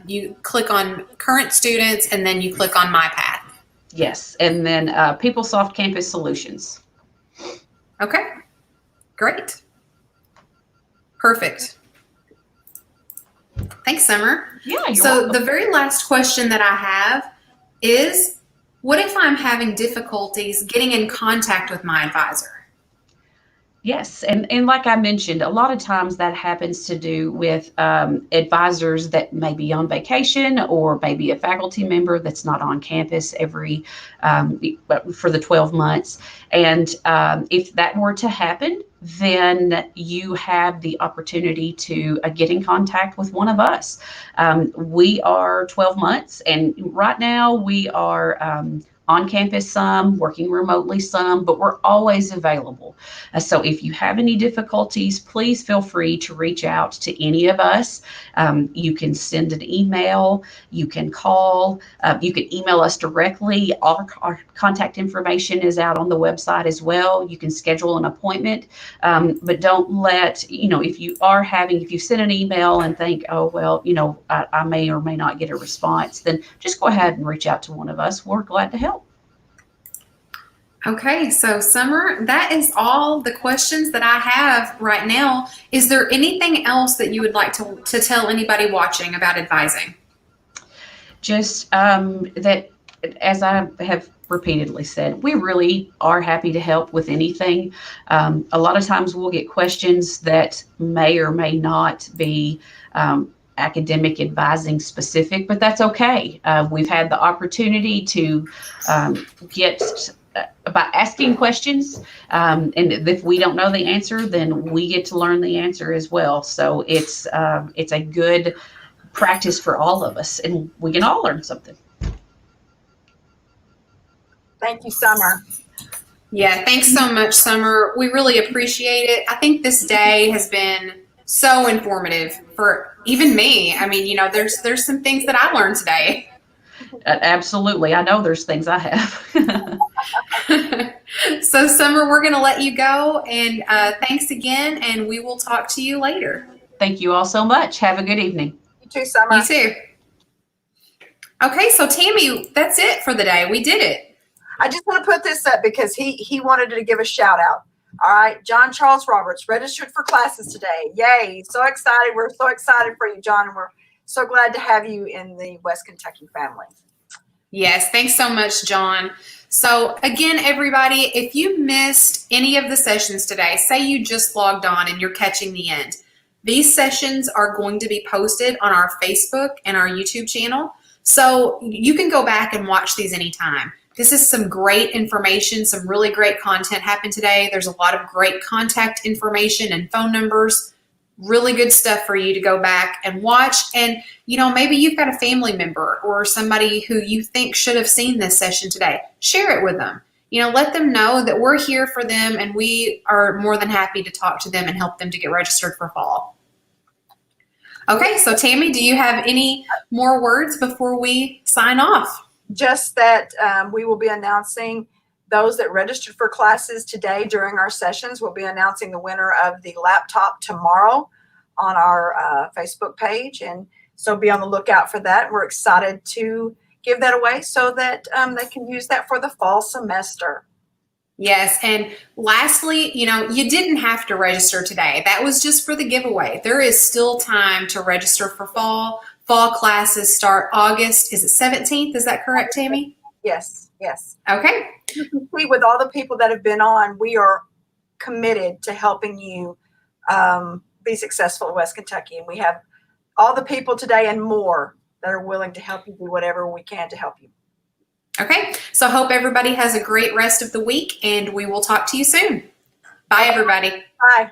You click on current students and then you click on My Path. Yes, and then PeopleSoft Campus Solutions. Okay, great. Perfect. Thanks, Summer. Yeah, you're So welcome. the very last question that I have is, what if I'm having difficulties getting in contact with my advisor? Yes, and like I mentioned, a lot of times that happens to do with advisors that may be on vacation, or maybe a faculty member that's not on campus for the 12 months. And if that were to happen, then you have the opportunity to get in contact with one of us. We are 12 months, and right now we are on campus some, working remotely some, but we're always available. So if you have any difficulties, please feel free to reach out to any of us. You can send an email, you can call, you can email us directly. All our contact information is out on the website as well. You can schedule an appointment, but don't let, if you send an email and think, oh, well, I may or may not get a response, then just go ahead and reach out to one of us. We're glad to help. Okay, so Summer, that is all the questions that I have right now. Is there anything else that you would like to tell anybody watching about advising? Just that, as I have repeatedly said, we really are happy to help with anything. A lot of times we'll get questions that may or may not be academic advising specific, but that's okay. We've had the opportunity to get by asking questions, and if we don't know the answer, then we get to learn the answer as well. So it's a good practice for all of us, and we can all learn something. Thank you, Summer. Yeah, thanks so much, Summer. We really appreciate it. I think this day has been so informative for even me. I mean, there's some things that I learned today. Absolutely. I know there's things I have. So, Summer, we're going to let you go. And thanks again. And we will talk to you later. Thank you all so much. Have a good evening. You too, Summer. You too. Okay, so Tammy, that's it for the day. We did it. I just want to put this up because he wanted to give a shout out. All right, John Charles Roberts registered for classes today. Yay. So excited. We're so excited for you, John. And we're so glad to have you in the West Kentucky family. Yes, thanks so much, John. So again, everybody, if you missed any of the sessions today, say you just logged on and you're catching the end, these sessions are going to be posted on our Facebook and our YouTube channel. So you can go back and watch these anytime. This is some great information, some really great content happened today. There's a lot of great contact information and phone numbers. Really good stuff for you to go back and watch. And, maybe you've got a family member or somebody who you think should have seen this session today. Share it with them. Let them know that we're here for them and we are more than happy to talk to them and help them to get registered for fall. Okay, so Tammy, do you have any more words before we sign off? Just that we will be announcing those that registered for classes today during our sessions. We'll be announcing the winner of the laptop tomorrow on our Facebook page. And so be on the lookout for that. We're excited to give that away so that they can use that for the fall semester. Yes. And lastly, you didn't have to register today. That was just for the giveaway. There is still time to register for fall. Fall classes start August. Is it 17th? Is that correct, Tammy? Yes. Okay. You can see with all the people that have been on, we are committed to helping you be successful in West Kentucky. And we have all the people today and more that are willing to help you do whatever we can to help you. Okay. So I hope everybody has a great rest of the week and we will talk to you soon. Bye, everybody. Bye.